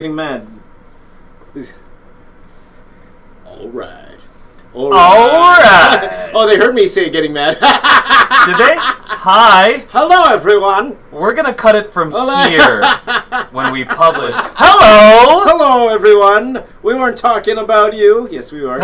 Getting mad. All right. Oh, they heard me say getting mad. Did they? Hi. Hello, everyone. We're going to cut it from here when we publish. Hello. Hello, everyone. We weren't talking about you. Yes, we were.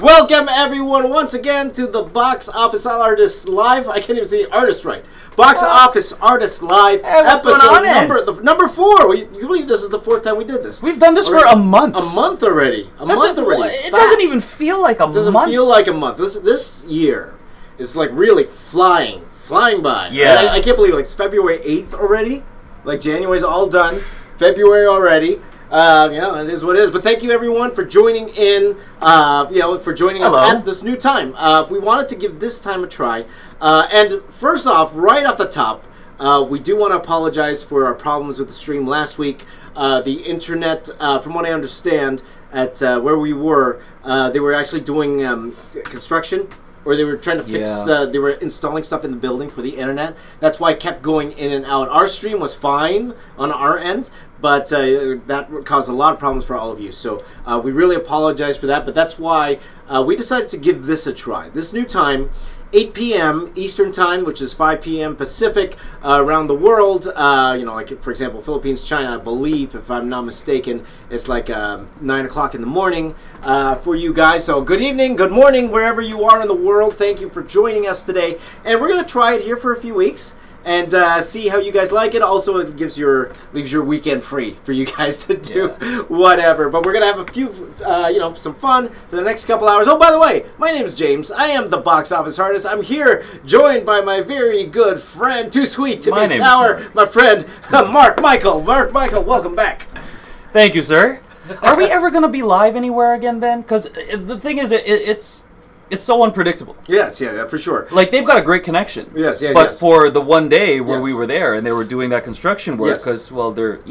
Welcome, everyone, once again to the Box Office Artist Live. I can't even say artist right. Box Office Artist Live episode number 4. You believe this is the 4th time we did this? We've done this for a month. A month already. It doesn't even feel like a month. It doesn't feel like a month. This year is like really flying by. Yeah. I can't believe it's February 8th already. Like January's all done. February already. It is what it is. But thank you, everyone, for joining in. For joining us at this new time. We wanted to give this time a try. And first off, right off the top, we do want to apologize for our problems with the stream last week. The internet, from what I understand, at where we were, they were actually doing construction. Or they were trying to fix, they were installing stuff in the building for the internet. That's why it kept going in and out. Our stream was fine on our end, but that caused a lot of problems for all of you. So we really apologize for that, but that's why we decided to give this a try. This new time, 8 p.m. Eastern Time, which is 5 p.m. Pacific, around the world. Like, for example, Philippines, China, I believe, if I'm not mistaken, it's like 9 o'clock in the morning for you guys. So good evening, good morning, wherever you are in the world. Thank you for joining us today. And we're going to try it here for a few weeks and see how you guys like it. Also, it leaves your weekend free for you guys to do whatever. But we're gonna have a few, some fun for the next couple hours. Oh, by the way, my name is James. I am the Box Office Artist. I'm here, joined by my very good friend, too sweet to be sour, my friend Mark Michael. Mark Michael, welcome back. Thank you, sir. Are we ever gonna be live anywhere again then? Because the thing is, it's so unpredictable. Yes, yeah, for sure. Like, they've got a great connection. Yes. But for the one day where we were there and they were doing that construction work, because, they're,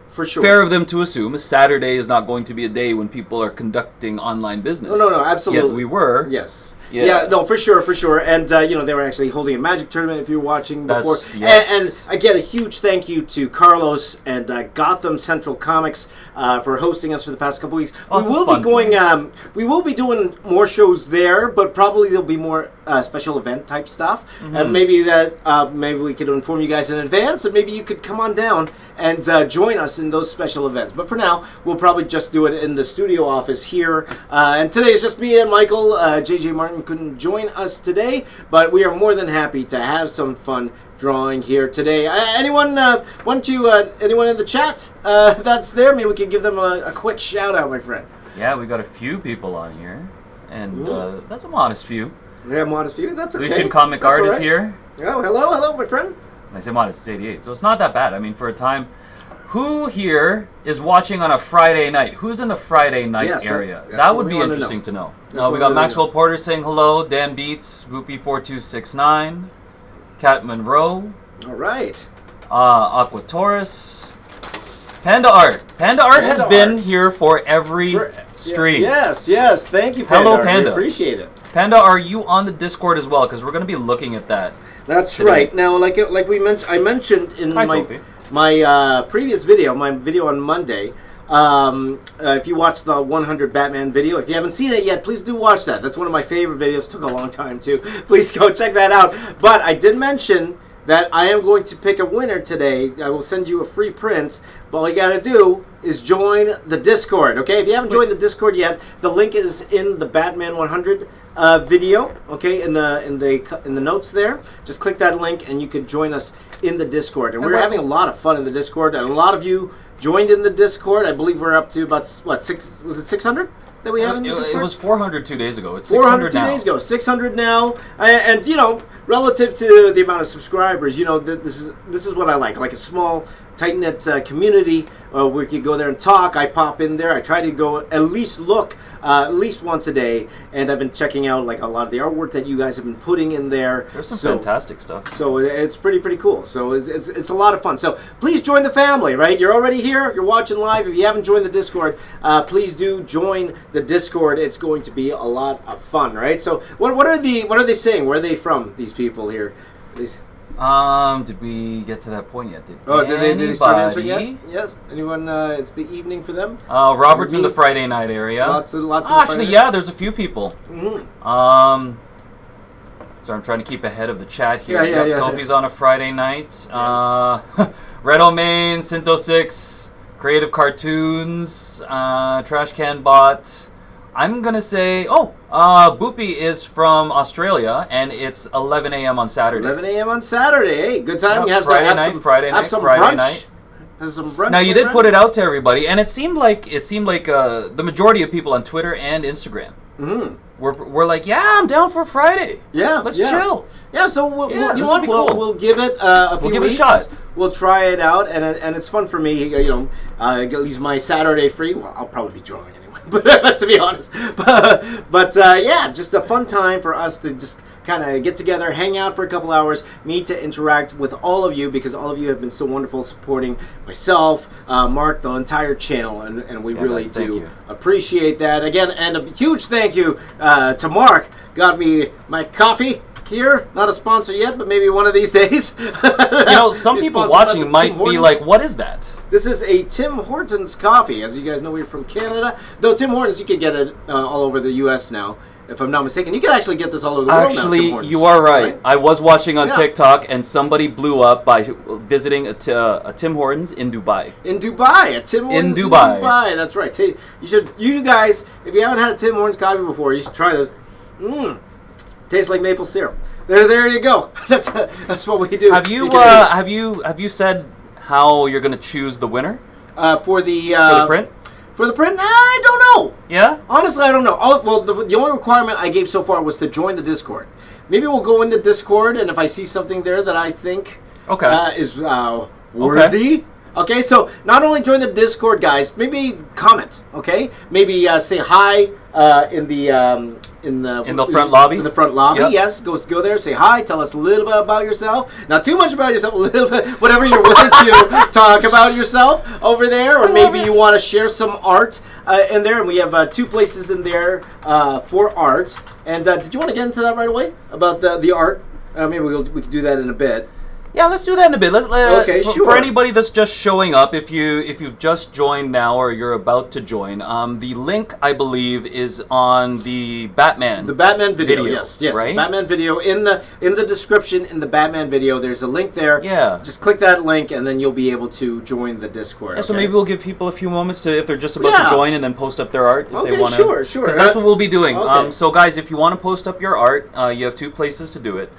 for sure. Fair of them to assume a Saturday is not going to be a day when people are conducting online business. No, absolutely. Yet we were. Yes. Yeah, no, for sure. And, they were actually holding a Magic tournament if you were watching before. And again, a huge thank you to Carlos and Gotham Central Comics for hosting us for the past couple weeks. We will be doing more shows there, but probably there'll be more special event type stuff. Mm-hmm. And maybe we could inform you guys in advance, and maybe you could come on down and join us in those special events. But for now, we'll probably just do it in the studio office here. And today is just me and Michael. JJ Martin couldn't join us today, but we are more than happy to have some fun drawing here today. Anyone in the chat that's there? Maybe we can give them a quick shout out, my friend. Yeah, we got a few people on here, and that's a modest few. Yeah, modest few. That's okay. Lucian Comic Artist here. Oh, hello, my friend. And I say modest, it's 88, so it's not that bad. I mean, for a time. Who here is watching on a Friday night? Who's in the Friday night area? That would be interesting to know. We got Maxwell Porter saying hello, Dan Beats, Whoopie4269, Kat Monroe. All right. Aqua Taurus. Panda Art. Panda Art has been here for every stream. Yes. Thank you, Panda. Hello, Panda. We appreciate it. Panda, are you on the Discord as well? Because we're going to be looking at that. That's today. Right. Now, I mentioned in my previous video, my video on Monday, if you watched the 100 Batman video, if you haven't seen it yet, please do watch that. That's one of my favorite videos. Took a long time, too. Please go check that out. But I did mention that I am going to pick a winner today. I will send you a free print. But all you got to do is join the Discord, okay? If you haven't joined the Discord yet, the link is in the Batman 100 video, okay? In the notes there. Just click that link and you can join us in the Discord. And we're having a lot of fun in the Discord. And a lot of you joined in the Discord. I believe we're up to about, 600 that we have in the Discord? It was 400 2 days ago. It's 400 2 days ago. 600 now. And relative to the amount of subscribers, this is what I like a small, tight-knit community where we could go there and talk. I pop in there. I try to go at least look at least once a day, and I've been checking out a lot of the artwork that you guys have been putting in there. There's some fantastic stuff. So it's pretty cool. So it's a lot of fun. So please join the family, right? You're already here. You're watching live. If you haven't joined the Discord, please do join the Discord. It's going to be a lot of fun, right? So what are they saying? Where are they from? These people here. Did we get to that point yet? Did they start answering yet? Yes. Anyone? It's the evening for them. Robert's in the Friday night area. Lots of. Actually, yeah, there's a few people. Mm-hmm. So I'm trying to keep ahead of the chat here. Yeah. Sophie's on a Friday night. Red O'Main, Cinto6, Creative Cartoons, Trash Can Bot. I'm going to say, Boopy is from Australia, and it's 11 a.m. on Saturday. 11 a.m. on Saturday. Hey, good time. You have Friday night, Friday night. Have some brunch. Now, you did put it out to everybody, and it seemed like the majority of people on Twitter and Instagram were like, yeah, I'm down for Friday. Yeah. Let's chill. Yeah, so we'll give it a few weeks. We'll give it a shot. We'll try it out, and it's fun for me. At least my Saturday free. Well, I'll probably be drawing anyway. But to be honest, but just a fun time for us to just kind of get together, hang out for a couple hours, me to interact with all of you, because all of you have been so wonderful supporting myself, Mark, the entire channel, and we really do appreciate that. Again, and a huge thank you to Mark. Got me my coffee here. Not a sponsor yet, but maybe one of these days. Some people watching might be like, what is that? This is a Tim Hortons coffee. As you guys know, we're from Canada. Though Tim Hortons, you can get it all over the U.S. now, if I'm not mistaken. You can actually get this all over the world now, Tim Hortons. You are right. I was watching on TikTok, and somebody blew up by visiting a Tim Hortons in Dubai. In Dubai, a Tim Hortons in Dubai. That's right. You guys, if you haven't had a Tim Hortons coffee before, you should try this. Tastes like maple syrup. There you go. That's what we do. Have you said how you're going to choose the winner? For the print? For the print? I don't know. Yeah? Honestly, I don't know. The only requirement I gave so far was to join the Discord. Maybe we'll go into Discord, and if I see something there that I think is worthy... Okay, so not only join the Discord, guys, maybe comment, okay? Maybe say hi in the front lobby. In the front lobby, yes. Go there, say hi, tell us a little bit about yourself. Not too much about yourself, a little bit, whatever you're willing to talk about yourself over there. Or maybe you want to share some art in there. And we have 2 places in there for art. And did you want to get into that right away about the art? Maybe we could do that in a bit. Yeah, let's do that in a bit. Okay, sure. For anybody that's just showing up, if you've just joined now or you're about to join, the link, I believe, is on the Batman. The Batman video. Yes, right? Batman video in the description in the Batman video. There's a link there. Yeah. Just click that link, and then you'll be able to join the Discord. Yeah, so maybe we'll give people a few moments to, if they're just about to join, and then post up their art if they want to. Sure. Because that's what we'll be doing. Okay. So guys, if you want to post up your art, you have 2 places to do it.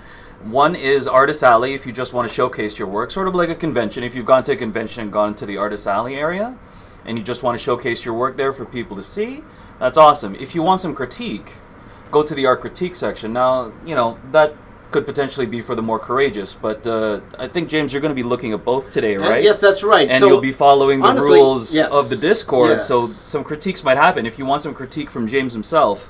One is Artist Alley if you just want to showcase your work, sort of like a convention. If you've gone to a convention and gone to the Artist Alley area and you just want to showcase your work there for people to see, that's awesome. If you want some critique, go to the art critique section. Now, that could potentially be for the more courageous, but I think, James, you're going to be looking at both today, right? Yes, that's right. And you'll be following the rules of the Discord, so some critiques might happen. If you want some critique from James himself...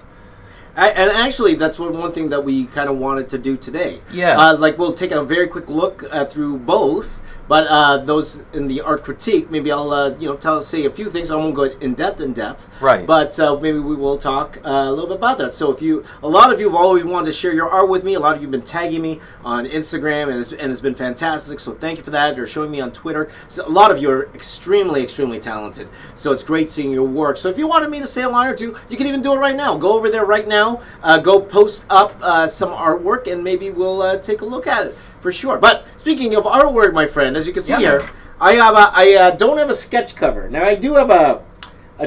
And actually, that's one thing that we kind of wanted to do today. Yeah. We'll take a very quick look through both, but those in the art critique, maybe I'll say a few things. I won't go in depth. Right. But maybe we will talk a little bit about that. So a lot of you have always wanted to share your art with me. A lot of you have been tagging me on Instagram, and it's been fantastic. So thank you for that. Or showing me on Twitter. So a lot of you are extremely, extremely talented. So it's great seeing your work. So if you wanted me to say a line or two, you can even do it right now. Go over there right now. Go post up some artwork, and maybe we'll take a look at it for sure. But speaking of artwork, my friend, as you can see here, I don't have a sketch cover. Now I do have a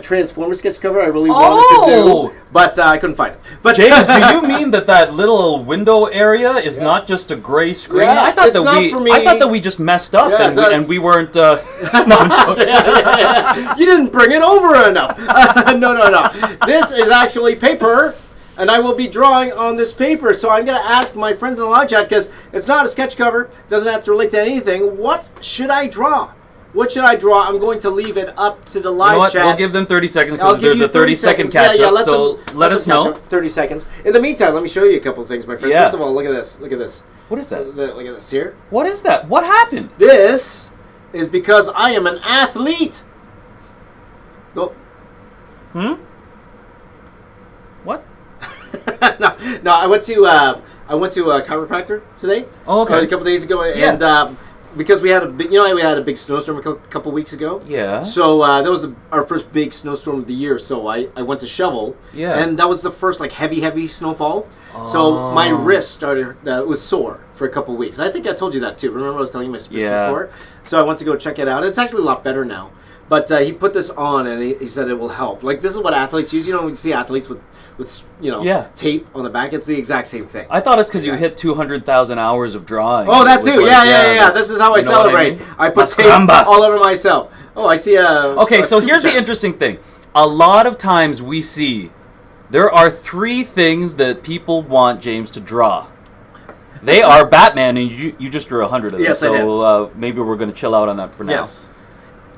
Transformer sketch cover I really wanted to do, but I couldn't find it. But James, do you mean that little window area is not just a gray screen? Yeah, I thought that we just messed up and we weren't. No, I'm joking. You didn't bring it over enough. No. This is actually paper. And I will be drawing on this paper. So I'm going to ask my friends in the live chat, because it's not a sketch cover, doesn't have to relate to anything. What should I draw? I'm going to leave it up to the live chat. We'll give them 30 seconds because there's a 30-second catch-up. So let us know. 30 seconds. In the meantime, let me show you a couple of things, my friends. Yeah. First of all, look at this. What is that? So look at this here. What is that? What happened? This is because I am an athlete. Oh. What? No, I went to I went to a chiropractor today. Oh, okay. A couple days ago, and because we had a big, we had a big snowstorm a couple weeks ago. Yeah. So that was our first big snowstorm of the year. So I went to shovel. Yeah. And that was the first heavy snowfall. Oh. So my wrist started was sore for a couple weeks. I think I told you that too. Remember I was telling you my wrist was sore. So I went to go check it out. It's actually a lot better now. But he put this on and he said it will help. Like this is what athletes use. When you see athletes with tape on the back, it's the exact same thing. I thought it's because you hit 200,000 hours of drawing. Oh, that too. Yeah. This is how I celebrate. I put tape all over myself. Oh, I see Okay, so here's the interesting thing. A lot of times we see there are 3 things that people want James to draw. They are Batman, and you just drew 100 of them. Yes, so maybe we're going to chill out on that for now. Yes.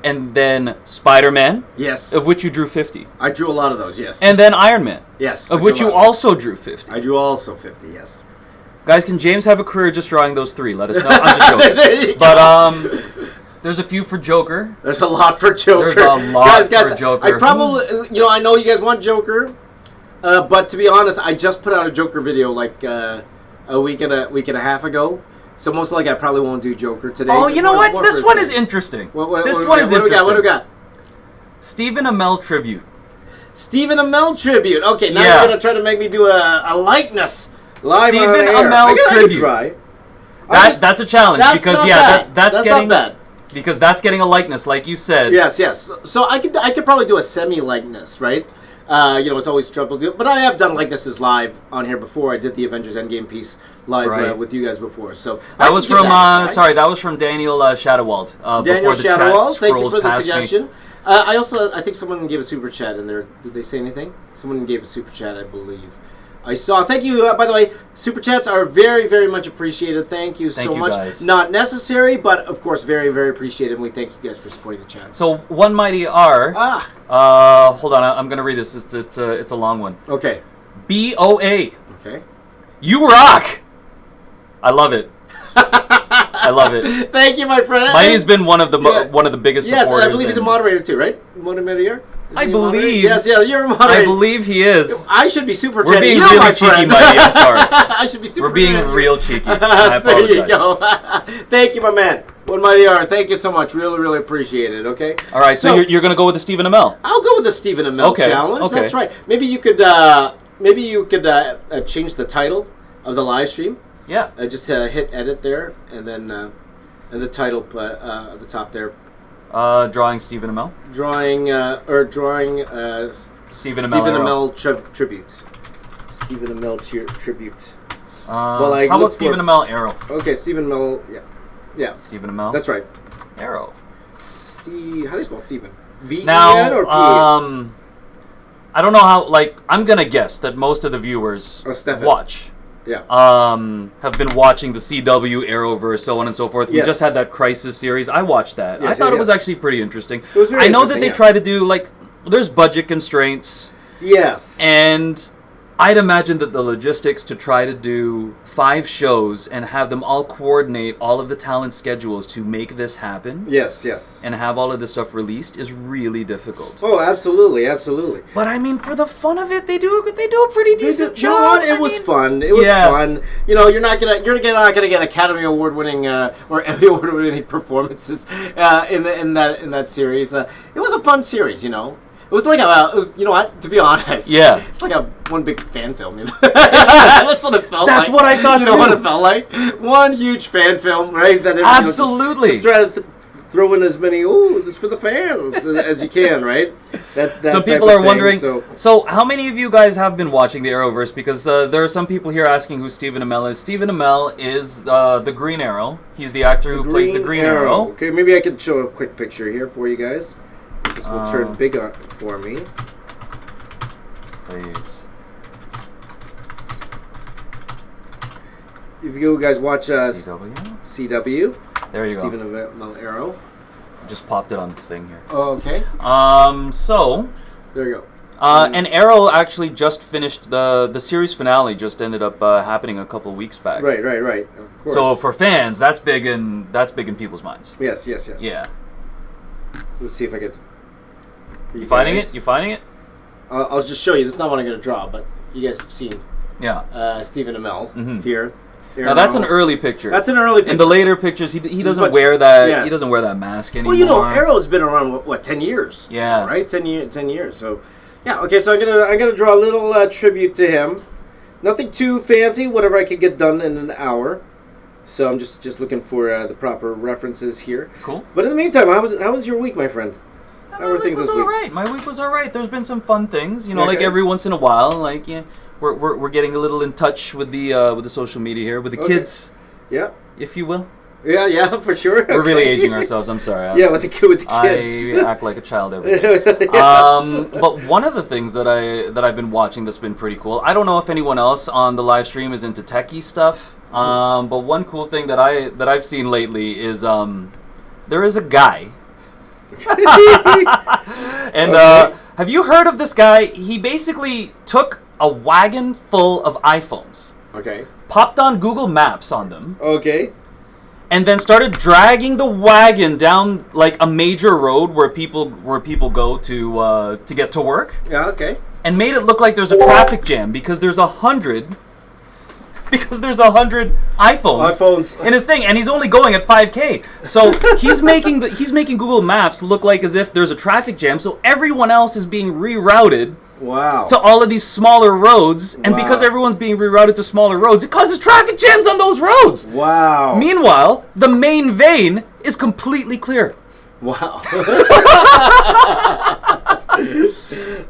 And then Spider-Man. Yes. Of which you drew 50. I drew a lot of those, yes. And then Iron Man. Yes. Of which you also drew 50. I drew also 50, yes. Guys, can James have a career just drawing those 3? Let us know. I'm just joking. There you go. There's a few for Joker. There's a lot for Joker. There's a lot for Joker. I probably, I know you guys want Joker, but to be honest, I just put out a Joker video a week and a half ago. So most likely I probably won't do Joker today. Oh, you know what? This one is interesting. What do we got? Stephen Amell tribute. Stephen Amell tribute. Okay, now you're going to try to make me do a likeness live on air. Stephen Amell tribute. Try. That's a challenge because that's getting not bad. Because that's getting a likeness, like you said. Yes. So I could probably do a semi-likeness, right? It's always trouble to do it. But I have done likenesses live on here before. I did the Avengers Endgame piece live with you guys before. So that was from that was from Daniel Shadowald. Daniel Shadowald, thank you for the suggestion. I think someone gave a super chat in there. Did they say anything? Someone gave a super chat, I believe. I saw. Thank you. By the way, super chats are very, very much appreciated. Thank you so much. Guys. Not necessary, but of course, very, very appreciated. And we thank you guys for supporting the channel. So, One Mighty R. Hold on. I'm gonna read this. It's a long one. Okay. BOA. Okay. You rock. I love it. I love it. Thank you, my friend. Mighty's been one of the biggest supporters. Yes, and I believe he's a moderator too, right? Moderator. I believe. Yes, you're a moderator. I believe he is. I should be super chatty. We're being really cheeky, Mighty. I'm sorry. I should be super. We're being real cheeky. I apologize. There you go. Thank you, my man. One Mighty R. Thank you so much. Really, really appreciate it. Okay. All right. So you're gonna go with the Stephen Amell. I'll go with the Stephen Amell challenge. Okay. That's right. Maybe you could change the title of the live stream. Yeah. Just hit edit there, and then and the title at the top there. Drawing Stephen Amell. Drawing Stephen Amell tribute. Stephen Amell tribute. How about Stephen Amell Arrow? Okay, Stephen Amell. Yeah. Stephen Amell. That's right. Arrow. How do you spell Stephen? Now, or P-E-N? I don't know how. I'm gonna guess that most of the viewers watch. Yeah. Have been watching the CW Arrowverse, so on and so forth. We just had that Crisis series. I watched that. I thought it was actually pretty interesting. I know that they try to do there's budget constraints. Yes. And I'd imagine that the logistics to try to do 5 shows and have them all coordinate all of the talent schedules to make this happen. Yes. And have all of this stuff released is really difficult. Oh, absolutely. But I mean, for the fun of it, they do a pretty decent job. It was fun. It was fun. You're not gonna get Academy Award winning or Emmy Award winning performances in that series. It was a fun series. It was to be honest. Yeah. It's like one big fan film, That's what it felt like. That's what I thought, too. What it felt like? One huge fan film, right? That absolutely. Just try to throw in as many, this for the fans, as you can, right? That so people are wondering, so how many of you guys have been watching the Arrowverse? Because there are some people here asking who Stephen Amell is. Stephen Amell is the Green Arrow. He's the actor who plays the Green Arrow. Okay, maybe I could show a quick picture here for you guys. This will turn big for me. Please. If you guys watch CW, there you Stephen go. Stephen Amell Arrow. Just popped it on the thing here. Oh, okay. So there you go. And Arrow actually just finished the series finale. Just ended up happening a couple of weeks back. Right. Of course. So for fans, that's big in people's minds. Yes. Yeah. So let's see if I could. You finding it? I'll just show you. This is not what I'm going to draw, but you guys have seen Stephen Amell here. Now that's an early picture. That's an early picture. In the later pictures, he doesn't wear that. Yes. He doesn't wear that mask anymore. Well, you know, Arrow's been around 10 years? Yeah, right. 10 years. So, yeah. Okay. So I'm gonna draw a little tribute to him. Nothing too fancy. Whatever I could get done in an hour. So I'm just looking for the proper references here. Cool. But in the meantime, how was your week, my friend? How were things this week? Right. My week was all right. There's been some fun things. You know, like every once in a while, like we're getting a little in touch with the social media here, with the kids. Yeah. If you will. Yeah, for sure. We're really aging ourselves. I'm sorry. With the kids. I act like a child every day. But one of the things that I've been watching that's been pretty cool. I don't know if anyone else on the live stream is into techie stuff. But one cool thing that I've seen lately is there is a guy. And have you heard of this guy? He basically took a wagon full of iPhones. Okay. Popped on Google Maps on them. Okay. And then started dragging the wagon down like a major road where people go to get to work. Yeah. Okay. And made it look like there's a traffic jam because there's 100 iPhones in his thing, and he's only going at 5K. So he's making Google Maps look like as if there's a traffic jam. So everyone else is being rerouted. Wow. To all of these smaller roads, and because everyone's being rerouted to smaller roads, it causes traffic jams on those roads. Wow. Meanwhile, the main vein is completely clear. Wow.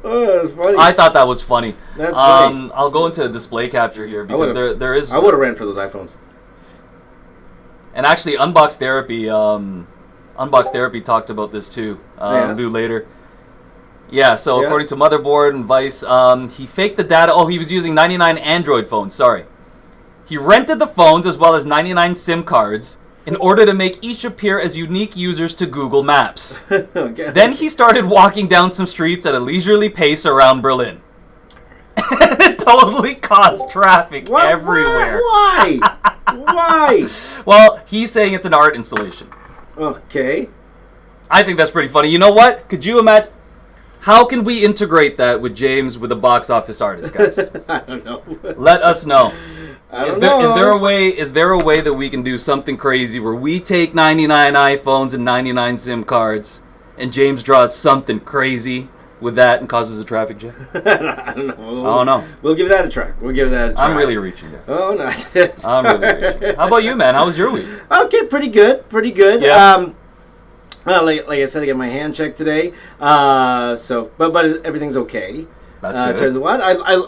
Oh, that's funny. I thought that was funny. That's funny. I'll go into display capture here because there is. I would have ran for those iPhones. And actually, Unbox Therapy talked about this too. Lou later. Yeah, so according to Motherboard and Vice, he faked the data. Oh, he was using 99 Android phones. Sorry. He rented the phones as well as 99 SIM cards in order to make each appear as unique users to Google Maps. Okay. Then he started walking down some streets at a leisurely pace around Berlin. And it totally caused traffic everywhere. Why? Why? Well, he's saying it's an art installation. Okay. I think that's pretty funny. You know what? Could you imagine? How can we integrate that with James with a box office artist, guys? I don't know. Let us know. Is there a way that we can do something crazy where we take 99 iPhones and 99 SIM cards and James draws something crazy with that and causes a traffic jam? I don't know. We'll give that a try. I'm really reaching there. Oh, nice. I'm really reaching. How about you, man? How was your week? Okay, pretty good. Yeah. Well, like I said, I got my hand checked today. But everything's okay. That's good. Turns out what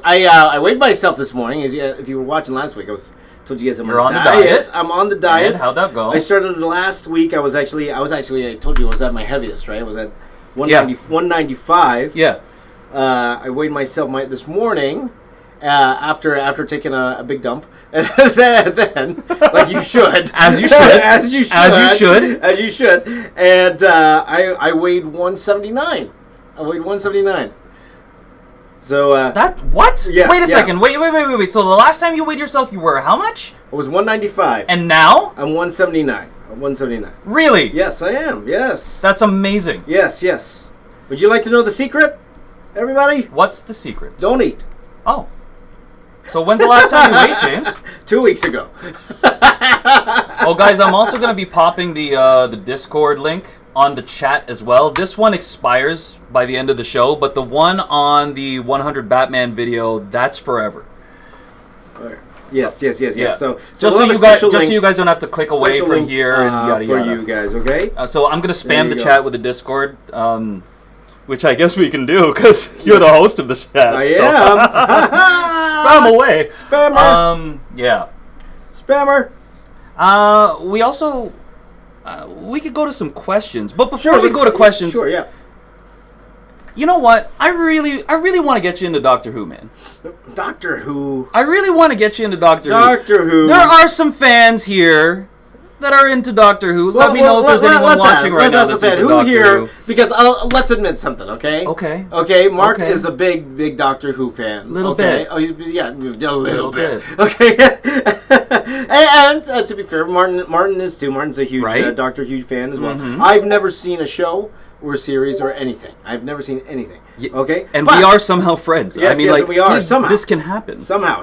I weighed myself this morning. If you were watching last week, I told you guys I'm on the diet. I'm on the diet. And how'd that go? I started last week. I told you I was at my heaviest, right? I was at 195. Yeah. I weighed myself this morning. After taking a big dump, and then like you should, as you should, and I weighed 179. So that what? Yes, wait a second. Wait. So the last time you weighed yourself, you were how much? I was 195, and now I'm 179. I'm 179. Really? Yes, I am. Yes. That's amazing. Yes. Would you like to know the secret, everybody? What's the secret? Don't eat. Oh. So when's the last time you ate, James? 2 weeks ago. Oh, guys, I'm also going to be popping the Discord link on the chat as well. This one expires by the end of the show, but the one on the 100 Batman video, that's forever. Yes. Yeah. So just so you guys don't have to click away from here and yada for yada. You guys, okay? So I'm going to spam the chat with the Discord. Which I guess we can do because you're the host of the chat. I am. Spam away. Spammer. Yeah. Spammer. We also we could go to some questions, but before we go to questions, sure, yeah. You know what? I really want to get you into Doctor Who, man. Doctor Who. I really want to get you into Doctor Who. Doctor Who. There are some fans here that are into Doctor Who. Let me know if there's anyone watching right now that's into Doctor Who. Because let's admit something, okay? Okay. Mark is a big Doctor Who fan. Little bit. Oh, yeah, a little bit. Okay. and to be fair, Martin is too. Martin's a huge Doctor Who fan as well. Mm-hmm. I've never seen a show or series or anything. I've never seen anything. Okay, and we are somehow friends. Yes, we are somehow. This can happen somehow.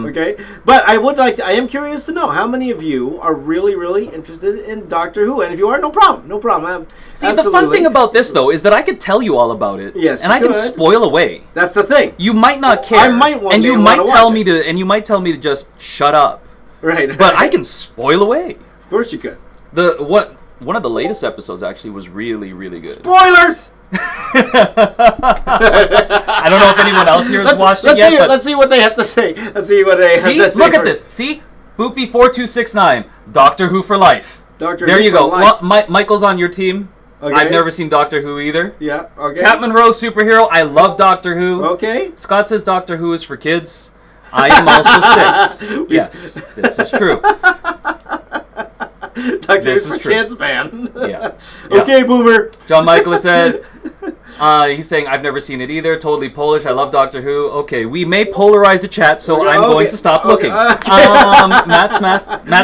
Okay, but I am curious to know how many of you are really, really interested in Doctor Who, and if you are, no problem. See, the fun thing about this though is that I could tell you all about it. Yes, and I can spoil away. That's the thing. You might not care. I might want. And you might tell me to. And you might tell me to just shut up. Right. But I can spoil away. Of course you could. One of the latest episodes actually was really, really good. Spoilers! I don't know if anyone else here has watched it yet. Let's see what they have to say. Let's see what they have to say. Look at this. See? Boopy4269. Doctor Who for life. There you go. Well, Michael's on your team. Okay. I've never seen Doctor Who either. Yeah, okay. Cat Monroe, superhero. I love Doctor Who. Okay. Scott says Doctor Who is for kids. I am also 6. Yes, this is true. Doctor Who's for kids, man. Yeah. Okay, Boomer. John Michael said, he's saying, I've never seen it either. Totally Polish. I love Doctor Who. Okay, we may polarize the chat, so I'm going to stop looking. Matt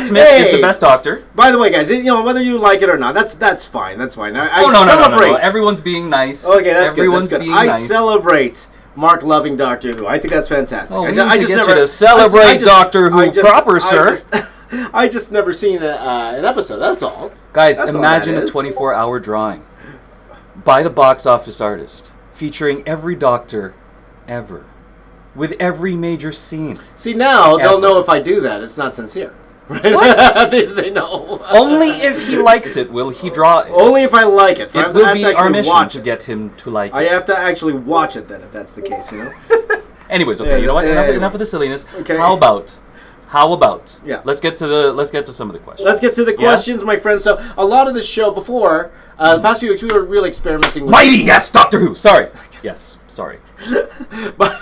Smith is the best Doctor. By the way, guys, whether you like it or not, that's fine. That's fine. I celebrate. No. Everyone's being nice. Okay, that's good. That's good. I nice. Celebrate Mark loving Doctor Who. I think that's fantastic. I just get you to celebrate Doctor Who proper, sir. I just never seen an episode. That's all. Guys, imagine a 24-hour drawing by the box office artist featuring every Doctor ever, with every major scene. See, now they'll know if I do that. It's not sincere. Right? What? they know. Only if he likes it will he draw it. Only if I like it. So it will be our mission to get him to like it. I have to actually watch it then, if that's the case, Anyways, okay, you know what? Enough of the silliness. Okay. How about? Yeah. Let's get to some of the questions. Let's get to the questions, my friends. So a lot of the show before the past few weeks we were really experimenting with Mighty, yes, Doctor Who. Sorry. Yes, sorry. But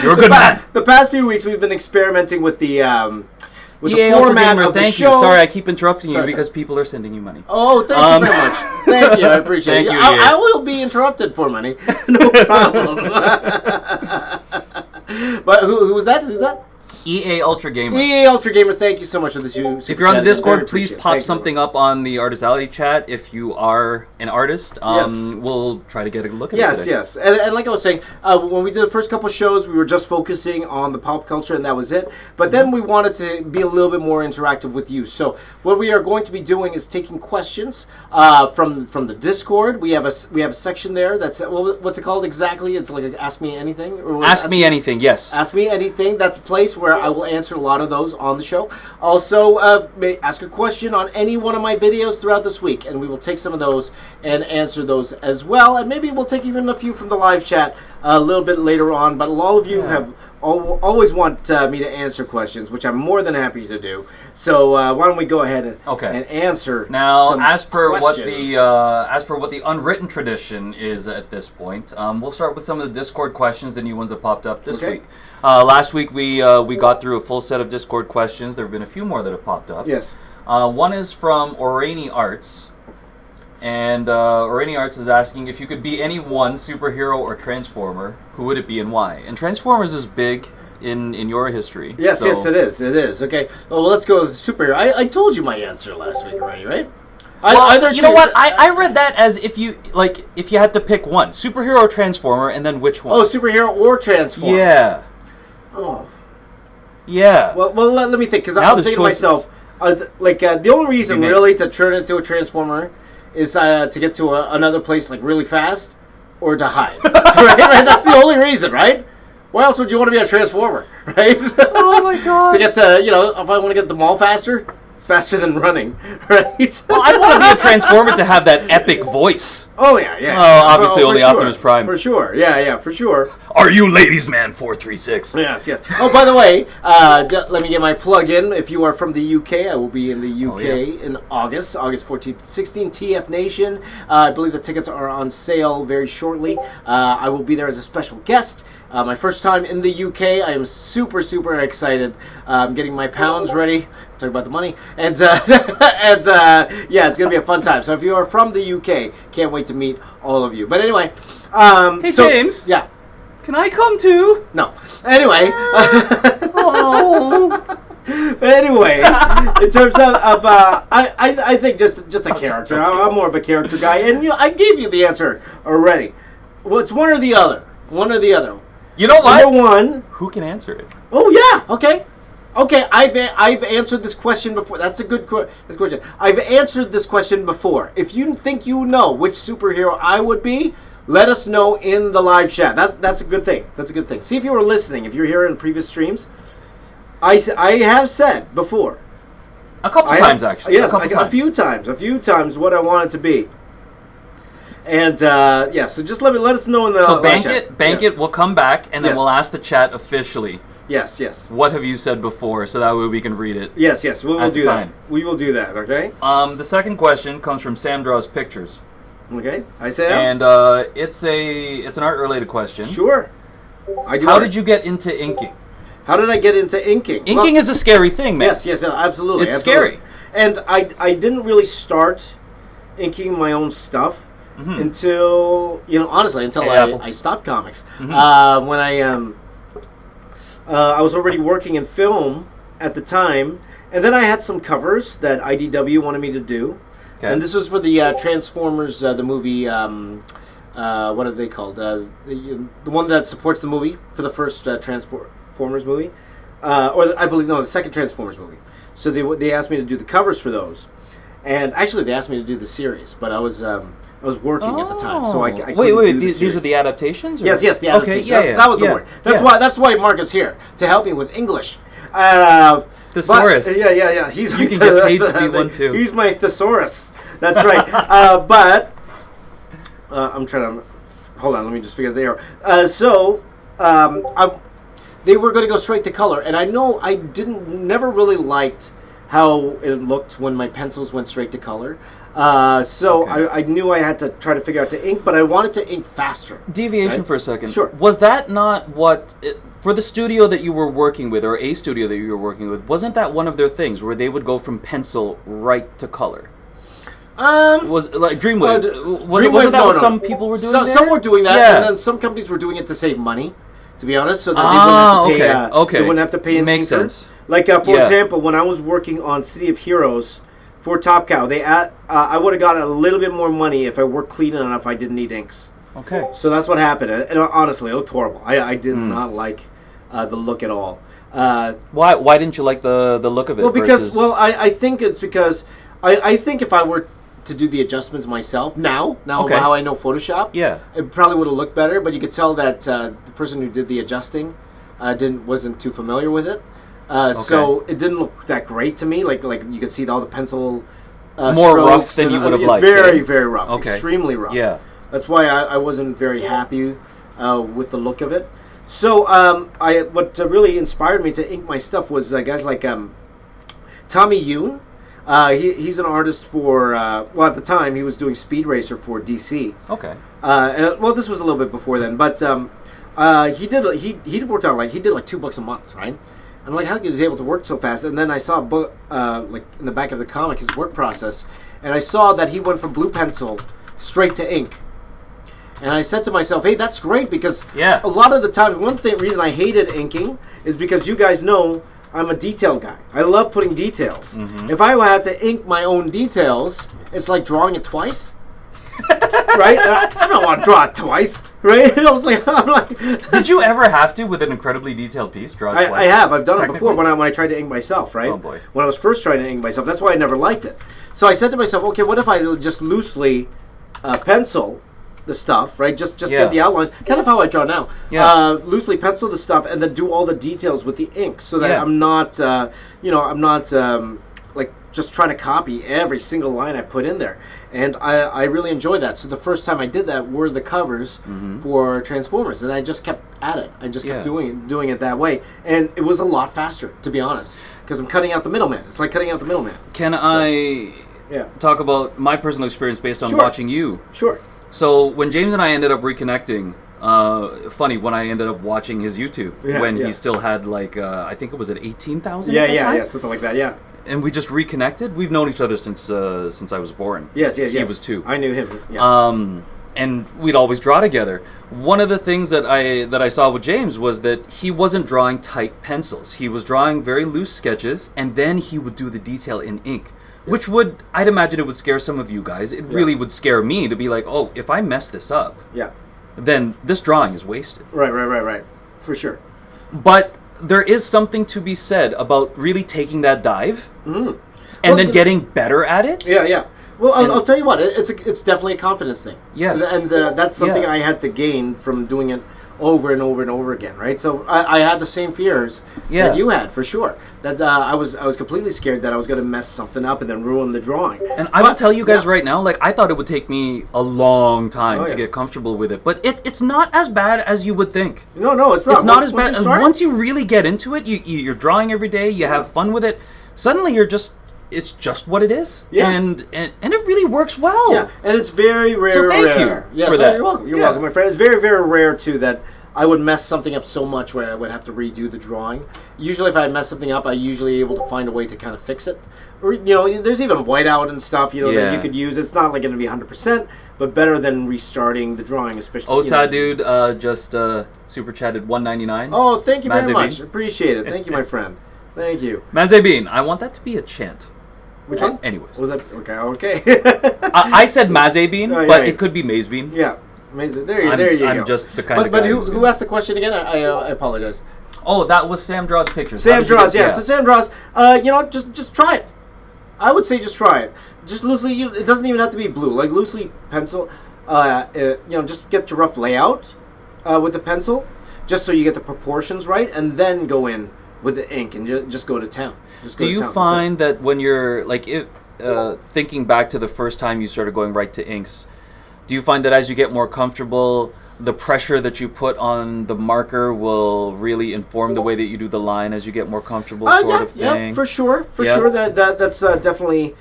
you're a good man. The past few weeks we've been experimenting with the format of the show. Sorry, I keep interrupting you because people are sending you money. Oh, thank you very much. Thank you, I appreciate it. I will be interrupted for money. No problem. But who was that? Who's that? EA Ultra Gamer. EA Ultra Gamer, thank you so much for this. If you're on the Discord, please pop something up on the Artist Alley chat if you are an artist. Yes. We'll try to get a look at it today. Yes. And like I was saying, when we did the first couple shows, we were just focusing on the pop culture and that was it. But then we wanted to be a little bit more interactive with you. So what we are going to be doing is taking questions from the Discord. We have a section there that's, what's it called exactly? It's like Ask Me Anything? Ask Me Anything, yes. Ask Me Anything. That's a place where I will answer a lot of those on the show. Also, ask a question on any one of my videos throughout this week, and we will take some of those and answer those as well. And maybe we'll take even a few from the live chat a little bit later on. But all of you have always want me to answer questions, which I'm more than happy to do. So why don't we go ahead and answer now? Some as per questions. what the unwritten tradition is at this point, we'll start with some of the Discord questions, the new ones that popped up this week. Last week we got through a full set of Discord questions. There have been a few more that have popped up. Yes. One is from Orani Arts. And Orani Arts is asking if you could be any one superhero or transformer, who would it be and why? And Transformers is big in your history. Yes, yes, it is. It is. Okay. Well, let's go with superhero. I told you my answer last week already, right? Well, you know what? I read that as if you had to pick one, superhero or transformer, and then which one? Oh, superhero or transformer. Yeah. Oh. Yeah. Well, let me think, because I'm thinking to myself, the only reason really to turn into a transformer is to get to another place like really fast or to hide. right? That's the only reason, right? Why else would you want to be a transformer, right? Oh my god! To get to, if I want to get to the mall faster, it's faster than running, right? Well, I want to be a transformer to have that epic voice. Oh yeah. Oh, obviously only Optimus Prime. For sure, yeah, for sure. Are you Ladies Man 436? Yes. Oh, by the way, let me get my plug in. If you are from the UK, I will be in the UK in August 14th, 16th, TF Nation. I believe the tickets are on sale very shortly. I will be there as a special guest. My first time in the UK. I am super, super excited. I'm getting my pounds ready. Talk about the money. And it's going to be a fun time. So if you are from the UK, can't wait to meet all of you. But anyway. Hey, James. Yeah. Can I come too? No. Anyway. Oh. But anyway, in terms of I think just a character. I'm more of a character guy, and I gave you the answer already. Well, it's one or the other. One or the other. You know what? Number one. Who can answer it? Oh yeah. Okay. I've answered this question before. That's a good question. I've answered this question before. If you think you know which superhero I would be, let us know in the live chat. That's a good thing. That's a good thing. See if you were listening. If you're here in previous streams, I have said before. A couple times, actually. Yes, a few times what I want it to be. And so just let us know in the live chat. Bank it. We'll come back and then we'll ask the chat officially. Yes. What have you said before, so that way we can read it? Yes. We will do that. We will do that. Okay. The second question comes from Sam Draws Pictures. Okay. Hi, Sam. And it's an art related question. Sure. How did you get into inking? How did I get into inking? Inking is a scary thing, man. Yes, absolutely. It's scary. And I didn't really start inking my own stuff until honestly I stopped comics. When I was already working in film at the time, and then I had some covers that IDW wanted me to do. Okay. And this was for the Transformers, the movie, what are they called? The one that supports the movie for the first Transformers movie. The second Transformers movie. So they asked me to do the covers for those. And actually they asked me to do the series, but I was working at the time, so I couldn't do the these are the adaptations? Or? Yes, the adaptations. Okay, that was the word. That's why Mark is here, to help me with English. Thesaurus. Yeah. You can get paid to be one too. He's my thesaurus. That's right. I'm trying to... Hold on, let me just figure the arrow. They were going to go straight to color, and I know I never really liked how it looked when my pencils went straight to color. I knew I had to try to figure out to ink, but I wanted to ink faster. Deviation for a second. Sure. Was that not for the studio that you were working with, or a studio that you were working with, wasn't that one of their things where they would go from pencil right to color? Was like Dreamwave? Wasn't that what some people were doing? Some were doing that, and then some companies were doing it to save money. To be honest, so that they wouldn't have to pay. They wouldn't have to pay an Makes inker. Sense. Like for example, when I was working on City of Heroes for Top Cow, I would have gotten a little bit more money if I worked clean enough. I didn't need inks. Okay. So that's what happened. And honestly, it looked horrible. I did not like the look at all. Why didn't you like the look of it? Well, because I think it's because I think if I were to do the adjustments myself now how I know Photoshop, it probably would have looked better. But you could tell that the person who did the adjusting wasn't too familiar with it. So it didn't look that great to me. Like you could see all the pencil more strokes rough than you would have liked. It's very, very rough. Okay. Extremely rough. Yeah. That's why I wasn't very happy with the look of it. So what really inspired me to ink my stuff was guys like Tommy Yoon. He's an artist for at the time he was doing Speed Racer for DC. Okay. This was a little bit before then, but he worked on he did like $2 a month, right? And like, how he was able to work so fast? And then I saw a book like in the back of the comic his work process, and I saw that he went from blue pencil straight to ink. And I said to myself, hey, that's great, because a lot of the time, reason I hated inking is because you guys know I'm a detail guy. I love putting details. Mm-hmm. If I had to ink my own details, it's like drawing it twice. Right? I don't want to draw it twice. Right? I'm like, did you ever have to, with an incredibly detailed piece, draw it twice? I have. I've done it before when I tried to ink myself, right? Oh, boy. When I was first trying to ink myself. That's why I never liked it. So I said to myself, okay, what if I just loosely pencil the stuff, right? Just get the outlines. Kind of how I draw now. Yeah. Loosely pencil the stuff and then do all the details with the ink, so that I'm not, like just trying to copy every single line I put in there. And I really enjoy that. So the first time I did that were the covers for Transformers, and I just kept at it. I just kept doing it that way, and it was a lot faster, to be honest, because I'm cutting out the middleman. It's like cutting out the middleman. Can I talk about my personal experience based on watching you? Sure. So when James and I ended up reconnecting, when I ended up watching his YouTube when he still had like I think it was at 18,000. Yeah, something like that. Yeah. And we just reconnected. We've known each other since I was born. Yes. He was 2. I knew him. Yeah. and we'd always draw together. One of the things that I saw with James was that he wasn't drawing tight pencils. He was drawing very loose sketches, and then he would do the detail in ink, which I'd imagine it would scare some of you guys. It really would scare me to be like, oh, if I mess this up, then this drawing is wasted. Right. For sure. But there is something to be said about really taking that dive and then getting better at it. Yeah. Well, I'll tell you what, it's definitely a confidence thing. Yeah. And that's something I had to gain from doing it over and over and over again, right? So I had the same fears that you had, for sure. That I was completely scared that I was going to mess something up and then ruin the drawing. And I will tell you guys right now, like, I thought it would take me a long time to get comfortable with it. But it's not as bad as you would think. No, it's not. It's not as bad. Once you really get into it, you're drawing every day, you have fun with it, suddenly it's just what it is. Yeah. And it really works well. Yeah, and it's very rare. So thank you for that. You're welcome. You're welcome, my friend. It's very, very rare, too, that I would mess something up so much where I would have to redo the drawing. Usually if I mess something up, I'm usually able to find a way to kind of fix it. Or, there's even whiteout and stuff, that you could use. It's not like going to be 100%, but better than restarting the drawing, especially. Dude just super chatted $1.99. Oh, thank you very much. Appreciate it. Thank you, my friend. Thank you. Mazebin, I want that to be a chant. Which one? Anyways. Was that okay? I said Mazebin, but it could be Mazebin. Yeah. Amazing. There you go. I'm just the kind of guy. But who asked the question again? I apologize. Oh, that was Sam Draws Pictures. Sam Draws, yeah. So Sam Draws, just try it. I would say just try it. Just loosely, it doesn't even have to be blue. Like loosely pencil, just get your rough layout with the pencil, just so you get the proportions right, and then go in with the ink and just go to town. Do you find that when you're thinking back to the first time you started going right to inks, do you find that as you get more comfortable, the pressure that you put on the marker will really inform the way that you do the line as you get more comfortable, sort of thing? Yeah, for sure. That's definitely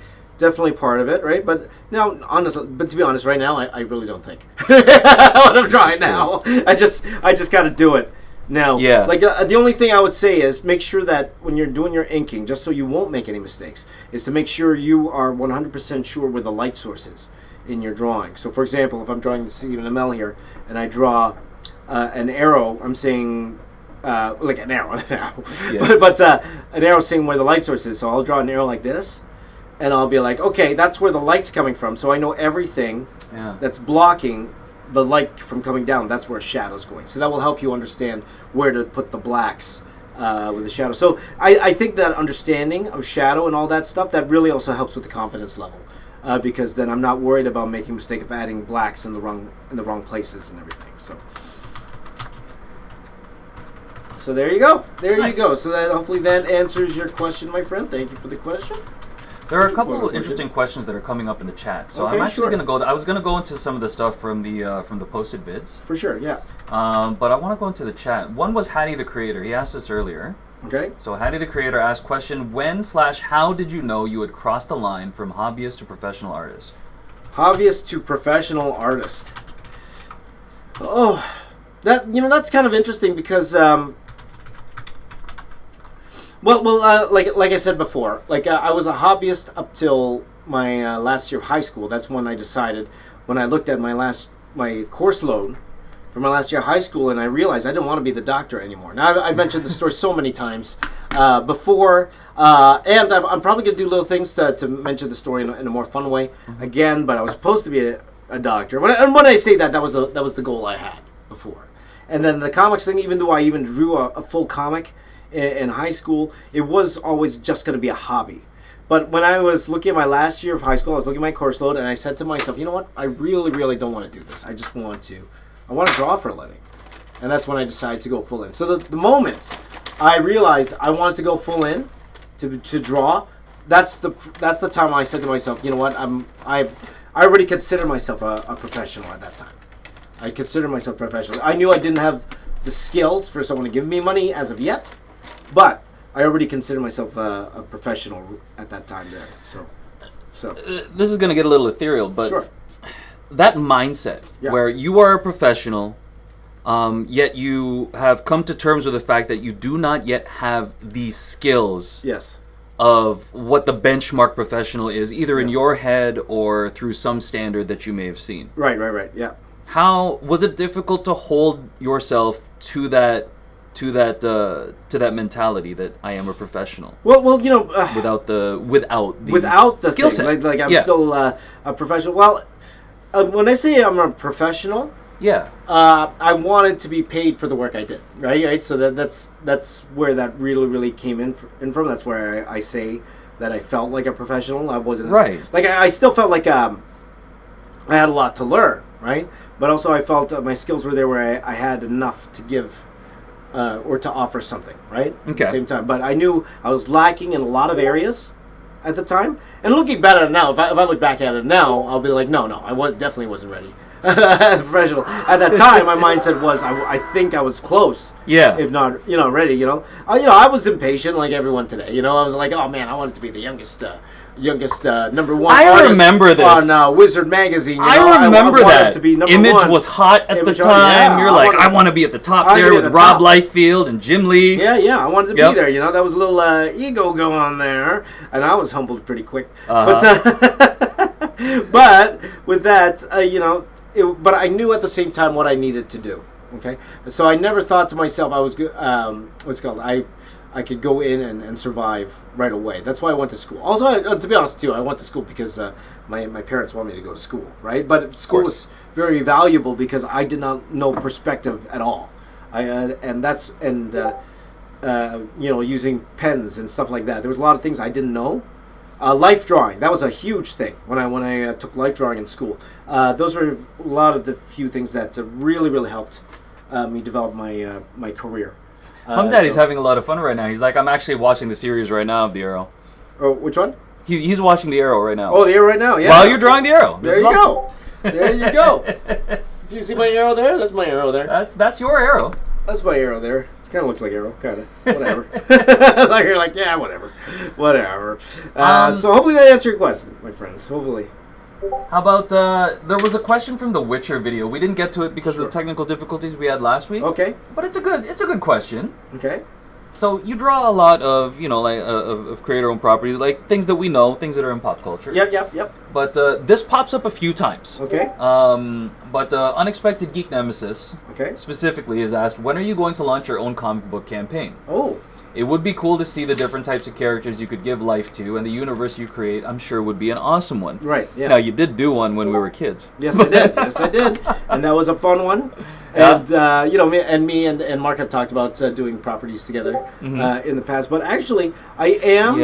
part of it, right? But now, to be honest, right now, I really don't think what I'm trying now. I just got to do it now. Yeah. Like the only thing I would say is make sure that when you're doing your inking, just so you won't make any mistakes, is to make sure you are 100% sure where the light source is in your drawing. So, for example, if I'm drawing the Stephen Amell here, and I draw an arrow, I'm saying like an arrow now, but an arrow saying where the light source is. So I'll draw an arrow like this, and I'll be like, okay, that's where the light's coming from. So I know everything that's blocking the light from coming down. That's where shadow's going. So that will help you understand where to put the blacks with the shadow. So I think that understanding of shadow and all that stuff, that really also helps with the confidence level. Because then I'm not worried about making a mistake of adding blacks in the wrong places and everything. So there you go. You go. So that hopefully that answers your question, my friend. Thank you for the question. There are a couple of interesting questions that are coming up in the chat. So I'm actually going to go. I was going to go into some of the stuff from the posted vids. For sure, yeah. But I want to go into the chat. One was Hattie the Creator. He asked us earlier. Okay. So Hattie the Creator asked question, when/how did you know you had crossed the line from hobbyist to professional artist? Hobbyist to professional artist. Oh, that's kind of interesting because like I said before, I was a hobbyist up till my last year of high school. That's when I decided, when I looked at my course load for my last year of high school, and I realized I didn't want to be the doctor anymore. Now, I've mentioned the story so many times before, and I'm probably going to do little things to mention the story in a more fun way again, but I was supposed to be a doctor. And when I say that was the goal I had before. And then the comics thing, even though I even drew a full comic in high school, it was always just going to be a hobby. But when I was looking at my last year of high school, I was looking at my course load, and I said to myself, you know what? I really, really don't want to do this. I want to draw for a living. And that's when I decided to go full in. So the moment I realized I wanted to go full in to draw, that's the time I said to myself, you know what? I already consider myself a professional at that time. I consider myself professional. I knew I didn't have the skills for someone to give me money as of yet, but I already consider myself a professional at that time there. So this is going to get a little ethereal, but sure. That mindset where you are a professional, yet you have come to terms with the fact that you do not yet have the skills of what the benchmark professional is, either in your head or through some standard that you may have seen. Right, yeah. How was it difficult to hold yourself to that mentality that I am a professional? Well, without the skill set, like I'm still a professional. Well, when I say I'm a professional, I wanted to be paid for the work I did, right? So that's where that really came in from. That's where I say that I felt like a professional. I wasn't like I still felt like I had a lot to learn, right? But also I felt my skills were there where I had enough to give. Or to offer something, right? Okay. At the same time, but I knew I was lacking in a lot of areas at the time. And looking back at it now, if I look back at it now, I'll be like, no, I definitely wasn't ready. Professional. At that time, my mindset was, I think I was close. Yeah. If not, ready. I was impatient like everyone today. I was like, oh man, I wanted to be the youngest number one. I remember this on Wizard magazine. I remember that. To be number Image one. was hot at the time. You're like, I want to be at the top there with Rob Liefeld and Jim Lee. Yeah. I wanted to be there. That was a little ego go on there, and I was humbled pretty quick. But but with that, but I knew at the same time what I needed to do. Okay, so I never thought to myself I was good. What's it called? I could go in and survive right away. That's why I went to school. Also, to be honest, too, I went to school because my parents wanted me to go to school, right? But school was very valuable because I did not know perspective at all. Using pens and stuff like that. There was a lot of things I didn't know. Life drawing, that was a huge thing when I took life drawing in school. Those were a lot of the few things that really helped me develop my career. Home Daddy's having a lot of fun right now. He's like, I'm actually watching the series right now of The Arrow. Oh, which one? He's watching The Arrow right now. Oh, The Arrow right now, yeah. While you're drawing The Arrow. There you go. There you go. Do you see my arrow there? That's my arrow there. That's your arrow. That's my arrow there. It kind of looks like arrow, kind of. Whatever. Like you're like, yeah, whatever. So hopefully that answered your question, my friends. Hopefully. How about, there was a question from the Witcher video. We didn't get to it because of the technical difficulties we had last week. Okay. But it's a good question. Okay. So you draw a lot of, of creator-owned properties, like things that we know, things that are in pop culture. Yep. But this pops up a few times. Okay. But Unexpected Geek Nemesis specifically is asked, when are you going to launch your own comic book campaign? Oh. It would be cool to see the different types of characters you could give life to, and the universe you create, I'm sure, would be an awesome one. Right, yeah. Now, you did do one when we were kids. Yes, I did. And that was a fun one. And, me and Mark have talked about doing properties together in the past. But actually, I am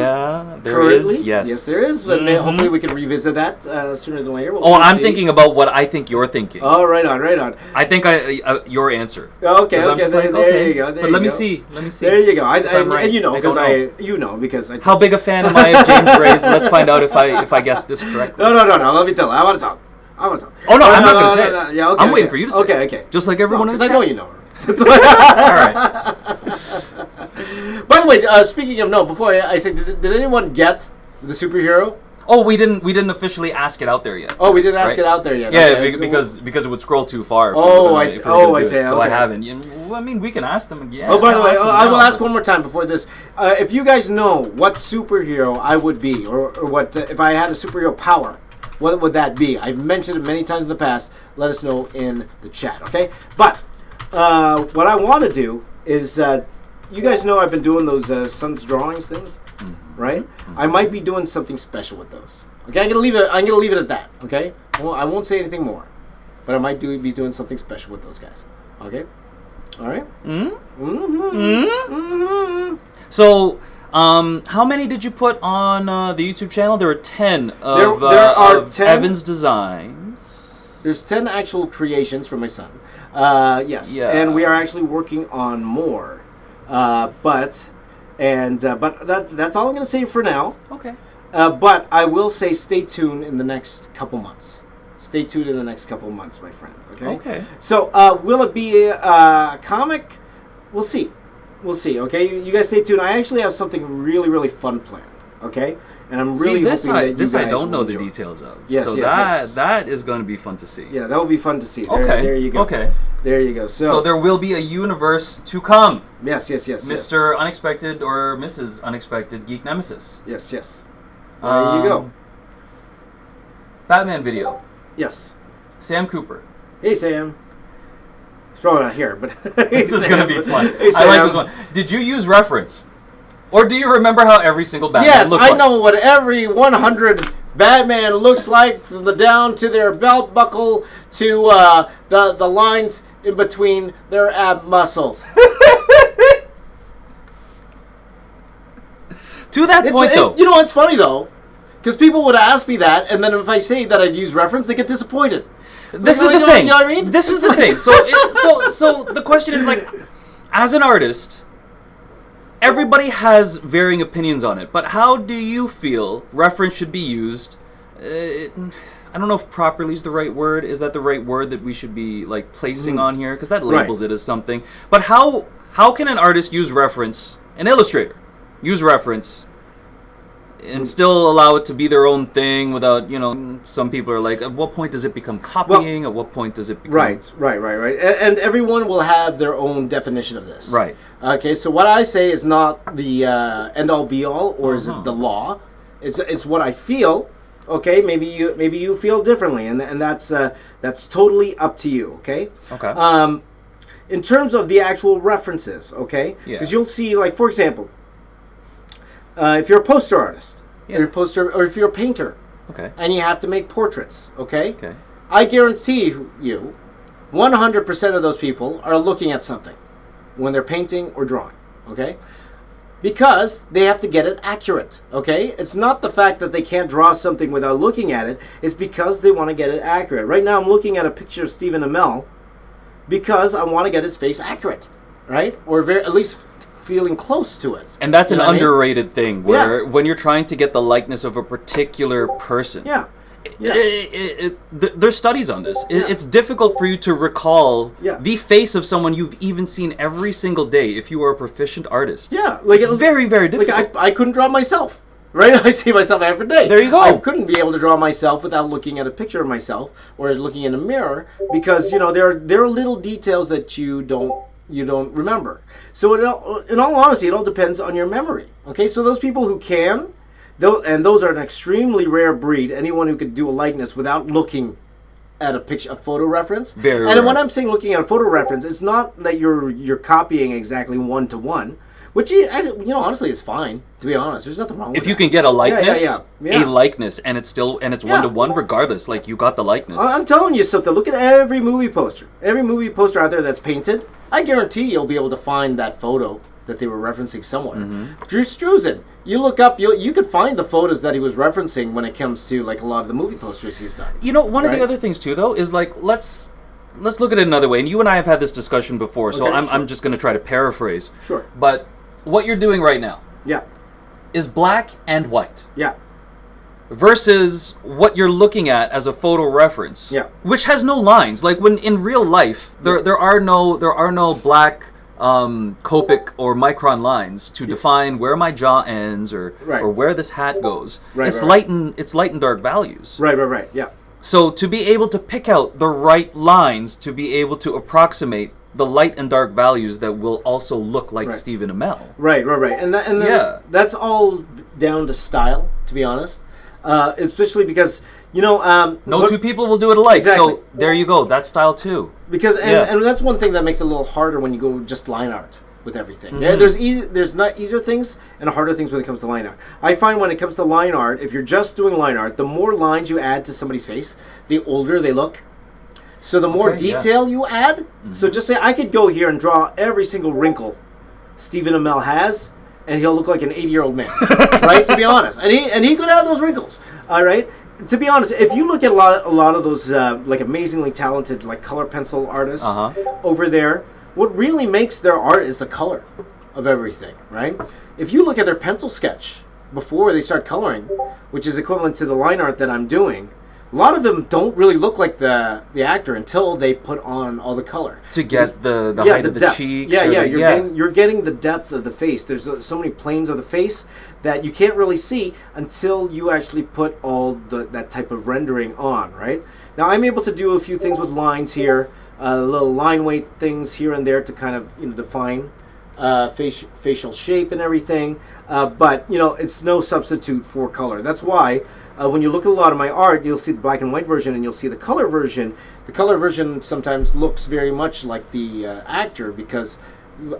currently... Yes, there is. And hopefully we can revisit that sooner than later. I'm thinking about what I think you're thinking. Oh, right on. I think your answer. Okay. There you go. But let me see. There you go. Because I how big a fan am I of James Ray's? Let's find out if I guessed this correctly. No. Let me tell you. I want to talk. Oh no, I'm not going to say it. Yeah, I'm waiting for you to say it. Okay. Just like everyone else. Because I know you know her. All right. By the way, speaking of before I say, did anyone get the superhero? Oh, we didn't officially ask it out there yet. Oh, we didn't ask it out there yet. Yeah, okay, because it would scroll too far. I see. So I haven't. I mean, we can ask them again. Oh, by the way, I will ask one more time before this. If you guys know what superhero I would be, or what if I had a superhero power, what would that be? I've mentioned it many times in the past. Let us know in the chat, okay? But what I want to do is, you guys know I've been doing those Sun's Drawings things, right? I might be doing something special with those. Okay, I'm gonna leave it at that. Okay, I won't say anything more, but I might be doing something special with those guys. Okay, all right. So. How many did you put on the YouTube channel? There were 10 of, there are of 10, Evan's designs. There's 10 actual creations from my son. Yes, and we are actually working on more. But that's all I'm going to say for now. Okay. But I will say stay tuned in the next couple months. Stay tuned in the next couple months, my friend. Okay. So will it be a comic? We'll see. We'll see, okay? You guys stay tuned. I actually have something really fun planned, okay? And I'm really hoping that you guys I don't know enjoy. The details of. Yes, so yes. that is going to be fun to see. Yeah, that will be fun to see. There you go. Okay. There you go. So there will be a universe to come. Yes. Mr. Unexpected or Mrs. Unexpected Geek Nemesis. Yes. There you go. Batman video. Yes. Sam Cooper. Hey, Sam. He's probably not here, but... This is going to be fun. Hey, I like this one. Did you use reference? Or do you remember how every single Batman looked like? Yes, I know what every 100 Batman looks like, from the down to their belt buckle to the lines in between their ab muscles. To that point, though. You know what's funny, though? Because people would ask me that, and then if I say that I'd use reference, they get disappointed. This is the thing. You know what I mean? This is the thing. So the question is, like, as an artist, everybody has varying opinions on it. But how do you feel reference should be used? I don't know if properly is the right word. Is that the right word that we should be, like, placing on here? Because that labels it as something. But how can an artist use reference, an illustrator, use reference and still allow it to be their own thing without, some people are like, at what point does it become copying? Well, at what point does it become... Right. And everyone will have their own definition of this. Right. Okay, so what I say is not the end-all, be-all, or is it the law? It's what I feel. Okay, maybe you feel differently, and that's totally up to you, okay? Okay. In terms of the actual references, okay? Because you'll see, like, for example... if you're a poster artist, or if you're a painter, and you have to make portraits, okay? I guarantee you, 100% of those people are looking at something when they're painting or drawing, okay? Because they have to get it accurate, okay? It's not the fact that they can't draw something without looking at it. It's because they want to get it accurate. Right now I'm looking at a picture of Stephen Amell because I want to get his face accurate, right? Or at least... feeling close to it. And that's an underrated thing, where when you're trying to get the likeness of a particular person. There's studies on this. It's difficult for you to recall the face of someone you've even seen every single day if you are a proficient artist. It's very, very difficult. Like I couldn't draw myself. Right? I see myself every day. There you go. I couldn't be able to draw myself without looking at a picture of myself or looking in a mirror because, there are little details that you don't remember. So in all honesty, it all depends on your memory. Okay, so those people who can, and those are an extremely rare breed, anyone who could do a likeness without looking at a picture, a photo reference. Very rare. When I'm saying looking at a photo reference, it's not that you're copying exactly one to one, which honestly is fine. To be honest, there's nothing wrong with it. If you can get a likeness, a likeness, and it's one to one regardless. Like you got the likeness. I'm telling you something. Look at every movie poster. Every movie poster out there that's painted. I guarantee you'll be able to find that photo that they were referencing somewhere. Drew Struzan. You look up, you could find the photos that he was referencing when it comes to like a lot of the movie posters he's done. One of the other things too, though, is like let's look at it another way. And you and I have had this discussion before, so I'm just going to try to paraphrase. Sure. But what you're doing right now, is black and white. Versus what you're looking at as a photo reference, which has no lines. Like when in real life, there are no black Copic or micron lines to define where my jaw ends or where this hat goes. It's light and dark values. Right. Yeah. So to be able to pick out the right lines to be able to approximate the light and dark values that will also look like Stephen Amell. Right. And that's all down to style, to be honest. Especially because no two people will do it alike. Exactly. So there you go. That's style too. Because and that's one thing that makes it a little harder when you go just line art with everything. There's not easier things and harder things when it comes to line art. I find when it comes to line art, if you're just doing line art, the more lines you add to somebody's face, the older they look. So the more detail you add. So just say I could go here and draw every single wrinkle Stephen Amell has, and he'll look like an 80-year-old man, right? To be honest, and he could have those wrinkles, all right. To be honest, if you look at a lot of those like amazingly talented like color pencil artists over there, what really makes their art is the color of everything, right? If you look at their pencil sketch before they start coloring, which is equivalent to the line art that I'm doing, a lot of them don't really look like the actor until they put on all the color to get the height of the cheeks. You're getting the depth of the face. There's so many planes of the face that you can't really see until you actually put all that type of rendering on. Right now, I'm able to do a few things with lines here, little line weight things here and there to kind of define facial shape and everything. But it's no substitute for color. That's why when you look at a lot of my art, you'll see the black and white version and you'll see the color version. The color version sometimes looks very much like the actor because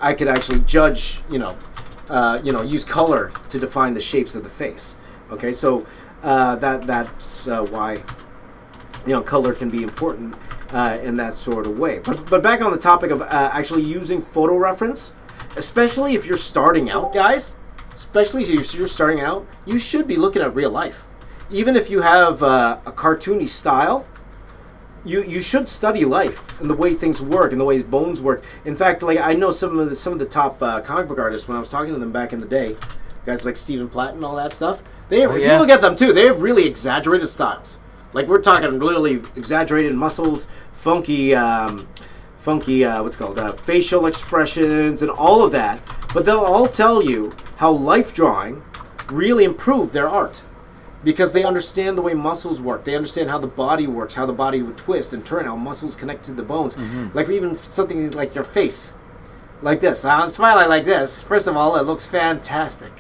I could actually judge, use color to define the shapes of the face. Okay, so that's why color can be important in that sort of way. But back on the topic of actually using photo reference, especially if you're starting out, guys. Especially if you're starting out, you should be looking at real life. Even if you have a cartoony style, you should study life and the way things work and the way bones work. In fact, like I know some of the top comic book artists when I was talking to them back in the day, guys like Stephen Platt and all that stuff. If you look at them too, they have really exaggerated styles. Like we're talking literally exaggerated muscles, funky facial expressions and all of that. But they'll all tell you how life drawing really improved their art. Because they understand the way muscles work. They understand how the body works, how the body would twist and turn, how muscles connect to the bones. Mm-hmm. Like even something like your face. Like this. I'm smiling like this. First of all, it looks fantastic.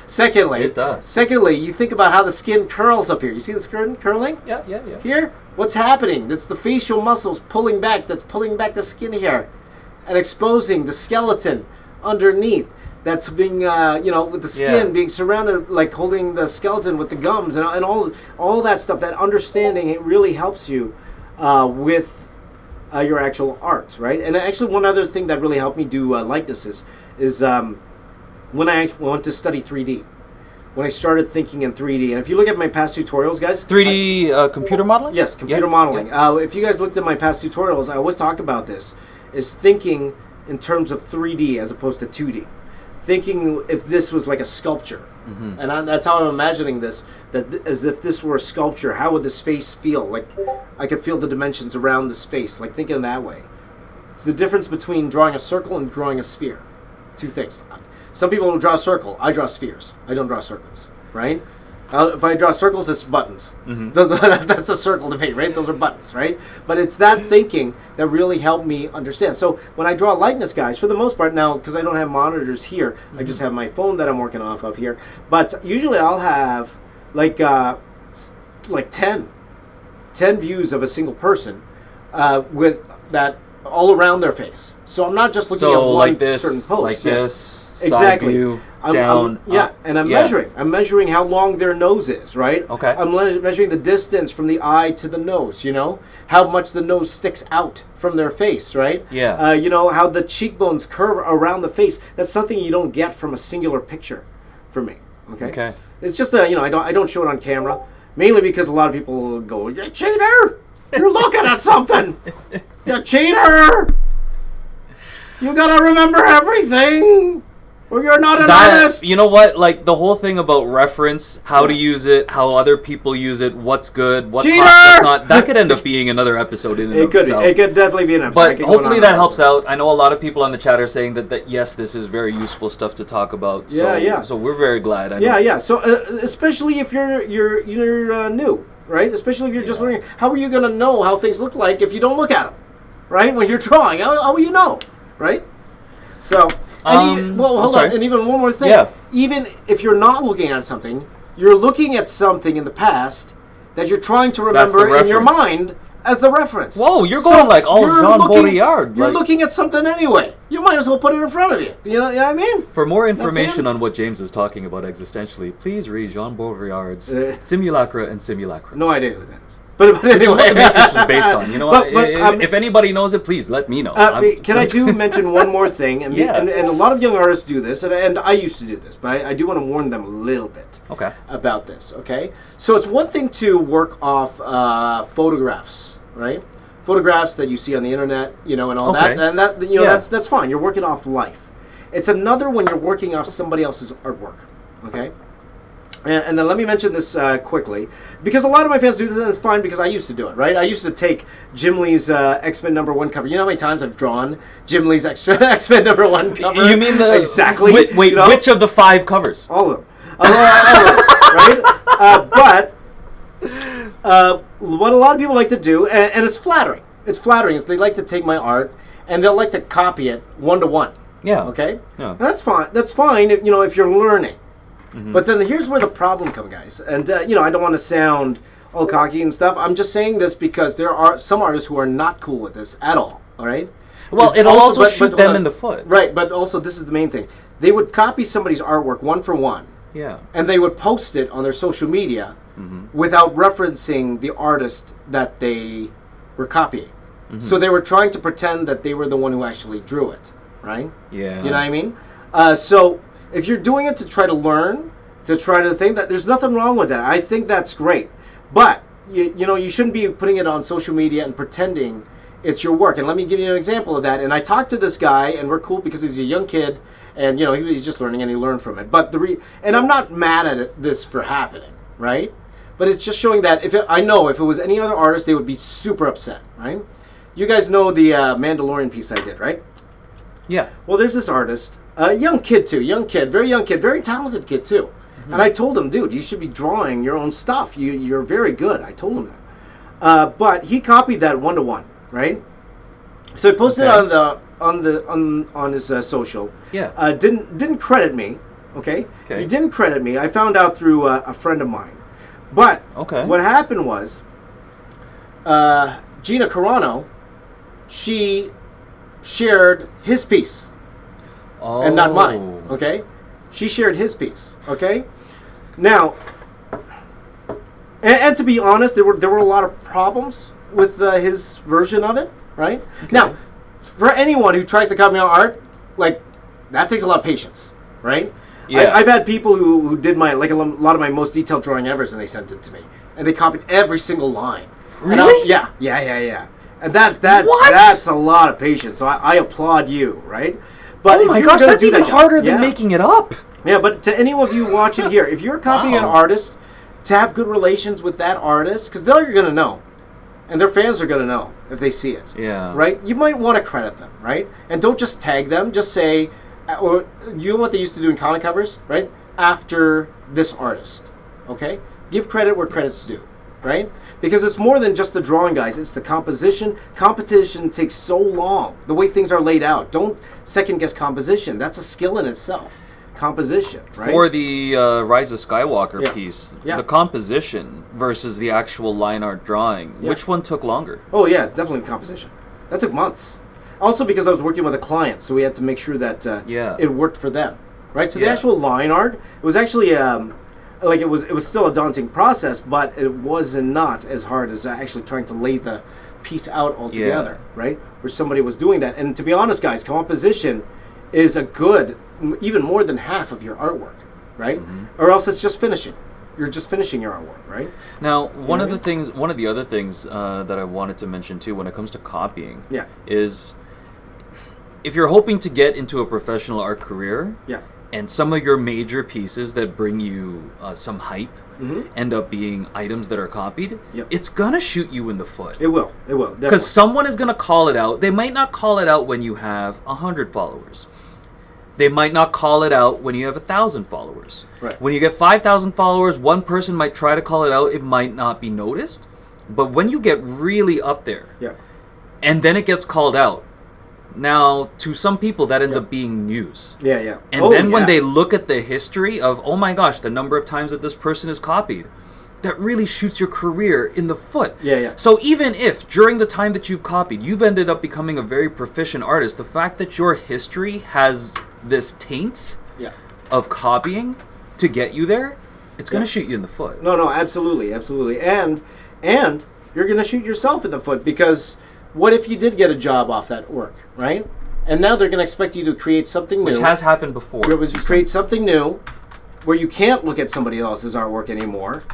Secondly, it does. Secondly, you think about how the skin curls up here. You see the skin curling? Yeah. Here, what's happening? That's the facial muscles pulling back. That's pulling back the skin here. And exposing the skeleton underneath. That's being, with the skin being surrounded, like holding the skeleton with the gums and all that stuff. That understanding, it really helps you with your actual art, right? And actually, one other thing that really helped me do likenesses is when I went to study 3D. When I started thinking in 3D. And if you look at my past tutorials, guys... 3D computer modeling? Yes, computer modeling. Yeah. If you guys looked at my past tutorials, I always talk about this, is thinking in terms of 3D as opposed to 2D. Thinking if this was like a sculpture. Mm-hmm. And that's how I'm imagining this, as if this were a sculpture. How would this face feel? Like I could feel the dimensions around this face, like thinking that way. It's the difference between drawing a circle and drawing a sphere. Two things. Some people will draw a circle. I draw spheres. I don't draw circles, right? If I draw circles, it's buttons. Mm-hmm. That's a circle to me, right? Those are buttons, right? But it's that thinking that really helped me understand. So when I draw likeness, guys, for the most part now, because I don't have monitors here, mm-hmm. I just have my phone that I'm working off of here. But usually I'll have like 10 views of a single person with that all around their face. So I'm not just looking at one like this, certain pose. Like this. Exactly. Side view, down, up. And I'm measuring. I'm measuring how long their nose is, right? Okay. I'm measuring the distance from the eye to the nose, how much the nose sticks out from their face, right? Yeah. How the cheekbones curve around the face. That's something you don't get from a singular picture for me, okay? It's just, I don't show it on camera, mainly because a lot of people go, "You cheater! You're looking at something! You cheater! You gotta remember everything! Or you're not an artist." You know what? Like the whole thing about reference, how to use it, how other people use it, what's good, what's Cheater! hot, what's not. That could end up being another episode in and of itself. It could definitely be an episode. But hopefully that helps out. I know a lot of people on the chat are saying that yes, this is very useful stuff to talk about. So we're very glad. So especially if you're new, right? Especially if you're just learning. How are you going to know how things look like if you don't look at them, right? When you're drawing, how will you know, right? So. Hold on. And even one more thing. Yeah. Even if you're not looking at something, you're looking at something in the past that you're trying to remember in your mind as the reference. Whoa, you're going like all Jean Baudrillard. You're looking at something anyway. You might as well put it in front of you. You know what I mean? For more information on what James is talking about existentially, please read Jean Baudrillard's Simulacra and Simulacra. No idea who that is. But anyway, what the Matrix was based on. You know what? If anybody knows it, please let me know. Can I mention one more thing? And a lot of young artists do this, and I used to do this, but I do want to warn them a little bit about this. Okay, so it's one thing to work off photographs, right? Photographs that you see on the internet, and all that, and that's fine. You're working off life. It's another when you're working off somebody else's artwork. Okay. And then let me mention this quickly, because a lot of my fans do this, and it's fine because I used to do it, right? I used to take Jim Lee's X-Men #1 cover. You know how many times I've drawn Jim Lee's X-Men #1 cover? You mean the... Exactly. Wait, which of the 5 covers? All of them. Right? But what a lot of people like to do, and it's flattering. It's flattering, is they like to take my art, and they'll like to copy it 1-to-1. Yeah. Okay? Yeah. That's fine. That's fine, if you're learning. But then here's where the problem comes, guys. And, you know, I don't want to sound all cocky and stuff. I'm just saying this because there are some artists who are not cool with this at all right? Well, it'll also shoot them in the foot. Right, but also this is the main thing. They would copy somebody's artwork one for one. Yeah. And they would post it on their social media without referencing the artist that they were copying. So they were trying to pretend that they were the one who actually drew it, right? Yeah. You know what I mean? So if you're doing it to try to learn, to try to think that, there's nothing wrong with that. I think that's great. But, you know, you shouldn't be putting it on social media and pretending it's your work. And let me give you an example of that. And I talked to this guy, and we're cool because he's a young kid, and, you know, he's just learning, and he learned from it. But and I'm not mad at this for happening, right? But it's just showing that I know if it was any other artist, they would be super upset, right? You guys know the Mandalorian piece I did, right? Yeah. Well, there's this artist, a young kid, very talented kid too. And I told him, dude, you should be drawing your own stuff. You're very good. I told him that. But he copied that 1-to-1, right? So he posted it on his social. Yeah. Didn't credit me. Okay. He didn't credit me. I found out through a friend of mine. But what happened was, Gina Carano, she shared his piece, and not mine. Okay. She shared his piece. Okay. Now, and to be honest, there were a lot of problems with his version of it. Right? Okay. Now, for anyone who tries to copy my art, like, that takes a lot of patience, right? Yeah. I've had people who did a lot of my most detailed drawing ever, and they sent it to me, and they copied every single line. Really? Yeah. And that's a lot of patience. So I applaud you, right? But oh my gosh, that's even harder than making it up. Yeah, but to any of you watching here, if you're copying an artist, to have good relations with that artist, because they're going to know. And their fans are going to know if they see it. Yeah. Right? You might want to credit them, right? And don't just tag them. Just say, or you know what they used to do in comic covers, right? After this artist. Okay? Give credit where credit's due, right? Because it's more than just the drawing, guys. It's the composition. Competition takes so long. The way things are laid out. Don't second guess composition. That's a skill in itself. Composition, right? For the Rise of Skywalker piece, the composition versus the actual line art drawing, which one took longer? Oh yeah, definitely the composition. That took months. Also because I was working with a client, so we had to make sure that it worked for them, right? So the actual line art, it was actually it was still a daunting process, but it was not as hard as actually trying to lay the piece out altogether, right? Where somebody was doing that. And to be honest, guys, composition is a good, even more than half of your artwork, right? Or else it's just finishing. You're just finishing your artwork, right? Now, one of the other things that I wanted to mention too, when it comes to copying, is if you're hoping to get into a professional art career, and some of your major pieces that bring you some hype end up being items that are copied, it's gonna shoot you in the foot. It will, because someone is gonna call it out. They might not call it out when you have 100 followers. They might not call it out when you have 1,000 followers. Right. When you get 5,000 followers, one person might try to call it out. It might not be noticed. But when you get really up there, and then it gets called out, now to some people that ends up being news. And then when they look at the history of, oh my gosh, the number of times that this person is copied, that really shoots your career in the foot. So even if during the time that you've copied, you've ended up becoming a very proficient artist, the fact that your history has this taint of copying to get you there, it's going to shoot you in the foot. No, absolutely. And you're going to shoot yourself in the foot, because what if you did get a job off that work, right? And now they're going to expect you to create something new. Which has happened before. Create something new where you can't look at somebody else's artwork anymore,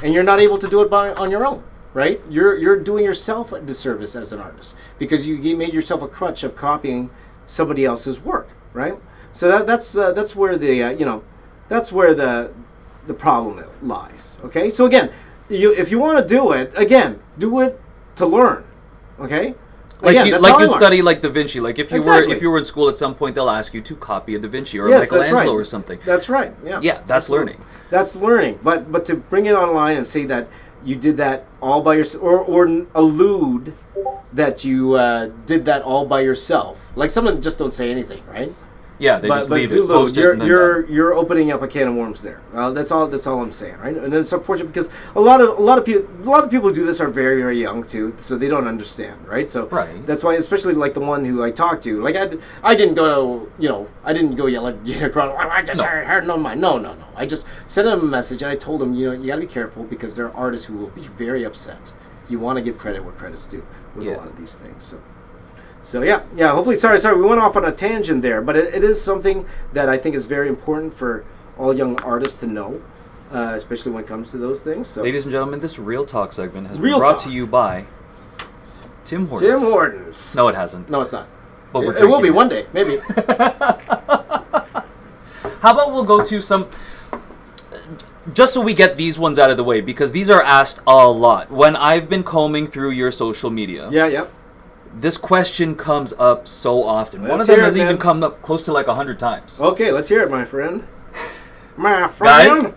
and you're not able to do it on your own, right? You're doing yourself a disservice as an artist, because you made yourself a crutch of copying somebody else's work, right? So that's where the problem lies. Okay, so again, if you want to do it, do it to learn. Okay. Like you'd study like Da Vinci. Like if you were in school at some point, they'll ask you to copy a Da Vinci or Michelangelo or something. That's right. Yeah, that's learning. That's learning. But to bring it online and say that you did that all by yourself, or allude that you did that all by yourself, like someone just don't say anything, right? Yeah, they just leave it. Post it, you're opening up a can of worms there. That's all I'm saying, right? And it's unfortunate because a lot of people who do this are very, very young too, so they don't understand, right? So that's why, especially like the one who I talked to, like I didn't go yell at I just heard no mind. No. I just sent him a message and I told him, you got to be careful because there are artists who will be very upset. You want to give credit where credit's due with a lot of these things. So yeah. Hopefully, sorry, we went off on a tangent there, but it is something that I think is very important for all young artists to know, especially when it comes to those things. So, ladies and gentlemen, this Real Talk segment has been brought to you by Tim Hortons. Tim Hortons. No, it hasn't. No, it's not. But it will be one day, maybe. How about we'll go to some... Just so we get these ones out of the way, because these are asked a lot. When I've been combing through your social media... Yeah. This question comes up so often. One of them has even come up close to like 100 times. Okay, let's hear it, my friend. My friend! Guys,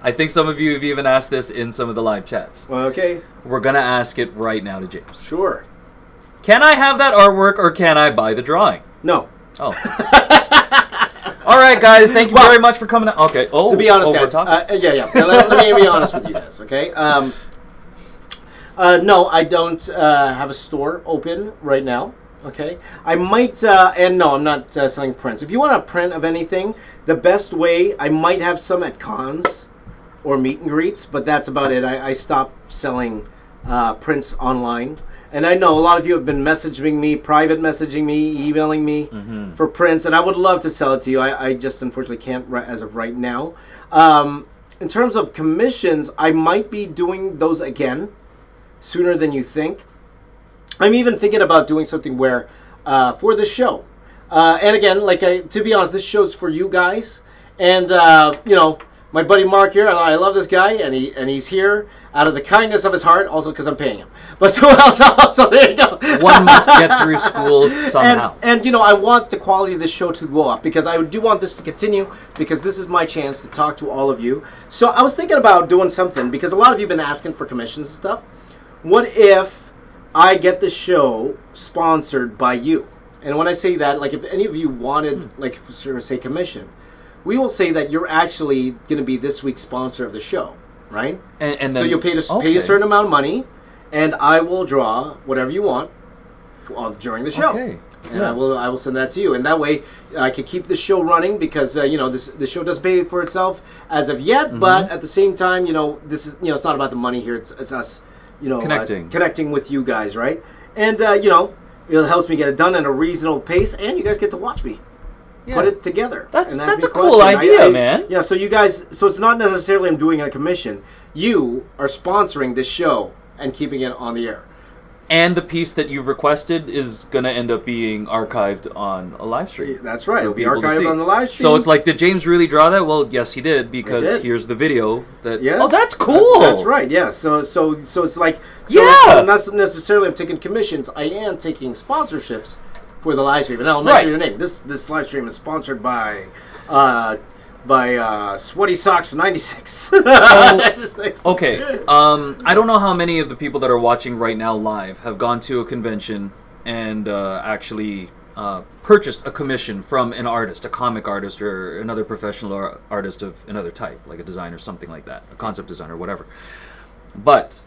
I think some of you have even asked this in some of the live chats. Okay. We're going to ask it right now to James. Sure. Can I have that artwork or can I buy the drawing? No. Oh. All right, guys. Thank you very much for coming out. Okay. Oh, to be honest, guys. Let me be honest with you guys, okay? No, I don't have a store open right now. Okay, I might, and no, I'm not selling prints. If you want a print of anything, the best way, I might have some at cons or meet and greets, but that's about it. I stopped selling prints online. And I know a lot of you have been messaging me, private messaging me, emailing me for prints, and I would love to sell it to you. I just unfortunately can't as of right now. In terms of commissions, I might be doing those again sooner than you think. I'm even thinking about doing something where, for the show, and again, to be honest, this show's for you guys, and my buddy Mark here, I love this guy, and he's here out of the kindness of his heart, also because I'm paying him. But so there you go. One must get through school somehow. And I want the quality of this show to go up, because I do want this to continue, because this is my chance to talk to all of you. So I was thinking about doing something, because a lot of you have been asking for commissions and stuff. What if I get the show sponsored by you? And when I say that, like if any of you wanted, like say commission, we will say that you're actually going to be this week's sponsor of the show, right? And so you'll pay a certain amount of money, and I will draw whatever you want during the show. Okay. And I will send that to you, and that way I can keep the show running, because the show doesn't pay for itself as of yet, but at the same time, this is it's not about the money here. It's us. Connecting with you guys, right? And it helps me get it done at a reasonable pace, and you guys get to watch me put it together. That's a cool idea, man. Yeah, so you guys, so it's not necessarily I'm doing a commission. You are sponsoring this show and keeping it on the air. And the piece that you've requested is going to end up being archived on a live stream. That's right. It'll be archived on the live stream. So it's like, did James really draw that? Well, yes, he did, because here's the video. Oh, that's cool. That's right. Yeah. So it's like, so not necessarily I'm taking commissions. I am taking sponsorships for the live stream. And I'll mention your name. This live stream is sponsored by Sweaty Socks 96. Okay. I don't know how many of the people that are watching right now live have gone to a convention and actually purchased a commission from an artist, a comic artist or another professional artist of another type, like a designer, something like that, a concept designer, whatever. But,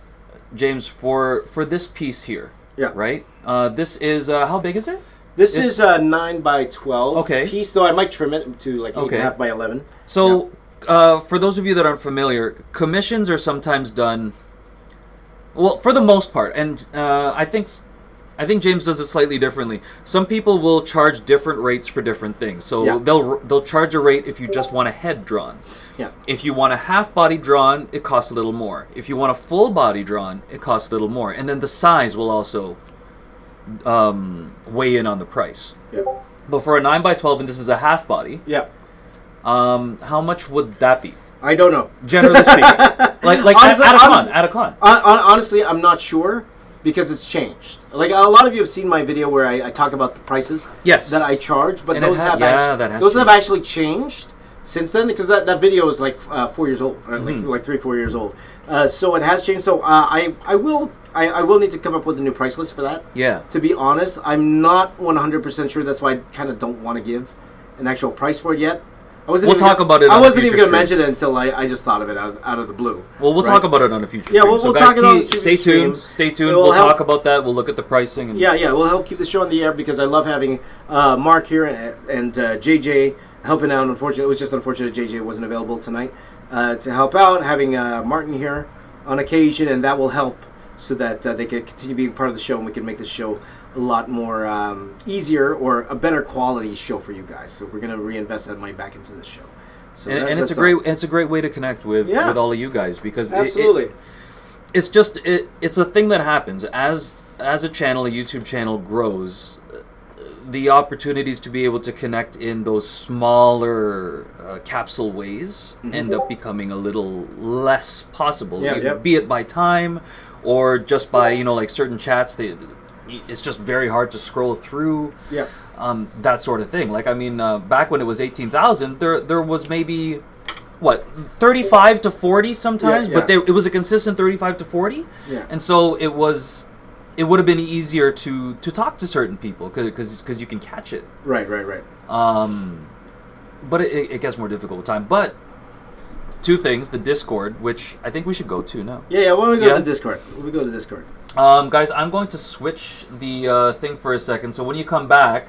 James, for this piece here, right? This is, how big is it? This is a 9 by 12 piece, though I might trim it to like 8.5 by 11. So, for those of you that aren't familiar, commissions are sometimes done, well, for the most part, and I think James does it slightly differently. Some people will charge different rates for different things. So they'll charge a rate if you just want a head drawn. Yeah. If you want a half body drawn, it costs a little more. If you want a full body drawn, it costs a little more. And then the size will also weigh in on the price. Yeah. But for a 9 by 12, and this is a half body. Yeah. How much would that be? I don't know. Generally speaking, like honestly, at a con. Honestly, I'm not sure, because it's changed. Like a lot of you have seen my video where I talk about the prices that I charge, but those have actually changed since then, because that video is like 4 years old, or like 3-4 years old. So it has changed. So I will need to come up with a new price list for that. Yeah. To be honest, I'm not 100% sure. That's why I kind of don't want to give an actual price for it yet. We'll talk about it. I wasn't even going to mention it until I just thought of it out of the blue. Well, we'll talk about it on a future stream. Yeah, we'll talk it on a future stream. Stay tuned. We'll talk about that. We'll look at the pricing. And we'll help keep the show on the air because I love having Mark here and JJ helping out. Unfortunately, it was just unfortunate JJ wasn't available tonight to help out. Having Martin here on occasion, and that will help so that they can continue being part of the show and we can make the show a lot more easier or a better quality show for you guys. So we're going to reinvest that money back into the show. So it's a great way to connect with all of you guys because absolutely it's a thing that happens as a channel, a YouTube channel grows. The opportunities to be able to connect in those smaller capsule ways end up becoming a little less possible. Be it by time or just by like certain chats. It's just very hard to scroll through. That sort of thing. Like back when it was 18,000, there was maybe 35 to 40 sometimes, but it was a consistent 35 to 40. And so it would have been easier to talk to certain people because you can catch it. Right. But it gets more difficult with time. But two things: the Discord, which I think we should go to now. Why don't we go to the Discord? We go to the Discord. Guys, I'm going to switch the thing for a second. So when we come back,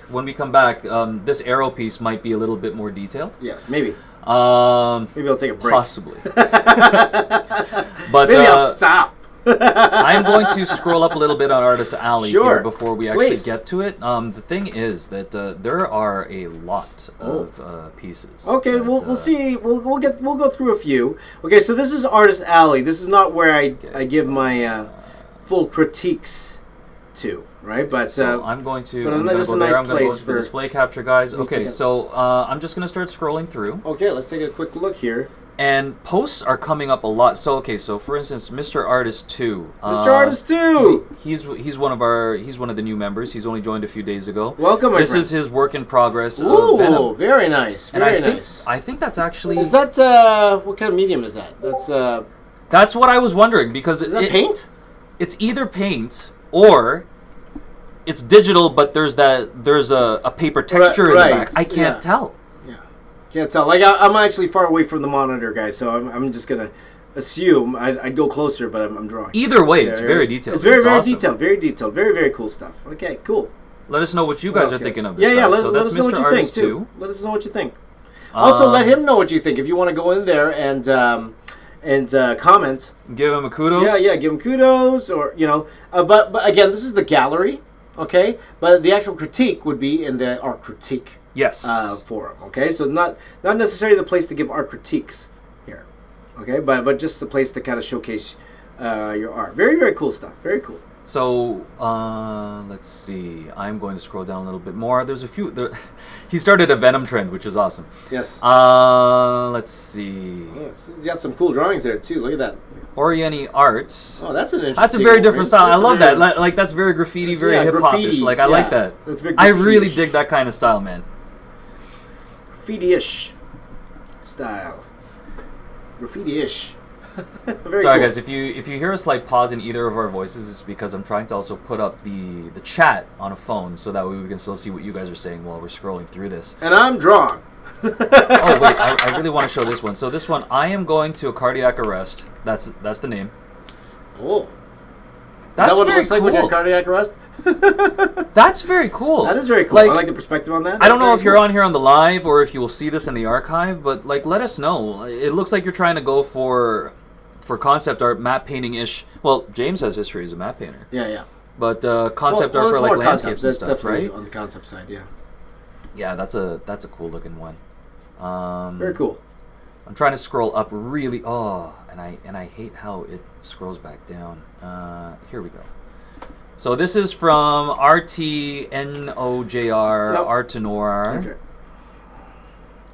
this arrow piece might be a little bit more detailed. Yes, maybe. Maybe I'll take a break. Possibly. But maybe I'll stop. I'm going to scroll up a little bit on Artist Alley here before we actually get to it. The thing is that there are a lot of pieces. Okay, we'll see. We'll go through a few. Okay, so this is Artist Alley. This is not where I give my full critiques to, right? But so I'm going to. But I'm just a nice place for display capture, guys. Okay, so I'm just going to start scrolling through. Okay, let's take a quick look here. And posts are coming up a lot. So so for instance, Mr. Artist 2. Mr. Artist 2. He's one of the new members. He's only joined a few days ago. Welcome, my friend. This is his work in progress. Ooh, Venom. Very nice. Very nice. I think that's actually. Is that what kind of medium is that? That's what I was wondering because is that paint? It's either paint or it's digital, but there's a paper texture in the back. I can't tell. Can't tell. Like I'm actually far away from the monitor, guys, so I'm just gonna assume I'd go closer, but I'm drawing. Either way, it's very detailed. It's very detailed. Very detailed. Very very cool stuff. Okay, cool. Let us know what you guys are thinking of this. Let us know what you think too. Let us know what you think. Also, let him know what you think if you want to go in there and comment. Give him a kudos. Yeah, give him kudos, or but again, this is the gallery, okay? But the actual critique would be in the art critique. Yes. Forum. Okay, so not necessarily the place to give art critiques here. Okay, but just the place to kind of showcase your art. Very very cool stuff. Very cool. So let's see. I'm going to scroll down a little bit more. There's a few. He started a Venom trend, which is awesome. Yes. Let's see. Yes, you got some cool drawings there too. Look at that. Orienty Arts. Oh, that's an interesting. That's a very different style. I love that. Like that's very graffiti, very hip hopish. Like I like that. That's very I really dig that kind of style, man. Graffiti-ish style. Graffiti-ish. Sorry, cool. Guys. If you hear a slight pause in either of our voices, it's because I'm trying to also put up the chat on a phone so that way we can still see what you guys are saying while we're scrolling through this. And I'm drawing. Oh wait, I really want to show this one. So this one, I am going to a cardiac arrest. That's the name. Oh. Is that what it looks like when you're in cardiac arrest? That's very cool. That is very cool. I like the perspective on that. I don't know if you're on here on the live or if you will see this in the archive, but let us know. It looks like you're trying to go for concept art, map painting-ish. Well, James has history as a map painter. Yeah. But concept art for landscapes and stuff, definitely right? On the concept side, yeah. Yeah, that's a cool looking one. Very cool. I'm trying to scroll up really. And I hate how it scrolls back down. Here we go. So this is from RTNOJR Art Noir. Okay.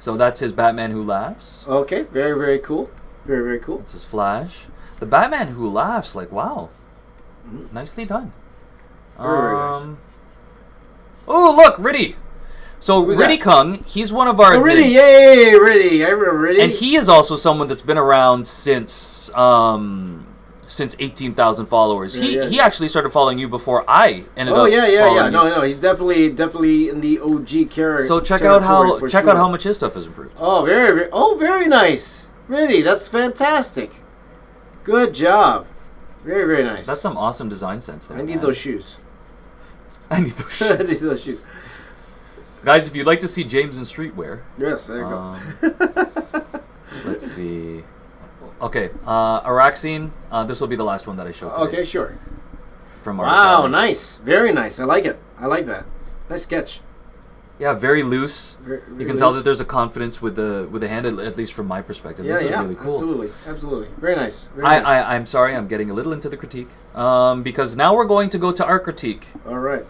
So that's his Batman Who Laughs. Okay, very very cool. Very very cool. That's his Flash. The Batman Who Laughs, wow, nicely done. Very nice. Oh look, Riddy. So Riddy Kung, he's one of our. Riddy, yay, Riddy! I remember Riddy. And he is also someone that's been around since since 18,000 followers. He actually started following you before I ended up. Oh yeah. No, he's definitely in the OG character. So check out how much his stuff has improved. Oh, very nice. Really, that's fantastic. Good job. Very, very nice. That's some awesome design sense there. I need those shoes. I need those shoes. Guys, if you'd like to see James in streetwear. Yes, there you go. Let's see. Okay, Araxine. This will be the last one that I show today. Okay, sure. From Wow, nice. Very nice. I like it. I like that. Nice sketch. Yeah, very loose. Very you can tell that there's a confidence with the hand, at least from my perspective. This is really cool. Absolutely. Very nice. I'm sorry, I'm getting a little into the critique. Because now we're going to go to art critique. All right.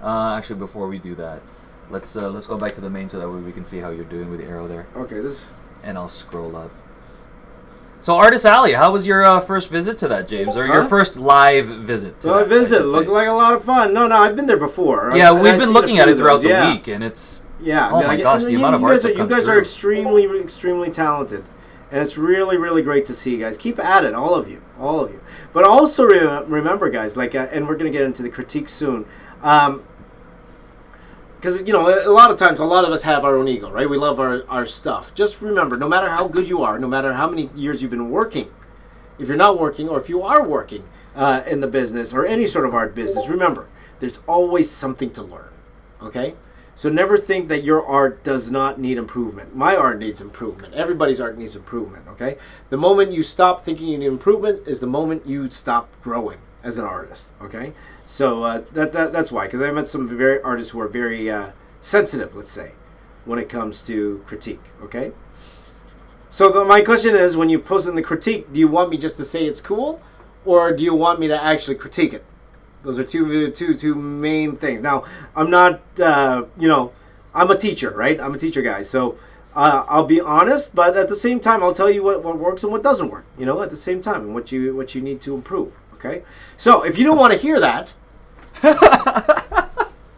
Actually, before we do that, let's go back to the main so that way we can see how you're doing with the arrow there. Okay, And I'll scroll up. So, Artist Alley, how was your first visit to that, James? Or your first live visit? Live visit looked like a lot of fun. No, I've been there before. Yeah, we've been looking at it throughout the week, and it's... Yeah. Oh my gosh, the amount of art that comes You guys are extremely talented. And it's really, really great to see you guys. Keep at it, all of you. But also remember, guys, and we're going to get into the critique soon. Because, a lot of times, a lot of us have our own ego, right? We love our stuff. Just remember, no matter how good you are, no matter how many years you've been working, if you're not working or if you are working in the business or any sort of art business, remember, there's always something to learn, okay? So never think that your art does not need improvement. My art needs improvement. Everybody's art needs improvement, okay? The moment you stop thinking you need improvement is the moment you stop growing as an artist, okay? So that's why, because I met some artists who are very sensitive, let's say, when it comes to critique, okay? So my question is, when you post in the critique, do you want me just to say it's cool, or do you want me to actually critique it? Those are two main things. Now, I'm not, I'm a teacher, right? I'm a teacher guy, so I'll be honest, but at the same time, I'll tell you what works and what doesn't work, at the same time, and what you need to improve. Okay, so if you don't want to hear that,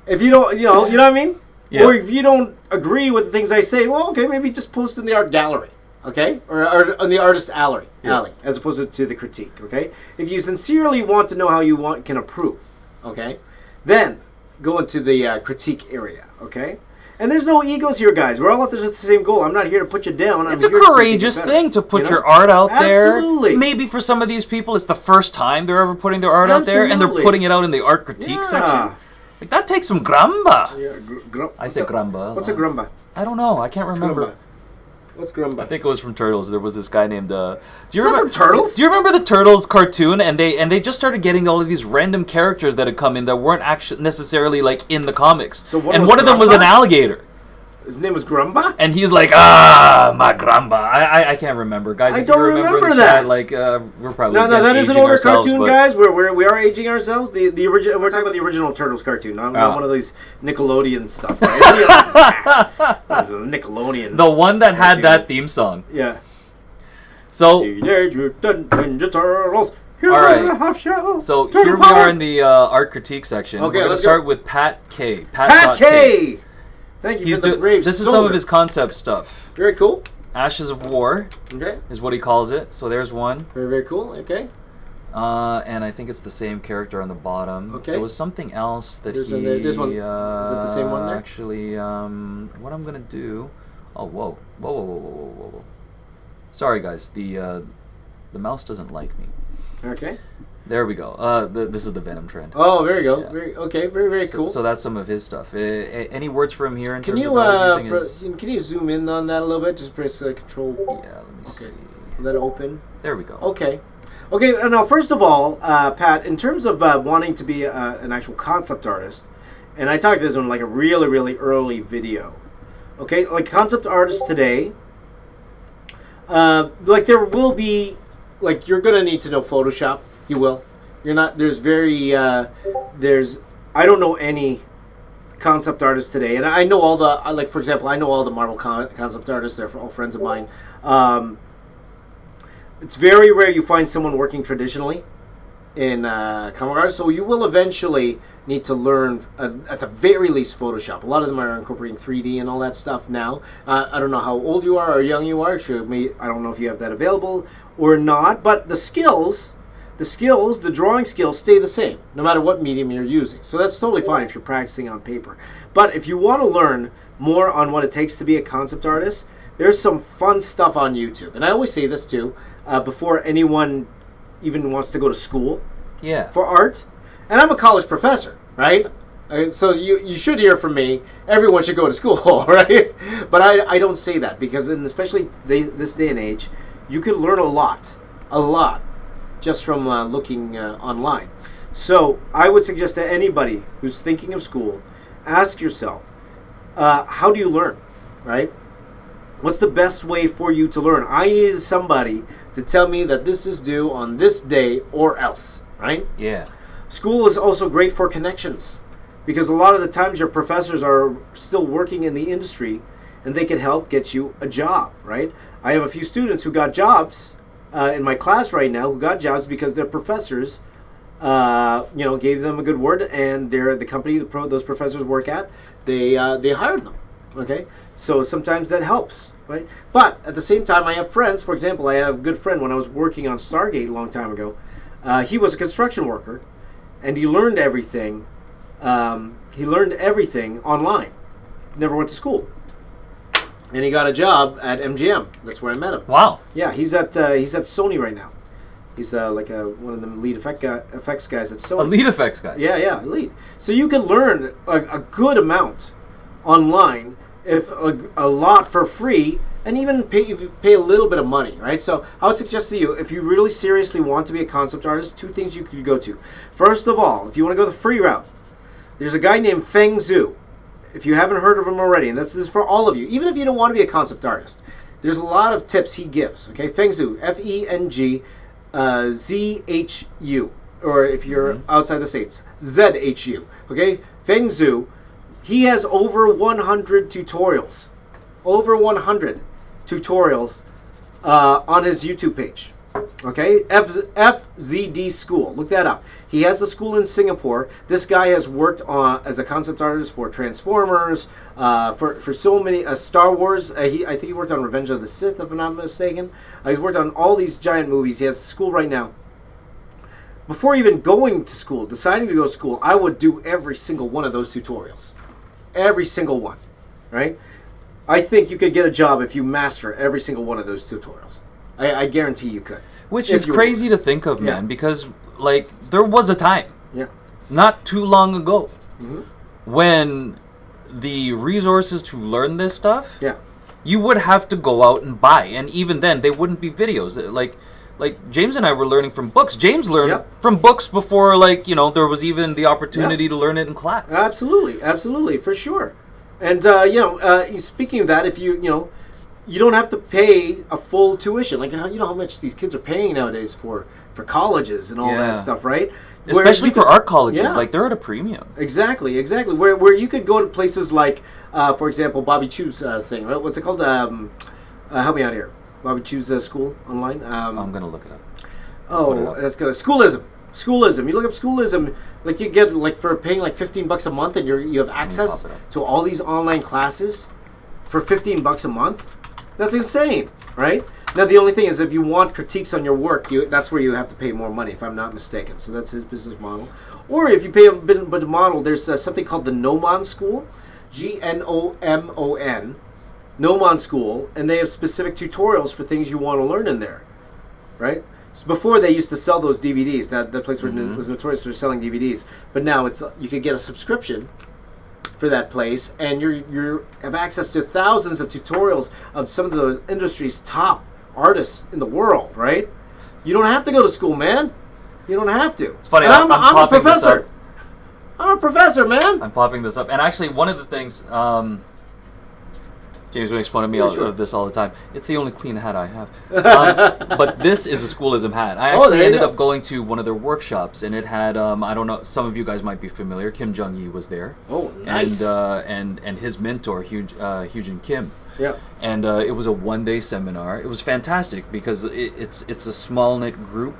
if you don't, you know what I mean, or if you don't agree with the things I say, well, okay, maybe just post in the art gallery, okay, or on the artist alley, as opposed to the critique. Okay, if you sincerely want to know how you can improve, okay, then go into the critique area. Okay. And there's no egos here, guys. We're all after the same goal. I'm not here to put you down. It's a courageous thing to put your art out there. Absolutely. Maybe for some of these people, it's the first time they're ever putting their art out there, and they're putting it out in the art critique section. Like, that takes some gramba. Yeah, I say gramba. What's a gramba? I don't know. I can't remember. What's gramba? I think it was from Turtles. There was this guy named. Do you remember Turtles? Do you remember the Turtles cartoon? And they just started getting all of these random characters that had come in that weren't actually necessarily in the comics. So one of them was an alligator. His name was Grumba? And he's like, my Grumba. I can't remember. Guys, I don't remember that. We're probably No, that is an older cartoon, guys. We are aging ourselves. The original. We're talking about the original Turtles cartoon, not one of these Nickelodeon stuff, right? Nickelodeon. The one that had that theme song. Yeah. So. Ninja Turtles. All right. So here we are in the art critique section. Okay, we're going to start with Pat K. Pat K. Thank you for the brave This is soldier. some of his concept stuff. Very cool. Ashes of War is what he calls it. So there's one. Very, very cool. Okay. And I think it's the same character on the bottom. Okay. There was something else that there's one. Is that the same one there? Actually, what I'm going to do... Oh, whoa. Sorry, guys. The mouse doesn't like me. Okay. There we go. This is the Venom trend. Oh, there you go. Yeah. Very, very cool. So that's some of his stuff. Any words for him here in terms of can you zoom in on that a little bit? Just press Control. Yeah, let me see. Let it open. There we go. Okay. Now, first of all, Pat, in terms of wanting to be an actual concept artist, and I talked this on a really, really early video. Okay, concept artists today, there will be, you're gonna need to know Photoshop. You will. You're not. There's I don't know any concept artists today, and I know all the for example, I know all the Marvel concept artists. They're all friends of mine. It's very rare you find someone working traditionally in comic art, so you will eventually need to learn at the very least Photoshop. A lot of them are incorporating 3D and all that stuff now. I don't know how old you are or young you are. I don't know if you have that available or not, but the skills the skills, the drawing skills, stay the same, no matter what medium you're using. So that's totally fine if you're practicing on paper. But if you want to learn more on what it takes to be a concept artist, there's some fun stuff on YouTube. And I always say this too, before anyone even wants to go to school for art. And I'm a college professor, right? So you should hear from me, everyone should go to school, right? But I don't say that, because especially this day and age, you can learn a lot, just from looking online. So I would suggest to anybody who's thinking of school, ask yourself, how do you learn, right? What's the best way for you to learn? I needed somebody to tell me that this is due on this day or else, right? Yeah. School is also great for connections, because a lot of the times your professors are still working in the industry and they can help get you a job, right? I have a few students who got jobs in my class right now who got jobs because their professors gave them a good word, and the company those professors work at, they hired them. Okay, so sometimes that helps, right? But at the same time, I have friends. For example, I have a good friend when I was working on Stargate a long time ago. He was a construction worker, and he learned everything. He learned everything online. Never went to school, and he got a job at MGM. That's where I met him. Wow. Yeah, he's at Sony right now. He's like one of the lead effects guys at Sony. A lead effects guy. Yeah, lead. So you can learn a good amount online, if a lot for free, and even pay a little bit of money, right? So I would suggest to you, if you really seriously want to be a concept artist, 2 things you could go to. First of all, if you want to go the free route, there's a guy named Feng Zhu. If you haven't heard of him already, and this is for all of you, even if you don't want to be a concept artist, there's a lot of tips he gives, okay? Feng Zhu, FENG-ZHU, or if you're outside the States, ZHU, okay? Feng Zhu. He has over 100 tutorials. Over 100 tutorials on his YouTube page. Okay? FZD School. Look that up. He has a school in Singapore. This guy has worked as a concept artist for Transformers, for so many, Star Wars. I think he worked on Revenge of the Sith, if I'm not mistaken. He's worked on all these giant movies. He has a school right now. Before even going to school, deciding to go to school, I would do every single one of those tutorials. Every single one, right? I think you could get a job if you master every single one of those tutorials. I guarantee you could. Which is crazy to think of, man, because, like, there was a time, not too long ago, when the resources to learn this stuff, you would have to go out and buy. And even then, they wouldn't be videos. Like James and I were learning from books. James learned from books before, there was even the opportunity to learn it in class. Absolutely, for sure. And speaking of that, if you don't have to pay a full tuition. Like, you know how much these kids are paying nowadays for colleges and all that stuff, right? Especially for art colleges, like they're at a premium. Exactly. Where you could go to places like, for example, Bobby Chu's thing, right? What's it called? Help me out here. Bobby Chu's school online. I'm gonna look it up. That's good. Schoolism. You look up Schoolism, like you get for paying like $15 a month, and you have access to all these online classes for $15 a month. That's insane, right? Now the only thing is, if you want critiques on your work, that's where you have to pay more money, if I'm not mistaken. So that's his business model. Or if you pay a bit of a model, there's something called the Gnomon School, GNOMON. Gnomon School, and they have specific tutorials for things you want to learn in there, right? So before, they used to sell those DVDs. That place was notorious for selling DVDs, but now you could get a subscription for that place, and you have access to thousands of tutorials of some of the industry's top artists in the world, right? You don't have to go to school, man. You don't have to. It's funny. And I'm a professor. I'm a professor, man. I'm popping this up, and actually, one of the things. James makes fun of me of this all the time. It's the only clean hat I have. But this is a Schoolism hat. I actually ended up going to one of their workshops, and it had, I don't know, some of you guys might be familiar. Kim Jung-yi was there. Oh, nice. And his mentor, Hyujin Kim. Yeah. And it was a one-day seminar. It was fantastic because it's a small-knit group.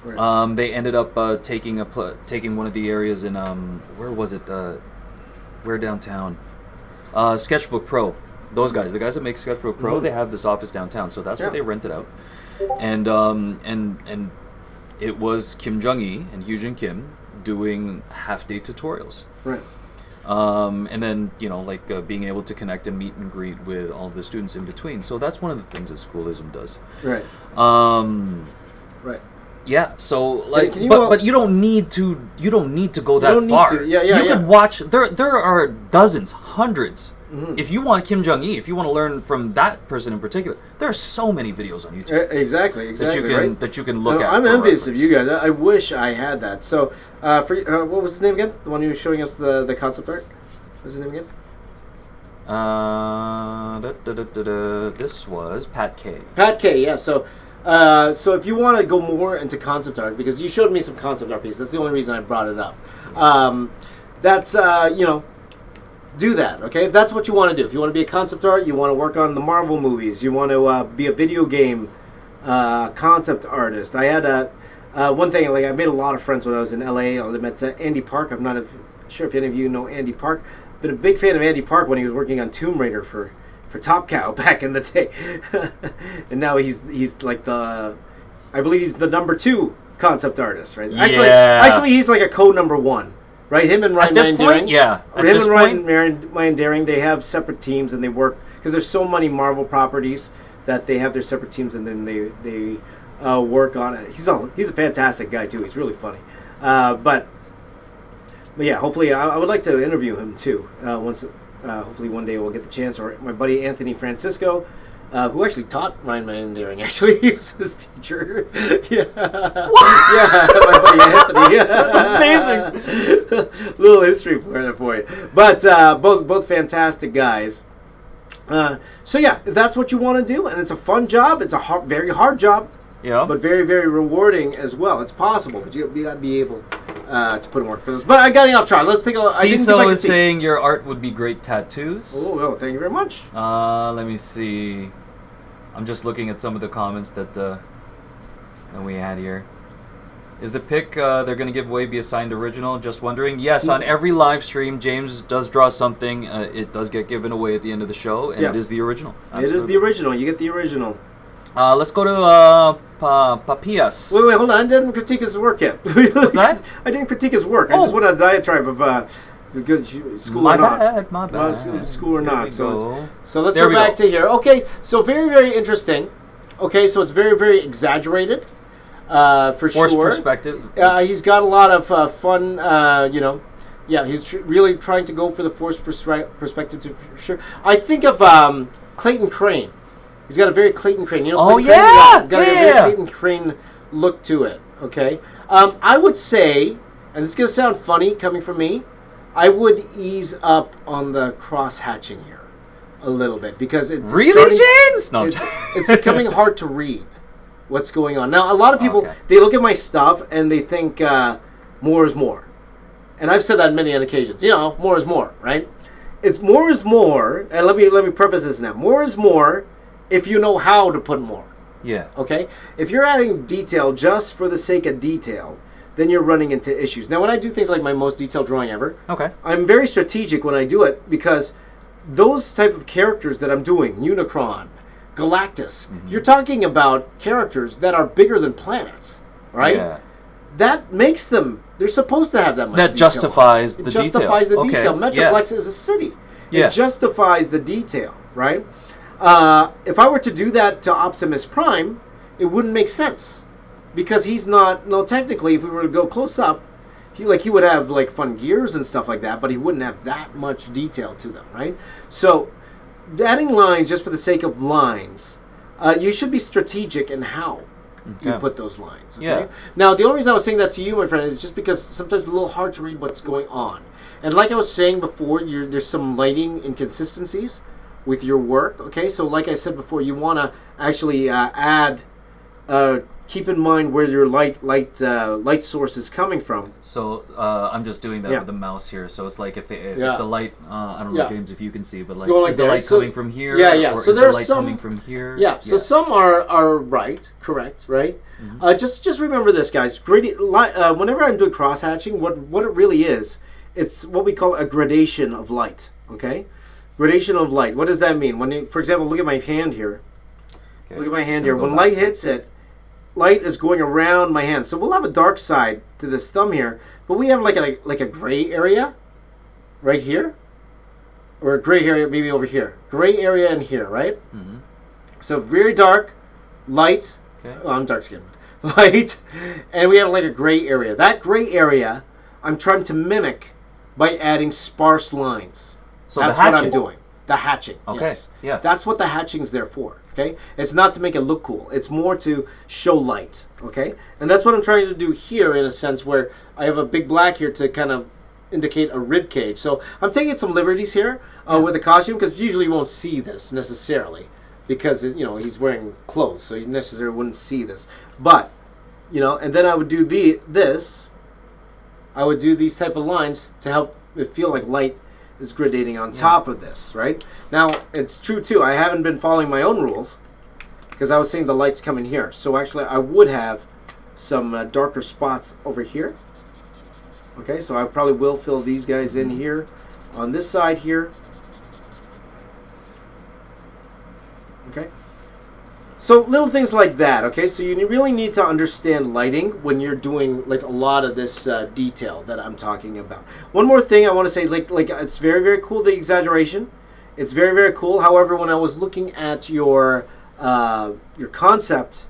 Right. They ended up taking one of the areas in, where was it? Where downtown? Sketchbook Pro. Those guys, the guys that make Sketchbook Pro, they have this office downtown, so that's what they rented out. And it was Kim Jong-il and Hyojin Kim doing half-day tutorials. Right. And then, being able to connect and meet and greet with all the students in between. So that's one of the things that Schoolism does. Right. Right. Yeah. So but you don't need to go that far. You could watch. There are dozens, hundreds. Mm-hmm. If you want Kim Jong-il, if you want to learn from that person in particular, there are so many videos on YouTube. Exactly. That you can look at. I'm envious of you guys. I wish I had that. So, what was his name again? The one who was showing us the concept art. What's his name again? This was Pat K. Pat K. Yeah. So if you want to go more into concept art, because you showed me some concept art pieces, that's the only reason I brought it up. That's do that, okay? If that's what you want to do. If you want to be a concept art, you want to work on the Marvel movies, you want to be a video game concept artist. I had one thing, I made a lot of friends when I was in LA. I met Andy Park. I'm not sure if any of you know Andy Park. Been a big fan of Andy Park when he was working on Tomb Raider for Top Cow back in the day. And now he's like I believe he's the number 2 concept artist, right? Actually he's like a code number 1. Right, him and Ryan Daring. Yeah. Ryan Daring, they have separate teams and they work because there's so many Marvel properties that they have their separate teams and then they work on it. He's a fantastic guy too. He's really funny. But yeah, hopefully I would like to interview him too. Hopefully one day we'll get the chance. Or my buddy Anthony Francisco. Who actually taught Ryan Daring, actually. He was his teacher. Yeah. What? Yeah, my buddy Anthony. That's amazing. Little history for you. But both fantastic guys. So yeah, if that's what you want to do, and it's a fun job, it's a very hard job, but very, very rewarding as well. It's possible, but you got to be able to put in work for this. But I got off track. Let's take a look. CISO is saying your art would be great tattoos. Oh, well, thank you very much. Let me see. I'm just looking at some of the comments that we had here. Is the pick they're going to give away be a signed original? Just wondering. Yes, on every live stream, James does draw something. It does get given away at the end of the show, and it is the original. Absolutely. It is the original. You get the original. Let's go to Papias. Wait, hold on. I didn't critique his work yet. What's that? I didn't critique his work. I just went on a diatribe of good school my or not. My bad. School or not. So let's there go back to here. Okay, so very, very interesting. Okay, so it's very, very exaggerated. For Forced sure. perspective. He's got a lot of fun, Yeah, he's really trying to go for the forced perspective, for sure. I think of Clayton Crane. He's got a very Clayton Crane. You know, Clayton Crane? Yeah, he's got a very Clayton Crane look to it, okay? I would say, and this is going to sound funny coming from me, I would ease up on the cross-hatching here a little bit because it's James? No, it's becoming hard to read what's going on. Now, a lot of people, they look at my stuff and they think more is more. And I've said that on many occasions. More is more, right? It's more is more, and let me preface this now. More is more if you know how to put more. Yeah. Okay? If you're adding detail just for the sake of detail, then you're running into issues. Now, when I do things like my most detailed drawing ever, I'm very strategic when I do it because those type of characters that I'm doing, Unicron, Galactus, you're talking about characters that are bigger than planets, right? Yeah. That makes them, they're supposed to have that much detail. That justifies the detail. It justifies the detail. Metroplex is a city. It justifies the detail, right? If I were to do that to Optimus Prime, it wouldn't make sense. Because he's not, technically, if we were to go close up, he would have, fun gears and stuff like that, but he wouldn't have that much detail to them, right? So, adding lines just for the sake of lines, you should be strategic in how you put those lines, okay? Yeah. Now, the only reason I was saying that to you, my friend, is just because sometimes it's a little hard to read what's going on. And like I was saying before, there's some lighting inconsistencies with your work, okay? So, like I said before, you want to actually add... keep in mind where your light source is coming from. So I'm just doing that with the mouse here. So it's like if the light, I don't know, James, if you can see, but is the light coming from here? Yeah. Or so is there's the light coming from here? Yeah. So some are correct, right? Mm-hmm. Just remember this, guys. Whenever I'm doing cross hatching, what it really is, it's what we call a gradation of light. Okay, gradation of light. What does that mean? For example, look at my hand here. Okay. Look at my hand here. When light hits it. light is going around my hand. So we'll have a dark side to this thumb here, but we have like a gray area right here, or a gray area maybe over here. Gray area in here, right? Mm-hmm. So very dark, light. Okay. Oh, I'm dark skinned. Light, and we have like a gray area. That gray area, I'm trying to mimic by adding sparse lines. So that's what I'm doing. The hatching. Okay. Yes. Yeah. That's what the hatching's there for. Okay. It's not to make it look cool. It's more to show light. Okay. And that's what I'm trying to do here, in a sense, where I have a big black here to kind of indicate a rib cage. So I'm taking some liberties here with the costume, because usually you won't see this necessarily, because he's wearing clothes, so you necessarily wouldn't see this. But and then I would do this. I would do these type of lines to help it feel like light is gradating on top of this, right? Now, it's true, too. I haven't been following my own rules, because I was saying the light's coming here. So, actually, I would have some darker spots over here. Okay, so I probably will fill these guys in here on this side here. Okay. So little things like that, okay? So you really need to understand lighting when you're doing like a lot of this detail that I'm talking about. One more thing I want to say, like it's very, very cool, the exaggeration. It's very, very cool. However, when I was looking at your concept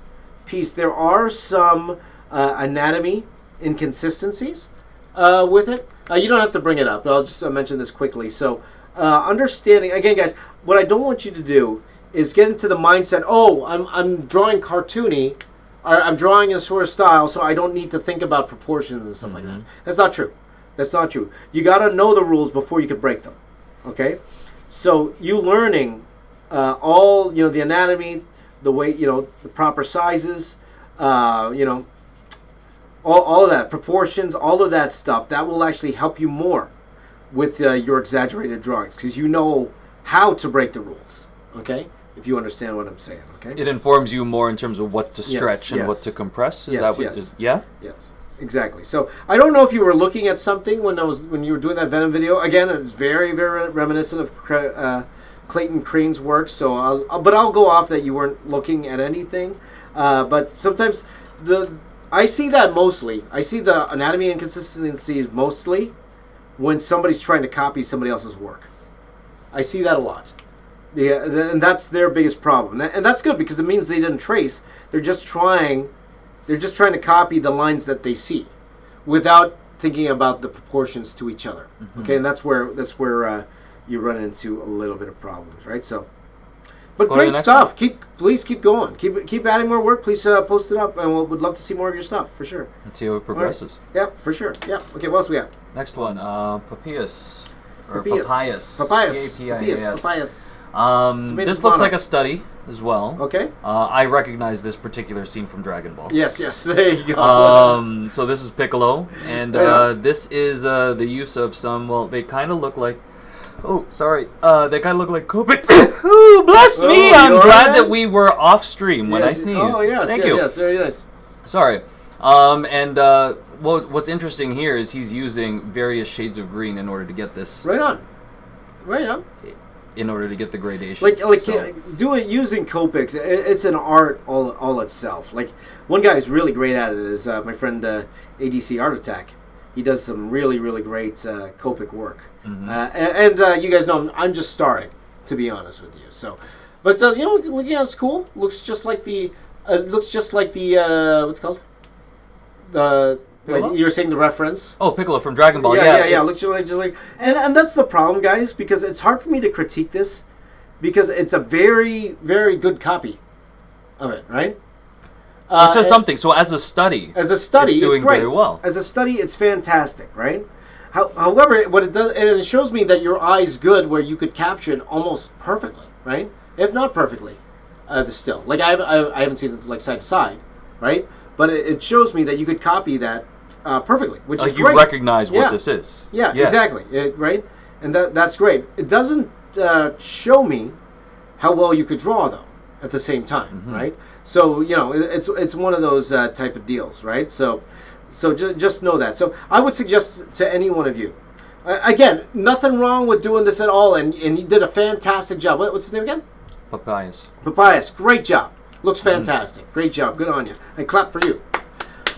piece, there are some anatomy inconsistencies with it. You don't have to bring it up, but I'll just mention this quickly. So understanding, again, guys, what I don't want you to do is get into the mindset, I'm drawing cartoony, or I'm drawing a sort of style, so I don't need to think about proportions and stuff like that. That's not true. That's not true. You got to know the rules before you can break them. Okay? So you learning all, the anatomy, the way, the proper sizes, all of that, proportions, all of that stuff, that will actually help you more with your exaggerated drawings, because you know how to break the rules. Okay? If you understand what I'm saying, okay? It informs you more in terms of what to stretch and what to compress. Is that what? Yeah. Yes, exactly. So I don't know if you were looking at something when you were doing that Venom video. Again, it was very, very reminiscent of Clayton Crane's work. So, I'll go off that you weren't looking at anything. But sometimes I see that mostly. I see the anatomy inconsistencies mostly when somebody's trying to copy somebody else's work. I see that a lot. Yeah, and that's their biggest problem, and that's good, because it means they didn't trace. They're just trying to copy the lines that they see, without thinking about the proportions to each other. Mm-hmm. Okay, and that's where you run into a little bit of problems, right? So, but great stuff. Please keep going. Keep adding more work. Please post it up, and we'd love to see more of your stuff for sure. Let's see how it progresses. Right. Yeah, for sure. Yeah. Okay, what else we got? Next one, papayas. Papayas. Papayas. This looks like a study as well. Okay. I recognize this particular scene from Dragon Ball. Yes, there you go. So this is Piccolo, and this is the use of some, they kind of look like, they kind of look like Copics. Ooh, bless me! I'm glad that we were off stream when I sneezed. Oh, yes, Thank you. Yes, very nice. Sorry. What's interesting here is he's using various shades of green in order to get this. Right on. In order to get the gradation. Do it using Copics. It's an art all itself. Like, one guy who's really great at it is my friend ADC Art Attack. He does some really, really great Copic work. Mm-hmm. And you guys know I'm just starting, to be honest with you. So, but it's cool. Looks just like the what's it called? Like you were saying the reference. Oh, Piccolo from Dragon Ball. Yeah. Looks just like, and that's the problem, guys, because it's hard for me to critique this, because it's a very, very good copy of it, right? It's just something. So as a study, it's doing great. Very well. As a study, it's fantastic, right? However, what it does, and it shows me that your eye's good, where you could capture it almost perfectly, right? If not perfectly, the still. Like I haven't seen it like side to side, right? But it shows me that you could copy that perfectly, which is great. You recognize what this is. Yeah, exactly. Right? And that's great. It doesn't show me how well you could draw, though, at the same time, right? So, it's one of those type of deals, right? So just know that. So I would suggest to any one of you, again, nothing wrong with doing this at all, and you did a fantastic job. What's his name again? Papayas. Papayas, great job. Looks fantastic. Great job. Good on you. And clap for you.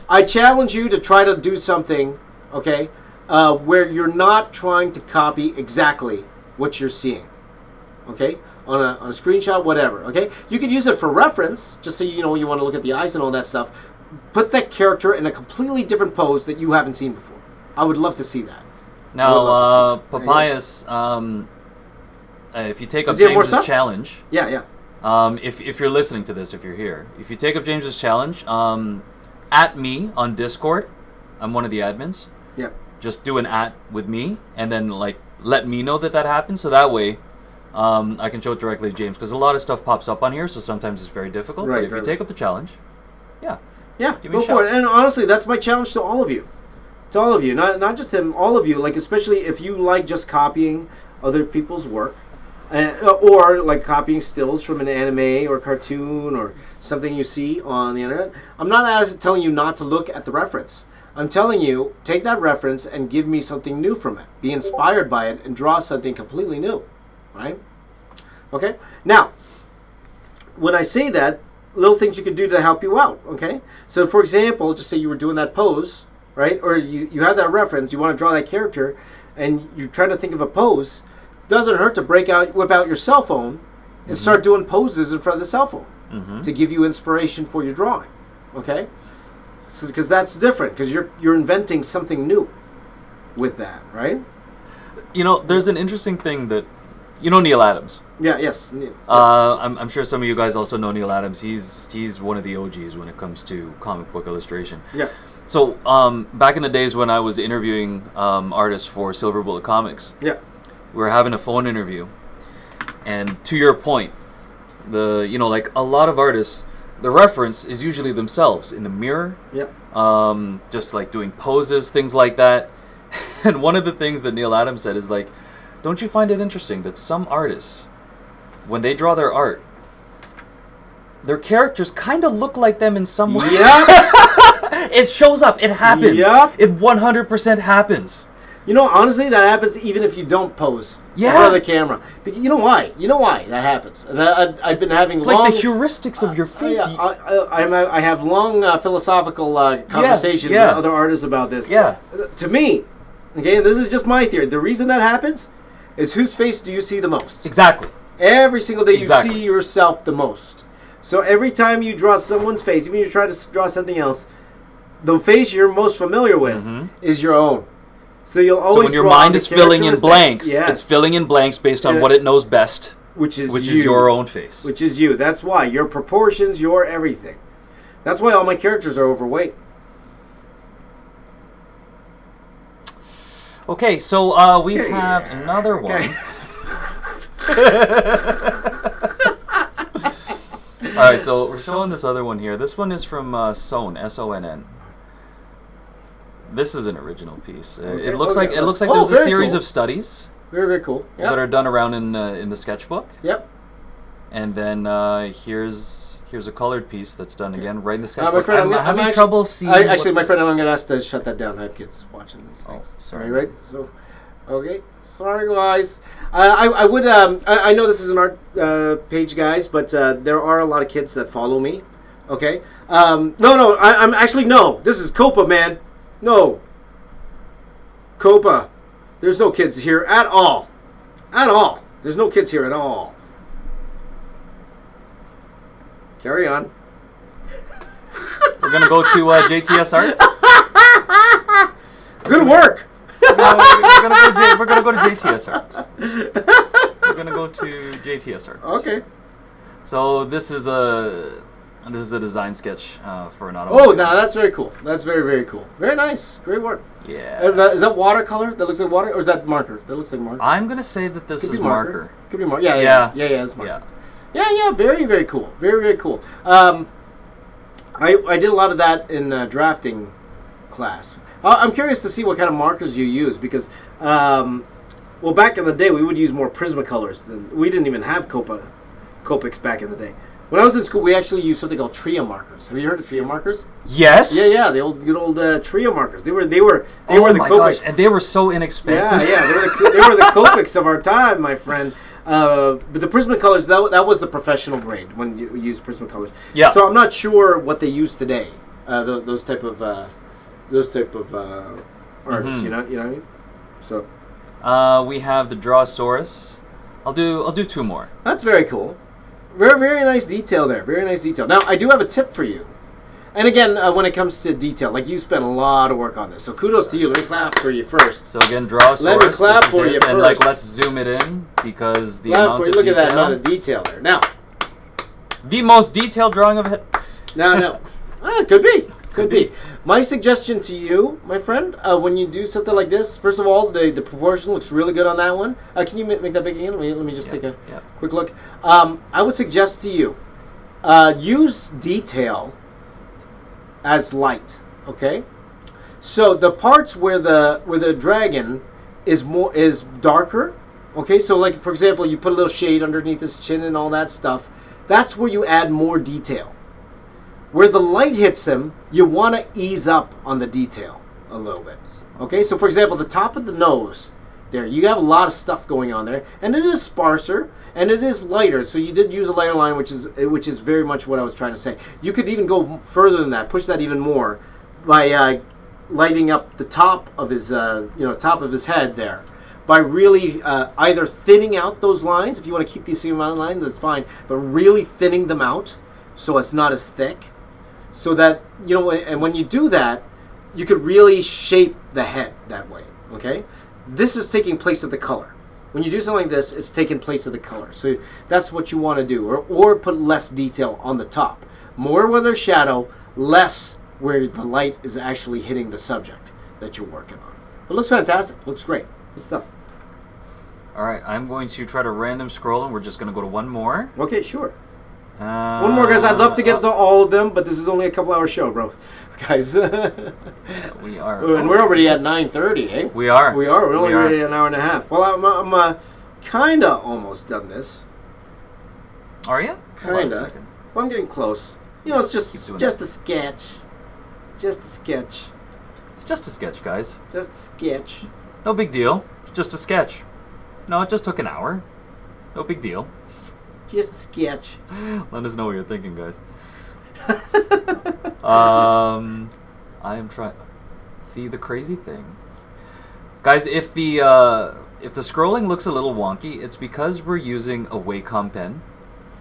I challenge you to try to do something, okay, where you're not trying to copy exactly what you're seeing, okay, on a screenshot, whatever, okay. You can use it for reference, just so you know you want to look at the eyes and all that stuff. Put that character in a completely different pose that you haven't seen before. I would love to see that. Now, Papayas, if you take up James's challenge, if you're listening to this, if you're here, if you take up James's challenge, at me on Discord, I'm one of the admins. Yeah. Just do an at with me, and then let me know that happens, so that way I can show it directly to James, because a lot of stuff pops up on here, so sometimes it's very difficult. Right, but if you take up the challenge, yeah, go for it. And honestly, that's my challenge to all of you. To all of you, not just him, all of you. Like, especially if you like just copying other people's work, or like copying stills from an anime or cartoon or something you see on the internet. I'm not telling you not to look at the reference. I'm telling you, take that reference and give me something new from it. Be inspired by it and draw something completely new, right? Okay? Now, when I say that, little things you could do to help you out, okay? So, for example, just say you were doing that pose, right? Or you have that reference, you want to draw that character, and you're trying to think of a pose. Doesn't hurt to whip out your cell phone and start doing poses in front of the cell phone to give you inspiration for your drawing, okay? Because that's different, because you're inventing something new with that, right? You know, there's an interesting thing that, you know, Neil Adams. Yeah, yes. Neil. I'm sure some of you guys also know Neil Adams. He's one of the OGs when it comes to comic book illustration. Yeah. So back in the days when I was interviewing artists for Silver Bullet Comics, we were having a phone interview, and to your point, like a lot of artists, the reference is usually themselves in the mirror. Just like doing poses, things like that. And one of the things that Neil Adams said is like, don't you find it interesting that some artists, when they draw their art, their characters kind of look like them in some way? Yeah. It shows up. It happens. Yep. It 100% happens. You know, honestly, that happens even if you don't pose in front of the camera. Because you know why? You know why that happens. And I've been having like the heuristics of your face. I have long philosophical conversations with other artists about this. Yeah. To me, okay, and this is just my theory, the reason that happens is whose face do you see the most? Exactly. Every single day you see yourself the most. So every time you draw someone's face, even if you try to draw something else, the face you're most familiar with is your own. So you'll always when your mind is filling in blanks, it's filling in blanks based on what it knows best, which is your own face. Which is you. That's why. Your proportions, your everything. That's why all my characters are overweight. Okay, so we have another one. All right, so we're showing this other one here. This one is from Sonn, S-O-N-N. This is an original piece. It looks like there's a series of studies. Very, very cool. That are done around in the sketchbook. Yep. And then here's a colored piece that's done again right in the sketchbook. My friend, I'm having trouble seeing. My friend, I'm going to ask to shut that down. I have kids watching these things. Sorry. Right? So, okay. Sorry, guys. I would. I know this is an art page, guys, but there are a lot of kids that follow me. Okay. No. I'm actually no. This is Copa, man. No. Copa. There's no kids here at all. At all. There's no kids here at all. Carry on. We're going to go to JTS Art. Good work. No, we're going to go to JTS Art. We're going to go to JTS Art. Okay. So this is a design sketch for an automobile. Oh, no, that's very cool. That's very, very cool. Very nice. Great work. Yeah. Is that watercolor? That looks like water? Or is that marker? That looks like marker. I'm going to say that this is marker. Could be marker. Yeah, it's marker. Yeah, very, very cool. Very, very cool. I did a lot of that in drafting class. I'm curious to see what kind of markers you use because, back in the day, we would use more Prismacolors. We didn't even have Copics back in the day. When I was in school, we actually used something called Tria markers. Have you heard of Tria markers? Yes. Yeah, the good old Tria markers. They were the Copics, and they were so inexpensive. Yeah, they were the Copics of our time, my friend. But the Prismacolors, that was the professional grade when you use Prismacolors. Yeah. So I'm not sure what they use today. Those type of artists. You know what I mean? So. We have the Drawsaurus. I'll do 2 more. That's very cool. Very, very nice detail there. Very nice detail. Now, I do have a tip for you. And again, when it comes to detail, like you spent a lot of work on this. So kudos to you. Let me clap for you first. So again, Drawsaurus. Let me clap for you first. And let's zoom it in because the amount of Look detail. at that amount of detail there. Now. The most detailed drawing of it. No. Could be. Could be. My suggestion to you, my friend, when you do something like this, first of all, the proportion looks really good on that one. Can you make that big again? Let me just take a quick look. I would suggest to you, use detail as light. Okay, so the parts where the dragon is darker. Okay, so like for example, you put a little shade underneath his chin and all that stuff. That's where you add more detail. Where the light hits him, you want to ease up on the detail a little bit. Okay, so for example, the top of the nose, there, you have a lot of stuff going on there, and it is sparser, and it is lighter, so you did use a lighter line, which is very much what I was trying to say. You could even go further than that, push that even more, by lighting up the top of his, top of his head there, by really either thinning out those lines. If you want to keep the same amount of lines, that's fine, but really thinning them out so it's not as thick. So that, and when you do that, you could really shape the head that way, okay? This is taking place of the color. When you do something like this, it's taking place of the color. So that's what you want to do. Or put less detail on the top. More where there's shadow, less where the light is actually hitting the subject that you're working on. It looks fantastic. Looks great. Good stuff. All right, I'm going to try to random scroll, and we're just going to go to one more. Okay, sure. One more, guys. I'd love to get to all of them, but this is only a couple-hour show, bro. Guys. We are. And we're already at 9:30, eh? We are. We're only already an hour and a half. Well, I'm kind of almost done this. Are you? Kind of. Well, I'm getting close. It's just a sketch. Just a sketch. It's just a sketch, guys. Just a sketch. No big deal. It's just a sketch. No, it just took an hour. No big deal. Just a sketch. Let us know what you're thinking, guys. I am trying. See, the crazy thing, guys. If the scrolling looks a little wonky, it's because we're using a Wacom pen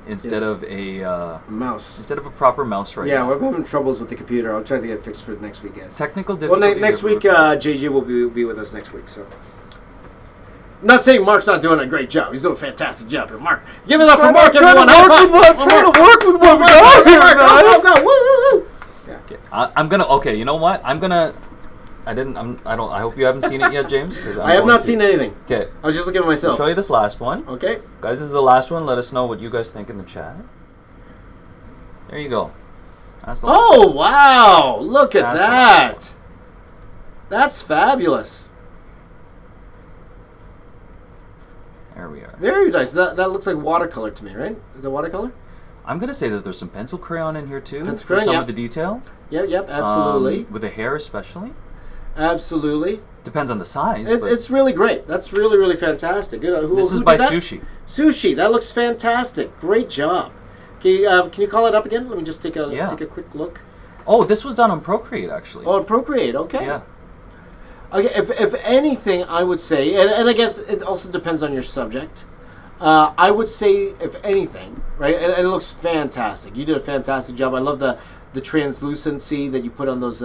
instead of a mouse. Instead of a proper mouse right now. Yeah, we're having troubles with the computer. I'll try to get it fixed for next week, guys. Technical difficulties. Well, next week, JJ will be with us next week, so. I'm not saying Mark's not doing a great job. He's doing a fantastic job here. Mark, give it up for Mark, everyone. Trying to work with what we got here, man. Go. Woo. Yeah. Okay. I'm gonna. Okay, you know what? I'm gonna. I hope you haven't seen it yet, James. I have not seen anything. Okay. I was just looking at myself. I'll show you this last one. Okay. Guys, this is the last one. Let us know what you guys think in the chat. There you go. Oh, wow. Look at that. That's fabulous. There we are. Very nice. That looks like watercolor to me, right? Is that watercolor? I'm going to say that there's some pencil crayon in here, too. Pencil crayon, for some of the detail. Yep, absolutely. With the hair, especially. Absolutely. Depends on the size. It's really great. That's really, really fantastic. This is by Sushi. Sushi. That looks fantastic. Great job. Can you call it up again? Let me just take a quick look. Oh, this was done on Procreate, actually. Oh, on Procreate. Okay. Yeah. Okay, if anything, I would say, and I guess it also depends on your subject. I would say, if anything, right, and it looks fantastic. You did a fantastic job. I love the translucency that you put on those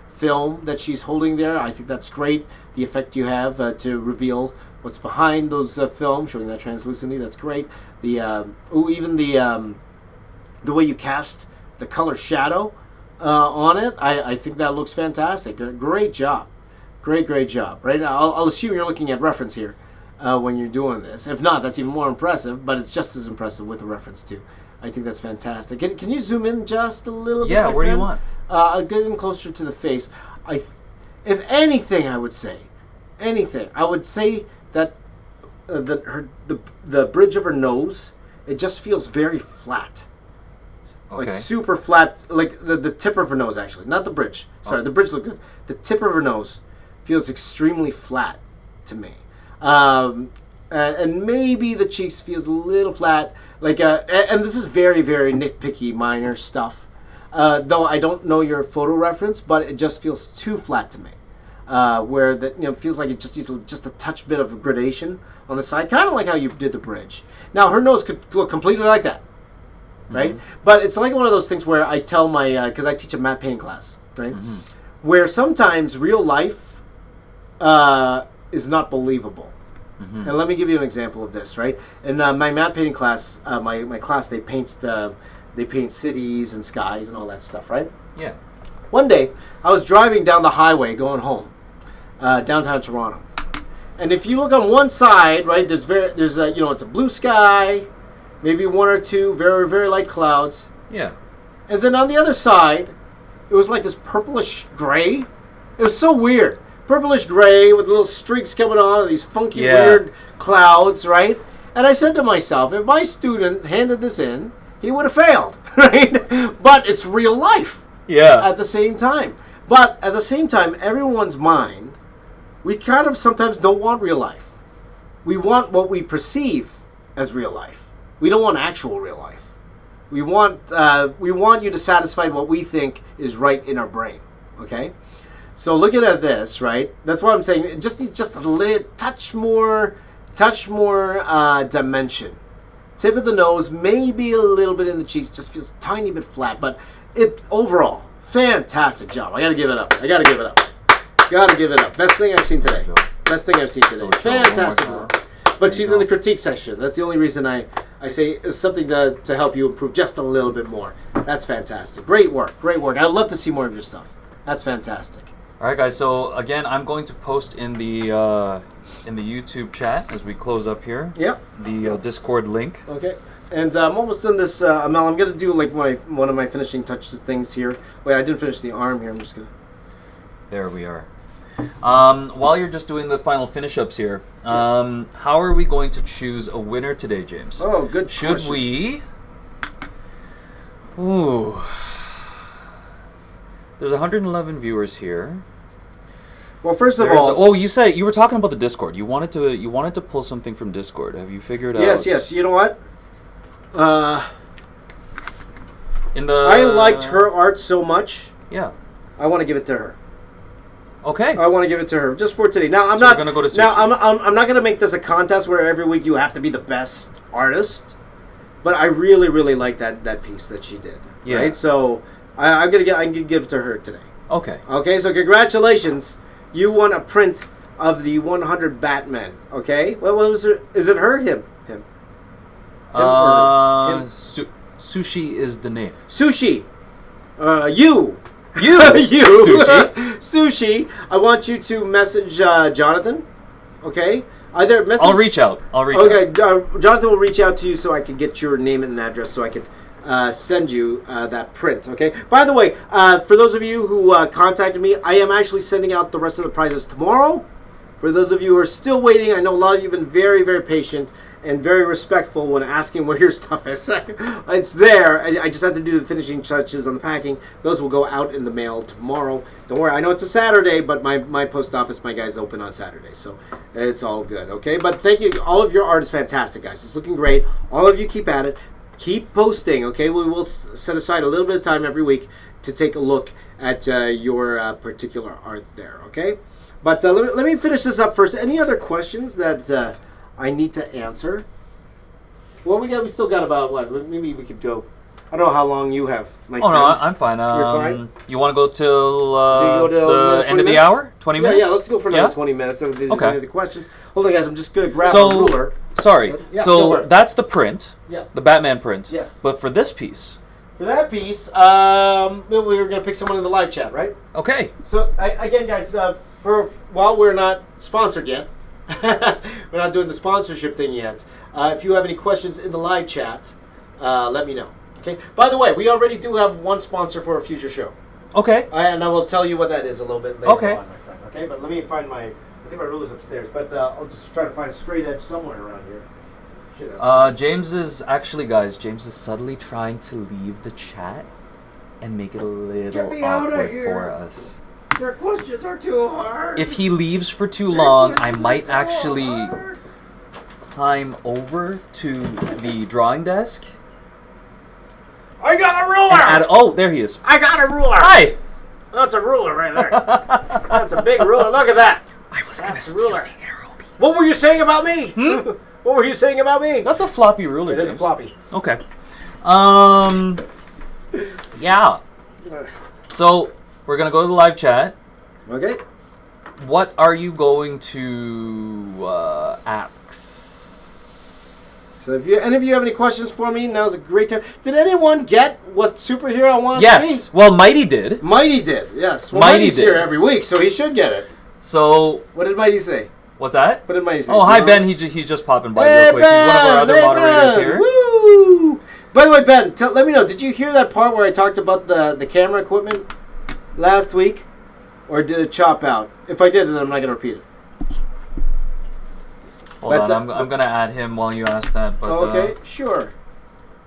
film that she's holding there. I think that's great. The effect you have to reveal what's behind those film, showing that translucency. That's great. Even the way you cast the color shadow on it, I think that looks fantastic. Great job. Great job, right? I'll assume you're looking at reference here when you're doing this. If not, that's even more impressive, but it's just as impressive with a reference too. I think that's fantastic. Can you zoom in just a little bit, Yeah, where do you want? I'll get in closer to the face. If anything, I would say that the bridge of her nose, it just feels very flat. Okay. Like super flat, like the tip of her nose, actually. Not the bridge. Sorry, the bridge looked good. The tip of her nose feels extremely flat to me. and maybe the cheeks feels a little flat. Like, and this is very, very nitpicky, minor stuff. Though I don't know your photo reference, but it just feels too flat to me. Where that feels like it just needs just a touch bit of gradation on the side, kind of like how you did the bridge. Now her nose could look completely like that, right? Mm-hmm. But it's like one of those things where I tell my because I teach a matte painting class, right? Mm-hmm. Where sometimes real life is not believable. Mm-hmm. And let me give you an example of this, right? In my matte painting class, my class they paint cities and skies and all that stuff, right? Yeah. One day I was driving down the highway going home. Downtown Toronto, and if you look on one side, right, there's it's a blue sky, maybe one or two very, very light clouds. Yeah. And then on the other side, it was like this purplish gray. It was so weird, purplish gray with little streaks coming on, and these funky weird clouds, right? And I said to myself, if my student handed this in, he would have failed, right? But it's real life. Yeah. At the same time, everyone's mind. We kind of sometimes don't want real life. We want what we perceive as real life. We don't want actual real life. We want you to satisfy what we think is right in our brain. Okay? So looking at this, right? That's what I'm saying. It just needs just a touch more dimension. Tip of the nose, maybe a little bit in the cheeks. Just feels a tiny bit flat, but it overall fantastic job. I gotta give it up. Gotta give it up. Best thing I've seen today. Fantastic work. But she's in the critique section. That's the only reason I say it's something to help you improve just a little bit more. That's fantastic. Great work. I'd love to see more of your stuff. That's fantastic. All right, guys. So again, I'm going to post in the YouTube chat as we close up here. Yep. The Discord link. Okay. And I'm almost done this. Mel, I'm gonna do like one of my finishing touches things here. Wait, I didn't finish the arm here. I'm just gonna. There we are. While you're just doing the final finish-ups here, how are we going to choose a winner today, James? Oh, good question. Should we... Ooh. There's 111 viewers here. Well, first of all... Oh, you were talking about the Discord. You wanted to pull something from Discord. Have you figured out... Yes. You know what? I liked her art so much. Yeah. I want to give it to her. Okay. I want to give it to her just for today. Now I'm not going to go to. Now I'm not going to make this a contest where every week you have to be the best artist. But I really, really like that piece that she did. Yeah. Right. So I'm gonna give it to her today. Okay. Okay. So congratulations, you won a print of the 100 Batman. Okay. What was her? Is it her? Him. Him. Sushi is the name. Sushi. You. Sushi. I want you to message Jonathan. Okay. Either message. I'll reach out. Okay. Jonathan will reach out to you so I can get your name and address so I can send you that print. Okay. By the way, for those of you who contacted me, I am actually sending out the rest of the prizes tomorrow. For those of you who are still waiting, I know a lot of you have been very, very patient and very respectful when asking where your stuff is. It's there. I just have to do the finishing touches on the packing. Those will go out in the mail tomorrow. Don't worry. I know it's a Saturday, but my post office, my guys, open on Saturday. So it's all good, okay? But thank you. All of your art is fantastic, guys. It's looking great. All of you keep at it. Keep posting, okay? We will set aside a little bit of time every week to take a look at your particular art there, okay? But let me finish this up first. Any other questions that... I need to answer. Well, we still got about what? Maybe we could go. I don't know how long you have, my friend. No, I'm fine. You're fine. You want to go till the end of the minutes? Hour? 20 minutes? Yeah, let's go for another 20 minutes. If there's any other questions. Hold on, guys. I'm just going to grab a ruler. Sorry. That's the print. Yeah. The Batman print. Yes. But for this piece. For that piece, we were going to pick someone in the live chat, right? Okay. So, again, guys, while we're not sponsored yet, we're not doing the sponsorship thing yet. If you have any questions in the live chat, let me know. Okay. By the way, we already do have one sponsor for a future show. Okay. And I will tell you what that is a little bit later on, my friend. Okay. But let me find I think my ruler's upstairs. But I'll just try to find a straight edge somewhere around here. James is subtly trying to leave the chat and make it a little awkward for us. Their questions are too hard. If he leaves for too long, I might actually climb over to the drawing desk. I got a ruler! Oh, there he is. I got a ruler! Hi! That's a ruler right there. That's a big ruler. Look at that. I was going to steal the arrow. What were you saying about me? What were you saying about me? That's a floppy ruler. It is a floppy. Okay. Yeah. So, we're going to go to the live chat. Okay. What are you going to ask? So if any of you have any questions for me, now's a great time. Did anyone get what superhero I wanted to be? Yes. Well, Mighty did. Mighty did, yes. Well, Mighty's here every week, so he should get it. So... What did Mighty say? What's that? What did Mighty say? Oh, hi, Ben. He's just popping by real quick. Ben! He's one of our other moderators Ben! here. Woo! By the way, Ben, let me know. Did you hear that part where I talked about the camera equipment last week? Or did it chop out? If I did, then I'm not going to repeat it. Hold on, I'm going to add him while you ask that. But, okay, sure.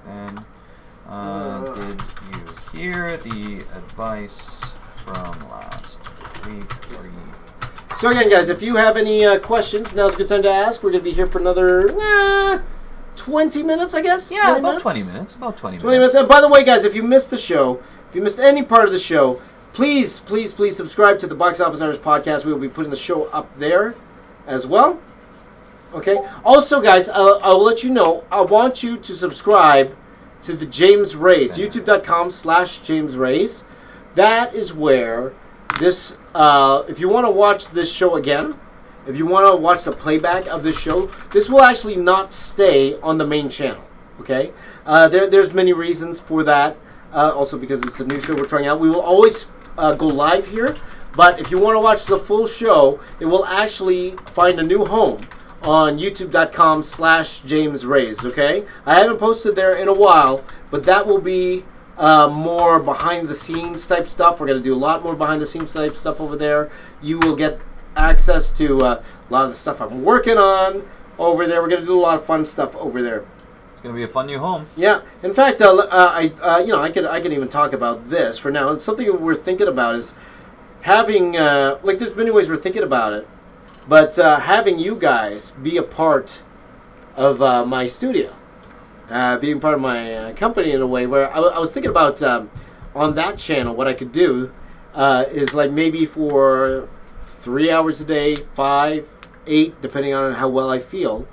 And did you hear the advice from last week? So again, guys, if you have any questions, now's a good time to ask. We're going to be here for another 20 minutes, I guess? Yeah, about 20 minutes. About 20 minutes. 20 minutes. And by the way, guys, if you missed the show, if you missed any part of the show, please, please, please subscribe to the Box Office Artist podcast. We will be putting the show up there as well. Okay? Also, guys, I'll let you know, I want you to subscribe to the James Rays, youtube.com/James Rays. That is where this, if you want to watch this show again, if you want to watch the playback of this show, this will actually not stay on the main channel. Okay? There's many reasons for that. Also because it's a new show we're trying out. We will always go live here, but if you want to watch the full show, it will actually find a new home on youtube.com/James Rays, okay? I haven't posted there in a while, but that will be more behind the scenes type stuff. We're going to do a lot more behind the scenes type stuff over there. You will get access to a lot of the stuff I'm working on over there. We're going to do a lot of fun stuff over there. It's going to be a fun new home. Yeah. In fact, I can even talk about this for now. It's something we're thinking about is having there's many ways we're thinking about it, but having you guys be a part of my studio, being part of my company in a way where I was thinking about on that channel what I could do is like maybe for 3 hours a day, 5, 8, depending on how well I feel,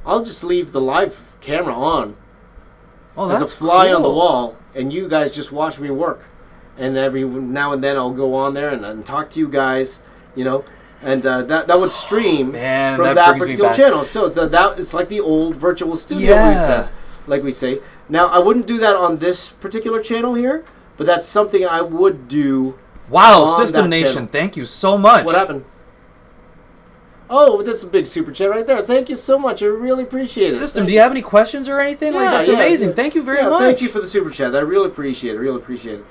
I'll just leave the live camera on as a fly on the wall, and you guys just watch me work. And every now and then I'll go on there and talk to you guys, and that would stream from that particular channel. So it's like the old virtual studio, like we say. Now, I wouldn't do that on this particular channel here, but that's something I would do. Wow, System Nation, channel. Thank you so much. What happened? Oh, that's a big super chat right there. Thank you so much. I really appreciate it. System, do you have any questions or anything? That's amazing. Thank you very much. Thank you for the super chat. I really appreciate it.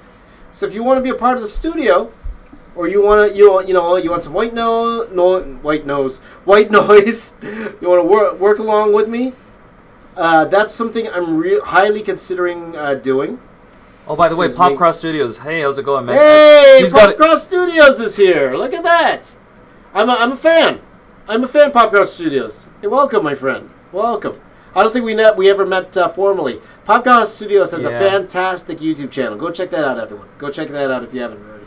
So if you want to be a part of the studio, or you want you want some white noise, you want to work along with me, that's something I'm highly considering doing. Oh, by the way, Popcross Studios. Hey, how's it going, man? Hey, Popcross Studios is here. Look at that. I'm a fan. I'm a fan of Popcross Studios. Hey, welcome, my friend. Welcome. I don't think we ever met formally. Popcross Studios has a fantastic YouTube channel. Go check that out, everyone. Go check that out if you haven't already.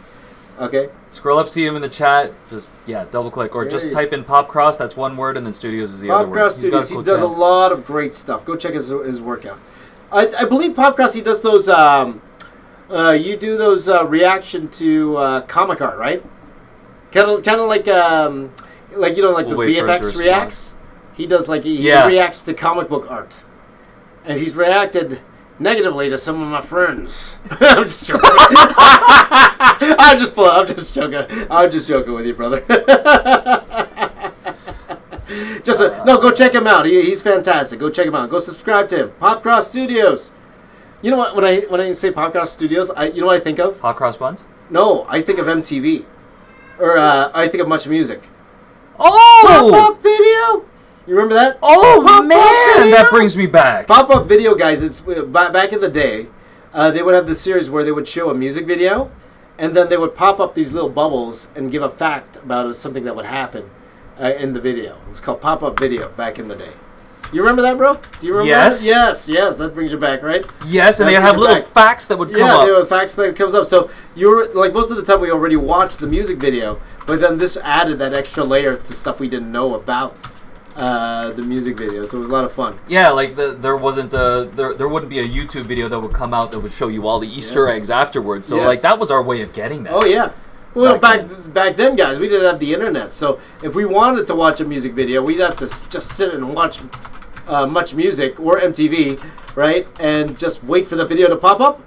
Okay? Scroll up, see him in the chat. Just, double click. Or just type in Popcross, that's one word, and then Studios is the other word. Popcross Studios, he does a lot of great stuff. Go check his workout. I believe Popcross, he does those, you do those reaction to comic art, right? Kind of like the VFX reacts. He does he reacts to comic book art, and he's reacted negatively to some of my friends. I'm just joking. I'm just joking with you, brother. Go check him out. He's fantastic. Go check him out. Go subscribe to him. Popcross Studios. You know what? When I say Popcross Studios, you know what I think of? Popcross Buns? No, I think of MTV, or I think of Much Music. Oh! Pop-up video. You remember that? Oh, man! That brings me back. Pop-up video, guys, it's back in the day, they would have this series where they would show a music video, and then they would pop up these little bubbles and give a fact about something that would happen in the video. It was called pop-up video back in the day. You remember that, bro? Do you remember that? Yes. That brings you back, right? Yes, and they have little facts that would come up. Yeah, there were facts that comes up. So you were like most of the time we already watched the music video, but then this added that extra layer to stuff we didn't know about the music video. So it was a lot of fun. Yeah, like there wouldn't be a YouTube video that would come out that would show you all the Easter eggs afterwards. So like that was our way of getting that. Oh yeah. Well, back then, guys, we didn't have the internet. So if we wanted to watch a music video, we'd have to just sit and watch Much Music or MTV, right? And just wait for the video to pop up.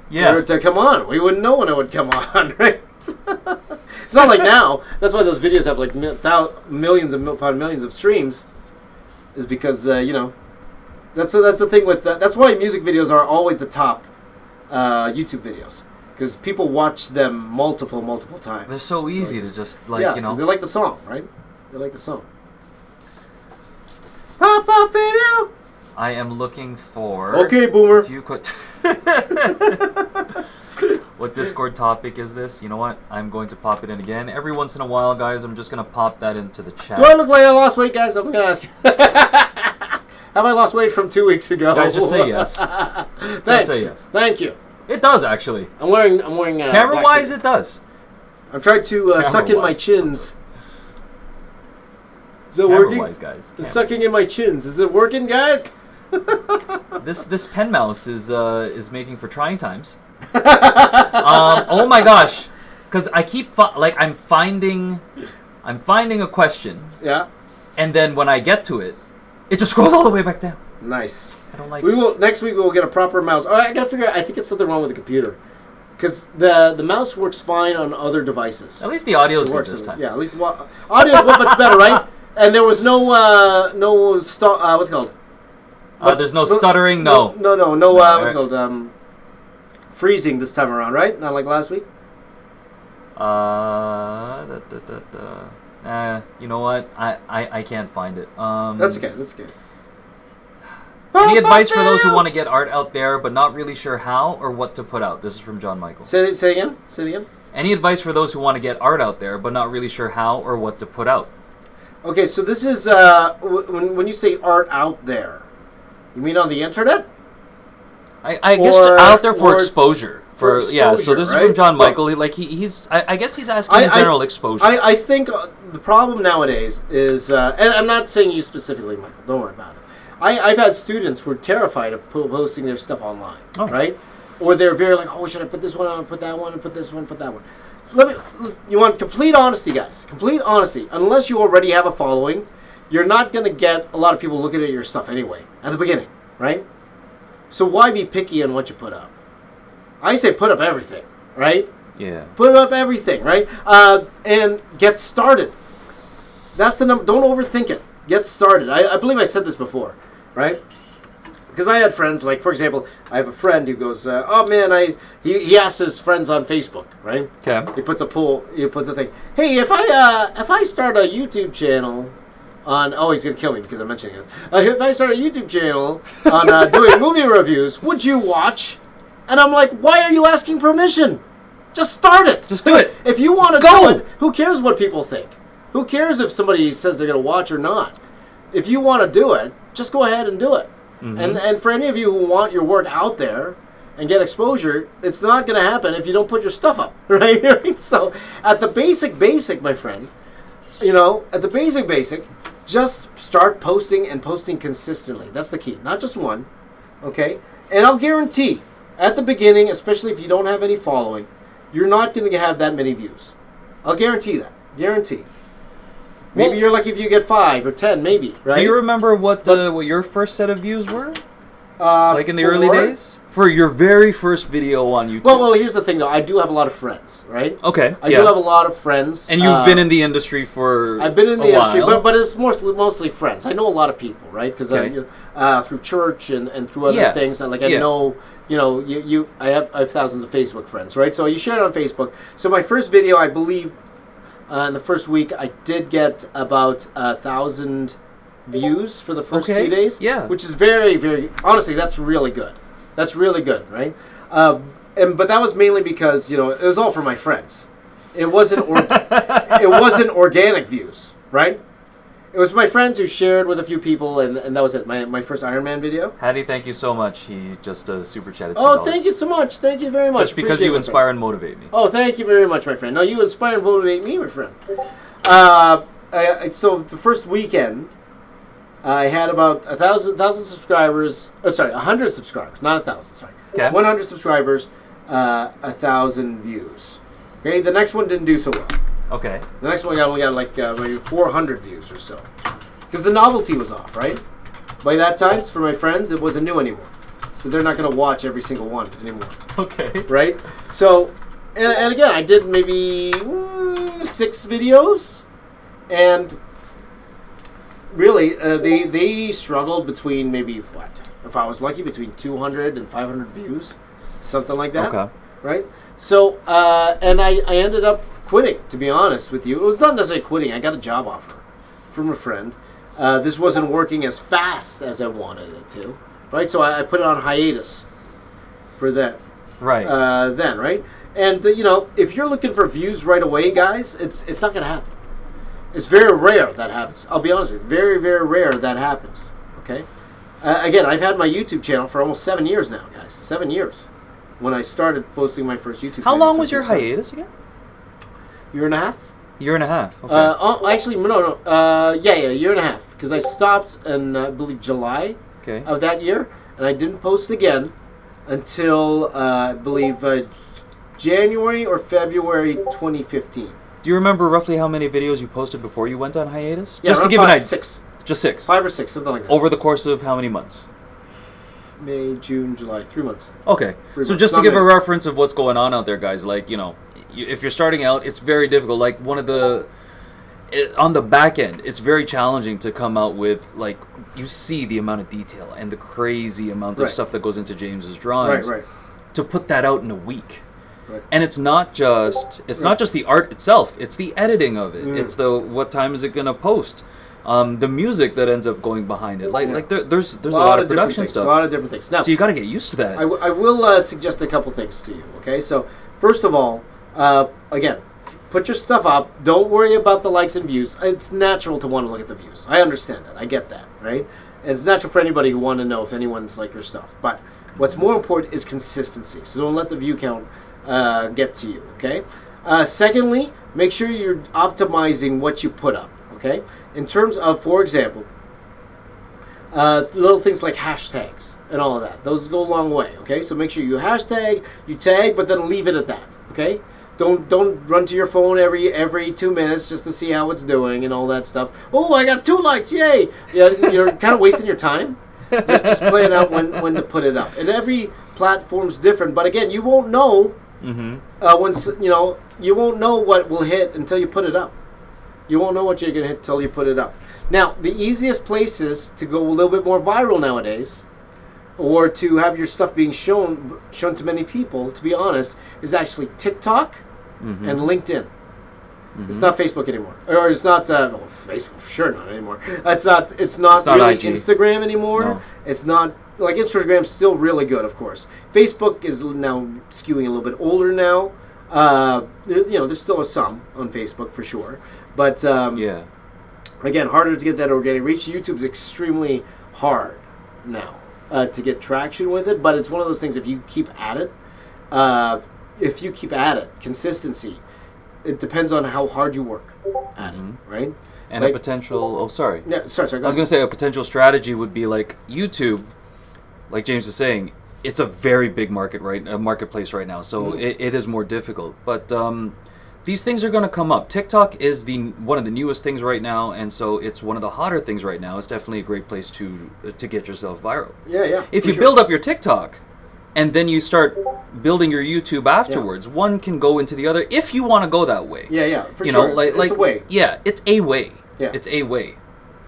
Yeah. Or to come on. We wouldn't know when it would come on, right? It's not like now. That's why those videos have like millions upon millions of streams. Is because that's the thing with that's why music videos are always the top YouTube videos. Because people watch them multiple times. They're so easy to just, they like the song, right? They like the song. Pop-up video! I am looking for... Okay, Boomer. If you could... What Discord topic is this? You know what? I'm going to pop it in again. Every once in a while, guys, I'm just going to pop that into the chat. Do I look like I lost weight, guys? I'm going to ask you. Have I lost weight from 2 weeks ago? Guys, just say yes. Thanks. Just say yes. Thank you. It does, actually. I'm wearing. Camera-wise, it does. I'm trying to suck in my chins. Is it working? Camera-wise, guys. It's sucking in my chins. Is it working, guys? This pen mouse is making for trying times. Oh my gosh, because I keep I'm finding a question. Yeah. And then when I get to it, it just scrolls all the way back down. Nice. I don't like. Next week we will get a proper mouse. I gotta figure out. I think it's something wrong with the computer, because the mouse works fine on other devices. At least the audio is good this time. Yeah, at least audio is much better, right? And there was what's it called? There's no stuttering. No. What's it called? Freezing this time around, right? Not like last week. You know what? I can't find it. That's okay. Any advice for those who want to get art out there but not really sure how or what to put out? This is from John Michael. Say it again. Any advice for those who want to get art out there but not really sure how or what to put out? Okay, so this is when you say art out there, you mean on the internet? I guess out there for exposure. So this is right? from John Michael. He's I guess he's asking general exposure. I think the problem nowadays is, and I'm not saying you specifically, Michael. Don't worry about it. I've had students who are terrified of posting their stuff online, right? Or they're very like, oh, should I put this one on, put that one, and put this one, put that one. So you want complete honesty, guys. Complete honesty. Unless you already have a following, you're not going to get a lot of people looking at your stuff anyway at the beginning, right? So why be picky on what you put up? I say put up everything, right? Yeah. Put up everything, right? And get started. That's the number. Don't overthink it. Get started. I believe I said this before, right? Because I had friends, like, for example, I have a friend who goes, oh, man, he asks his friends on Facebook, right? Okay. He puts a thing. Hey, if I start a YouTube channel on, he's going to kill me because I'm mentioning this. If I start a YouTube channel on doing movie reviews, would you watch? And I'm like, why are you asking permission? Just start it. Just do it. If you want to do it, who cares what people think? Who cares if somebody says they're going to watch or not? If you want to do it, just go ahead and do it. Mm-hmm. And for any of you who want your work out there and get exposure, it's not going to happen if you don't put your stuff up, right? So at the basic, my friend, at the basic, just start posting and posting consistently. That's the key. Not just one, okay? And I'll guarantee, at the beginning, especially if you don't have any following, you're not going to have that many views. I'll guarantee that. Guarantee. Maybe you're lucky if you get 5 or 10, maybe, right? Do you remember what your first set of views were? Like in the early days? For your very first video on YouTube. Well, here's the thing, though. I do have a lot of friends, right? Okay, I do have a lot of friends. And you've been in the industry for I've been in the industry, but it's mostly friends. I know a lot of people, right? Because through church and through other things. I know, I have thousands of Facebook friends, right? So you share it on Facebook. So my first video, I believe, in the first week, I did get about 1,000 views for the first few days. Yeah. Which is very, very, honestly, that's really good. That's really good, right? But that was mainly because, it was all for my friends. It wasn't organic views, right? It was my friends who shared with a few people, and that was it. My first Iron Man video. Hattie, thank you so much. He just super chatted. Oh, thank you so much. Thank you very much. Just because you inspire and motivate me. Oh, thank you very much, my friend. No, you inspire and motivate me, my friend. So the first weekend, I had about 1,000 subscribers. Oh, sorry, 100 subscribers, not 1,000. Sorry, okay. 100 subscribers, 1,000 views. Okay, the next one didn't do so well. Okay. The next one only got like maybe 400 views or so, because the novelty was off. Right. By that time, for my friends, it wasn't new anymore, so they're not going to watch every single one anymore. Okay. Right. So, and again, I did maybe 6 videos, and really, they struggled between maybe if I was lucky, between 200 and 500 views, something like that. Okay. Right. So, and I ended up quitting, to be honest with you. It was not necessarily quitting. I got a job offer from a friend. This wasn't working as fast as I wanted it to, right? So I put it on hiatus for that. Right. Then, right? And, if you're looking for views right away, guys, it's not going to happen. It's very rare that happens. I'll be honest with you. Very, very rare that happens, okay? Again, I've had my YouTube channel for almost 7 years now, guys. 7 years. When I started posting my first YouTube video. How long was your hiatus again? Year and a half. Year and a half. Okay. Actually, no. Year and a half. Because I stopped in, I believe, July of that year. And I didn't post again until, I believe, January or February 2015. Do you remember roughly how many videos you posted before you went on hiatus? Yeah, just to give an idea. 6. Just 6. 5 or 6, something like that. Over the course of how many months? May, June, July, 3 months. Okay. 3 so months. just to give a reference of what's going on out there, guys, like, if you're starting out, it's very difficult. Like, on the back end, it's very challenging to come out with, like, you see the amount of detail and the crazy amount of stuff that goes into James's drawings. Right. To put that out in a week. Right. And it's not just the art itself, it's the editing of it. It's what time is it going to post? The music that ends up going behind it. There's a lot of production stuff. A lot of different things. Now, so you got to get used to that. I will suggest a couple things to you, okay? So, first of all, again, put your stuff up. Don't worry about the likes and views. It's natural to want to look at the views. I understand that. I get that, right? And it's natural for anybody who want to know if anyone's like your stuff. But what's more important is consistency. So don't let the view count get to you, okay? Secondly, make sure you're optimizing what you put up, okay? In terms of, for example, little things like hashtags and all of that. Those go a long way, okay? So make sure you hashtag, you tag, but then leave it at that, okay? Don't run to your phone every 2 minutes just to see how it's doing and all that stuff. Oh, I got 2 likes, yay! Yeah, you're kind of wasting your time. Just plan out when to put it up. And every platform's different, but again, you won't know you won't know what will hit until you put it up. You won't know what you're gonna hit until you put it up. Now, the easiest places to go a little bit more viral nowadays, or to have your stuff being shown to many people, to be honest, is actually TikTok and LinkedIn. It's not Facebook anymore, or it's not Facebook for sure not anymore. It's not really IG. Instagram anymore. No. It's not like Instagram's still really good, of course. Facebook is now skewing a little bit older now. There's still some on Facebook for sure, but again, harder to get that organic reach. YouTube's extremely hard now to get traction with it, but it's one of those things. If you keep at it, consistency. It depends on how hard you work at it, right? And a potential... sorry. Yeah, sorry. I was going to say a potential strategy would be like YouTube, like James is saying, it's a very big marketplace right now, so it is more difficult. But these things are going to come up. TikTok is one of the newest things right now, and so it's one of the hotter things right now. It's definitely a great place to get yourself viral. Yeah. If you build up your TikTok, and then you start building your YouTube afterwards. One can go into the other if you want to go that way. Yeah, for sure. It's a way. Yeah, it's a way. Yeah. It's a way.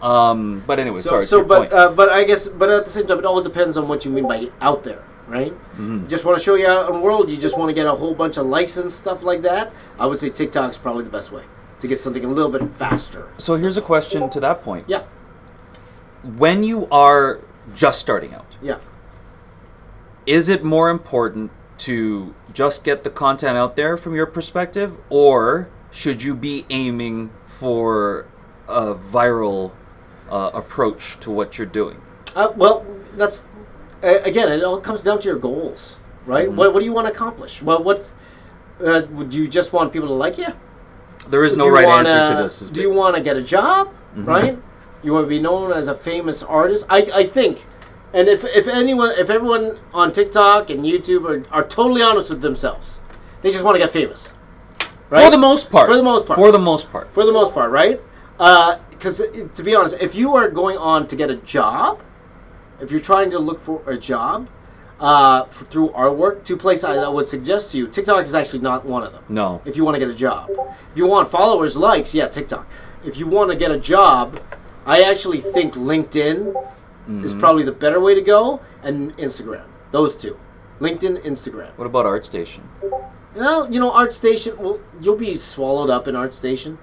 But anyway, sorry. But I guess, but at the same time, it all depends on what you mean by out there, right? You just want to show you out in the world. You just want to get a whole bunch of likes and stuff like that. I would say TikTok's probably the best way to get something a little bit faster. So here's a question to that point. Yeah. When you are just starting out. Yeah. Is it more important to just get the content out there from your perspective, or should you be aiming for viral approach to what you're doing? Well, that's again, it all comes down to your goals, right? What do you want to accomplish? Well, would you just want people to like you? There is no right answer to this. Do you want to get a job, right? You want to be known as a famous artist? I think, and if everyone on TikTok and YouTube are totally honest with themselves, they just want to get famous, right? For the most part, right? Because to be honest, if you are going on to get a job, if you're trying to look for a job through artwork, two places I would suggest to you, TikTok is actually not one of them. No. If you want to get a job. If you want followers, likes, yeah, TikTok. If you want to get a job, I actually think LinkedIn is probably the better way to go, and Instagram. Those two. LinkedIn, Instagram. What about ArtStation? Well, ArtStation, well, you'll be swallowed up in ArtStation.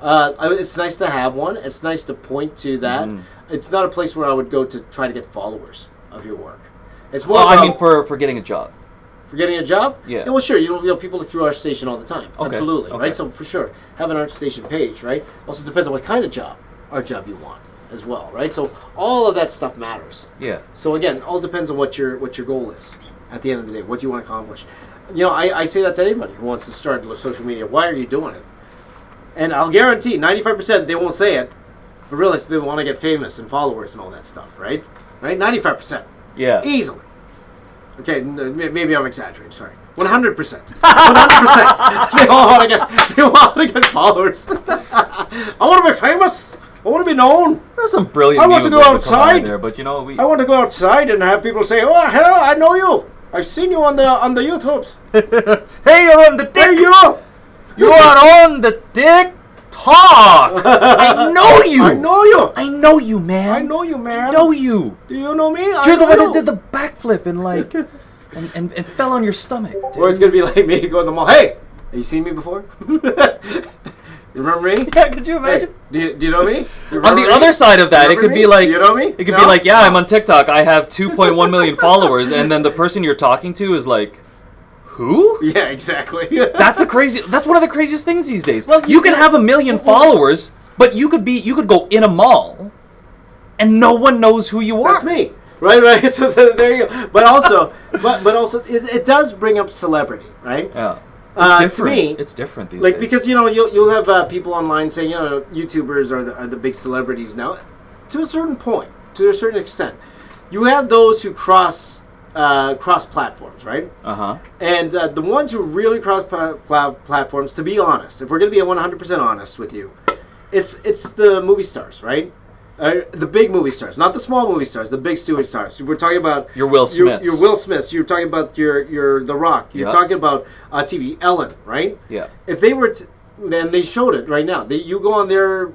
It's nice to have one. It's nice to point to that. It's not a place where I would go to try to get followers of your work. It's more. Well, I mean, for getting a job. For getting a job? Yeah. Well, sure. People look through ArtStation all the time. Okay. Absolutely. Okay. Right. So for sure, have an ArtStation page. Right. Also depends on what kind of art job you want as well. Right. So all of that stuff matters. Yeah. So again, all depends on what your goal is. At the end of the day, what do you want to accomplish? I say that to anybody who wants to start social media. Why are you doing it? And I'll guarantee 95% they won't say it, but really they want to get famous and followers and all that stuff, right? Right? 95%. Yeah. Easily. Okay, maybe I'm exaggerating. Sorry. 100%. 100%. They want to get followers. I want to be famous. I want to be known. There's some brilliant. I want to go outside there, but I want to go outside and have people say, "Oh, hello, I know you. I've seen you on the YouTubes." Hey, you're on the dick. Hey, you are on the dick. Talk. I know you. I know you. I know you, man. I know you, man. I know you. Do you know me? You're the one that did the backflip and and fell on your stomach. Dude. Or it's gonna be like me going to the mall. Hey, have you seen me before? You remember me? Yeah, could you imagine? Hey, do you know me? On the other side of that, it could be like, you know me? It could be like, yeah, I'm on TikTok. I have 2.1 million followers, and then the person you're talking to is like, who? Yeah, exactly. That's one of the craziest things these days. Well, you can have 1 million followers, but you could go in a mall, and no one knows who you are. That's me. Right. So there you go. But also, it does bring up celebrity, right? Yeah. It's to me, it's different these days. Because you'll have people online saying YouTubers are the big celebrities now. To a certain point, to a certain extent, you have those who cross platforms, right? And the ones who really cross platforms, to be honest, if we're going to be 100% honest with you, it's the movie stars, right? The big movie stars, not the small movie stars, the big movie stars. We're talking about your Will Smiths. Your Will Smiths. You're talking about your The Rock. You're talking about TV, Ellen, right? Yeah. If they were, and they showed it right now. You go on their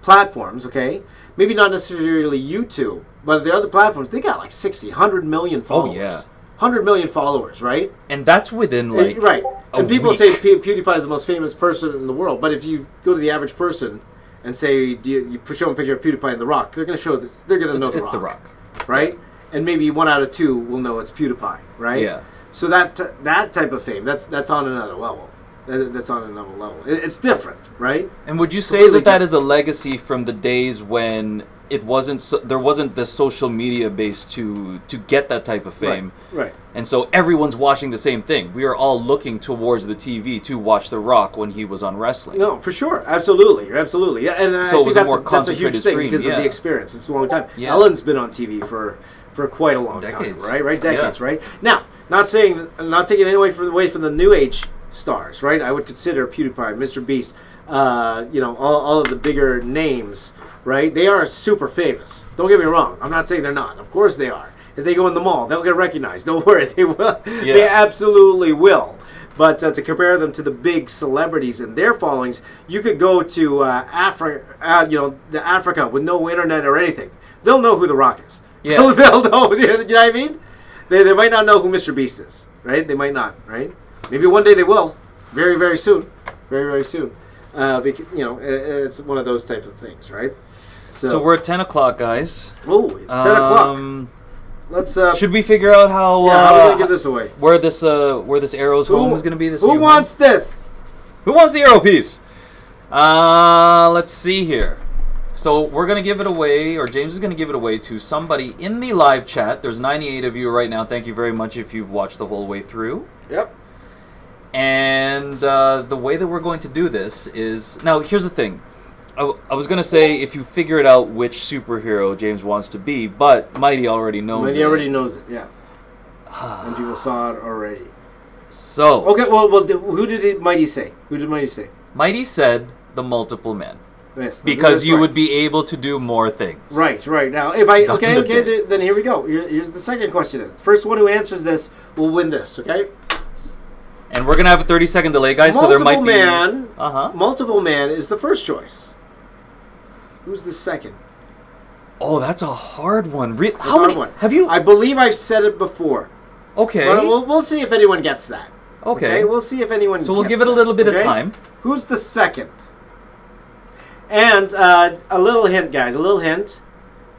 platforms, okay? Maybe not necessarily YouTube, but the other platforms, they got like 60, 100 million followers. Oh, yeah. 100 million followers, right? And that's within like right. And people week. say PewDiePie is the most famous person in the world, but if you go to the average person and say, you show them a picture of PewDiePie and The Rock, they're going to show this. They're going to know it's The Rock, right? And maybe 1 out of 2 will know it's PewDiePie, right? Yeah. So that type of fame, that's on another level. That's on another level. It's different, right? And would you say that is a legacy from the days when there wasn't the social media base to get that type of fame? Right. And so everyone's watching the same thing. We are all looking towards the TV to watch The Rock when he was on wrestling. No, for sure, absolutely. Yeah, and so I think that's a huge thing stream, because of the experience. It's a long time. Yeah. Ellen's been on TV for quite a long time, right? Decades, yeah. right? Now, not taking it away from the new age stars, right? I would consider PewDiePie, Mr. Beast, all of the bigger names, right? They are super famous. Don't get me wrong. I'm not saying they're not. Of course they are. If they go in the mall, they'll get recognized. Don't worry, they will. Yeah. They absolutely will. But to compare them to the big celebrities and their followings, you could go to Africa with no internet or anything. They'll know who The Rock is. Yeah. They'll know. You know what I mean? They might not know who Mr. Beast is, right? They might not, right? Maybe one day they will. Very, very soon. Very, very soon. Because, it's one of those type of things, right? So we're at 10 o'clock, guys. Oh, it's 10 o'clock. Let's. Should we figure out how? How are we gonna give this away? Where this arrow's home is gonna be this. Who wants this? Who wants the arrow piece? Let's see here. So we're going to give it away, or James is going to give it away to somebody in the live chat. There's 98 of you right now. Thank you very much if you've watched the whole way through. Yep. And the way that we're going to do this is... Now, here's the thing. I was going to say if you figure it out which superhero James wants to be, but Mighty already knows it. Mighty already knows it, yeah. And people saw it already. So... Okay, well who did Mighty say? Who did Mighty say? Mighty said the multiple men. Yes, because you would be able to do more things. Right. Now, if I... Okay, then here we go. Here's the second question. The first one who answers this will win this, okay? And we're going to have a 30-second delay, guys, so there might be... Multiple man is the first choice. Who's the second? Oh, that's a hard one. How many? Have you? I believe I've said it before. Okay. But we'll see if anyone gets that. Okay. We'll see if anyone gets that. So we'll give it a little bit of time. Who's the second? And a little hint, guys. A little hint.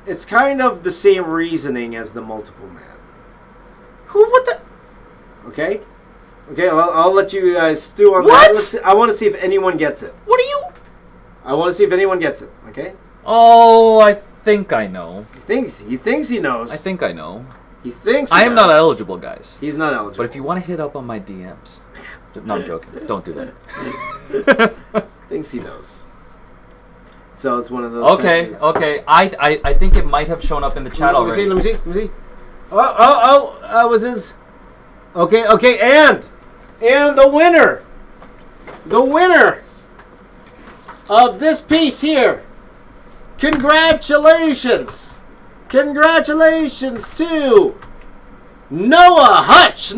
It's kind of the same reasoning as the multiple man. What the? Okay. I'll let you guys stew on that. What? I want to see if anyone gets it. What are you? I want to see if anyone gets it. Okay. Oh, I think I know. He thinks he knows. I think I know. He thinks. I am not eligible, guys. He's not eligible. But if you want to hit up on my DMs, no, I'm joking. Don't do that. Thinks he knows. So it's one of those. Okay. I think it might have shown up in the chat already. Let me see. Oh, what's this? Okay, and the winner of this piece here. Congratulations to Noah Hutch.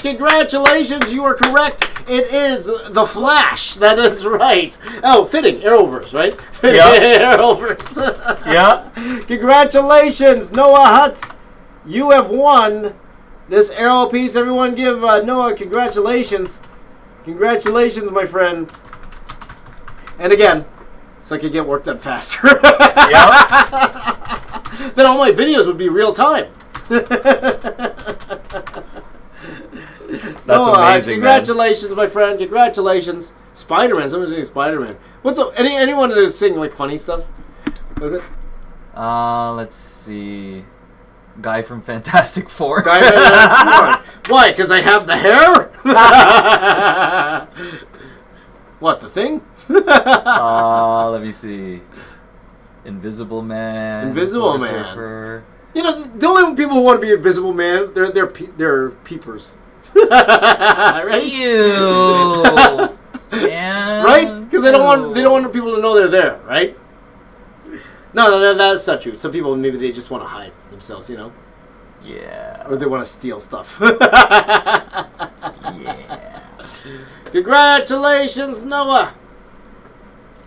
Congratulations, you are correct. It is the Flash. That is right. Oh, fitting. Arrowverse, right? Yeah. Arrowverse. Yeah. Congratulations, Noah Hutch. You have won this Arrow piece. Everyone give Noah congratulations. Congratulations, my friend. And again, so I could get work done faster. Yep. Then all my videos would be real time. That's amazing, congratulations, my friend. Congratulations. Spider-Man. Someone's saying Spider-Man. What's up? Anyone who's sing like funny stuff with it? Let's see. Guy from Fantastic Four. Why? Because I have the hair? What, the Thing? Let me see. Invisible Man. Sorcerer. You know, the only people who want to be Invisible Man, they're peepers. Right? Ew. Yeah. Right? Because they don't want people to know they're there, right? No, that's not true. Some people, maybe they just want to hide themselves, you know? Yeah. Or they want to steal stuff. Yeah. Congratulations, Noah.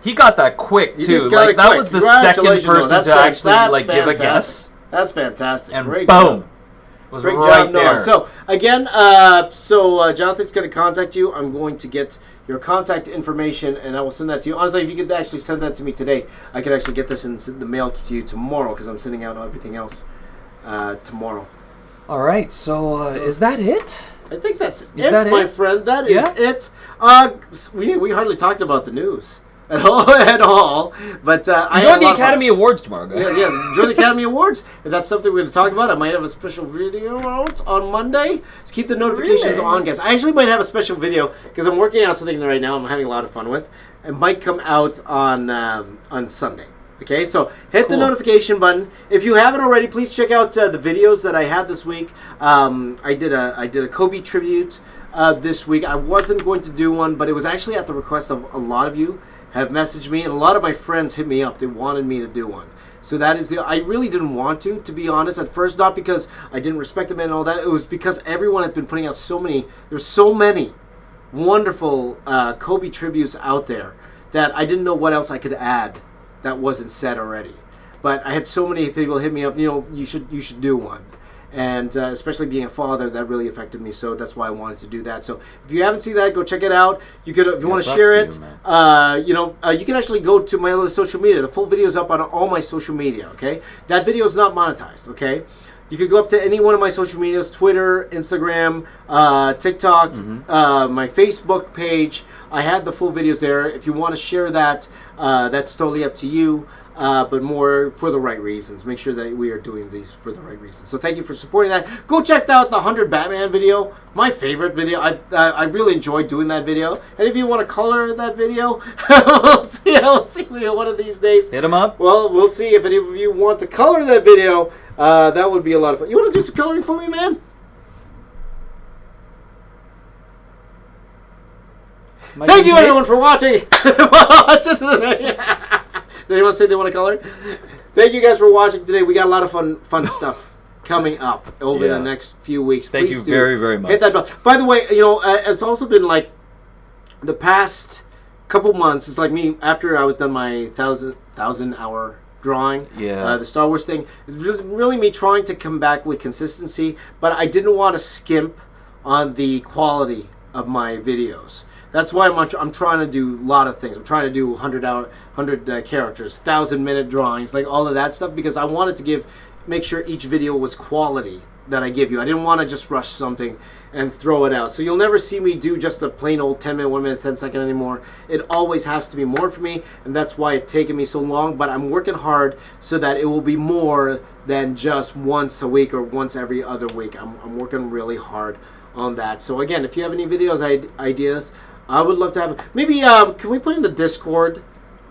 He got that quick, too. Like, that was the second person to actually give a guess. That's fantastic. And great boom. Job. Was Great right job, Noah. there. So, again, Jonathan's going to contact you. I'm going to get your contact information, and I will send that to you. Honestly, if you could actually send that to me today, I could actually get this in the mail to you tomorrow, because I'm sending out everything else tomorrow. All right, so is that it? I think that's it, my friend. That is it. We hardly talked about the news at all. But enjoy the Academy Awards tomorrow, guys. Yes, enjoy the Academy Awards. If that's something we're going to talk about, I might have a special video out on Monday. Just keep the notifications on, guys. I actually might have a special video because I'm working on something right now I'm having a lot of fun with. It might come out on Sunday. Okay, so hit the notification button. If you haven't already, please check out the videos that I had this week. I did a Kobe tribute this week. I wasn't going to do one, but it was actually at the request of a lot of you have messaged me, and a lot of my friends hit me up. They wanted me to do one. So that is I really didn't want to be honest, at first. Not because I didn't respect the man and all that. It was because everyone has been putting out there's so many wonderful Kobe tributes out there that I didn't know what else I could add that wasn't said already. But I had so many people hit me up, you should do one. And especially being a father, that really affected me. So that's why I wanted to do that. So if you haven't seen that, go check it out. You could, if you want to share it, you can actually go to my other social media. The full video is up on all my social media. Okay, that video is not monetized. Okay, you could go up to any one of my social medias: Twitter, Instagram, TikTok, my Facebook page. I have the full videos there. If you want to share that, that's totally up to you. but more for the right reasons. Make sure that we are doing these for the right reasons. So thank you for supporting that. Go check out the 100 Batman video, my favorite video. I really enjoyed doing that video. And if you want to color that video, we'll see one of these days. Hit them up. Well, we'll see if any of you want to color that video. That would be a lot of fun. You want to do some coloring for me, man? Thank you, everyone, for watching. Did anyone say they want to color? Thank you guys for watching today. We got a lot of fun stuff coming up over the next few weeks. Thank you very, very much. Hit that bell. By the way, it's also been like the past couple months. It's like me after I was done my 1,000-hour drawing. Yeah. The Star Wars thing. It was really me trying to come back with consistency, but I didn't want to skimp on the quality of my videos. That's why I'm trying to do a lot of things. I'm trying to do 100 characters, 1,000-minute drawings, like all of that stuff, because I wanted to make sure each video was quality that I give you. I didn't want to just rush something and throw it out. So you'll never see me do just a plain old 10-minute, 1 minute, 10-second anymore. It always has to be more for me, and that's why it's taken me so long. But I'm working hard so that it will be more than just once a week or once every other week. I'm working really hard on that. So again, if you have any videos ideas, I would love to have. Maybe can we put in the Discord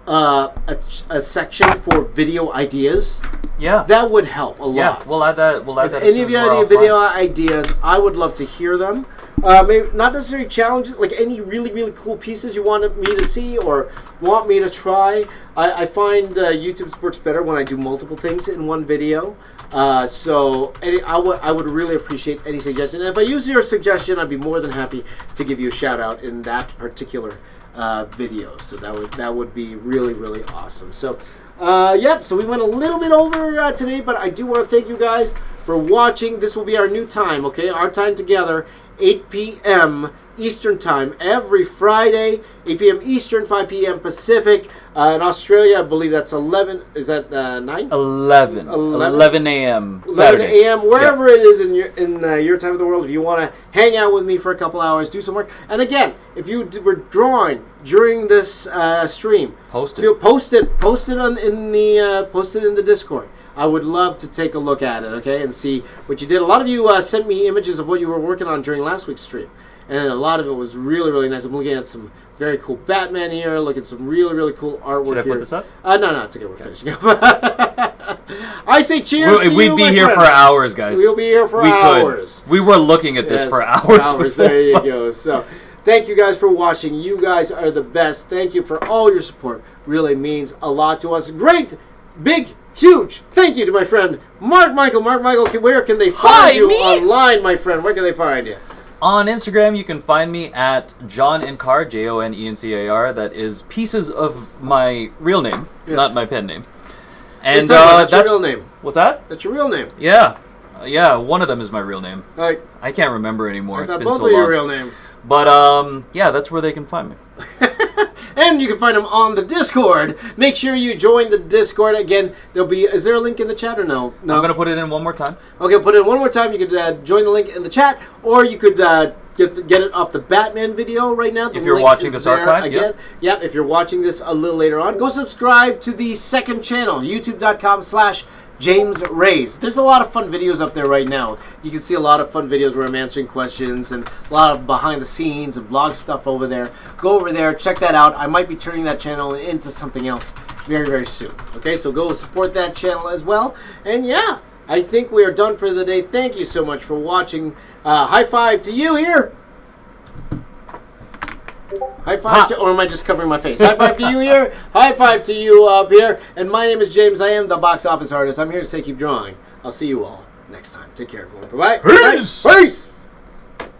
a section for video ideas? Yeah, that would help a lot. Yeah, we'll add that. If any of you have any video ideas, I would love to hear them. Maybe not necessarily challenges, like any really cool pieces you want me to see or want me to try. I find YouTube works better when I do multiple things in one video. So I would really appreciate any suggestion. And if I use your suggestion, I'd be more than happy to give you a shout out in that particular video. So that would be really awesome. So so we went a little bit over today, but I do want to thank you guys for watching. This will be our new time, okay? Our time together, 8 p.m. Eastern Time every Friday, 8 p.m. Eastern, 5 p.m. Pacific. In Australia, I believe that's 11. Is that 9? 11 a.m. Saturday. 11 a.m. Wherever it is in your time of the world. If you want to hang out with me for a couple hours, do some work. And again, if you were drawing during this stream, post it in the Discord. I would love to take a look at it, okay, and see what you did. A lot of you sent me images of what you were working on during last week's stream, and a lot of it was really nice. I'm looking at some very cool Batman here, look at some really cool artwork here. Should I put this up? No, it's okay. We're finishing up. I say cheers to We'd be here for hours, guys. We'll be here for hours. We were looking at this for hours. There you go. So, thank you guys for watching. You guys are the best. Thank you for all your support. Really means a lot to us. Great, big, huge thank you to my friend Mark Michael. Mark Michael, where can they find you online, my friend? Where can they find you? On Instagram, you can find me at JohnEncar, Jonencar. That is pieces of my real name, not my pen name. And that's your real name. What's that? That's your real name. Yeah. One of them is my real name. Right. I can't remember anymore. It's been both so of long. Your real name. But that's where they can find me. And you can find them on the Discord. Make sure you join the Discord. Again, is there a link in the chat or no? No. I'm going to put it in one more time. Okay, put it in one more time. You could join the link in the chat, or you could get it off the Batman video right now. If you're watching this archive, again. Yep, if you're watching this a little later on, go subscribe to the second channel, youtube.com/James Rays. There's a lot of fun videos up there right now. You can see a lot of fun videos where I'm answering questions and a lot of behind the scenes and vlog stuff over there. Go over there, check that out. I might be turning that channel into something else very soon. Okay, so go support that channel as well. And yeah, I think we are done for the day. Thank you so much for watching. High five to you here. High five or am I just covering my face? High five to you here. High five to you up here. And my name is James. I am the Box Office Artist. I'm here to say keep drawing. I'll see you all next time. Take care, everyone. Bye-bye. Peace.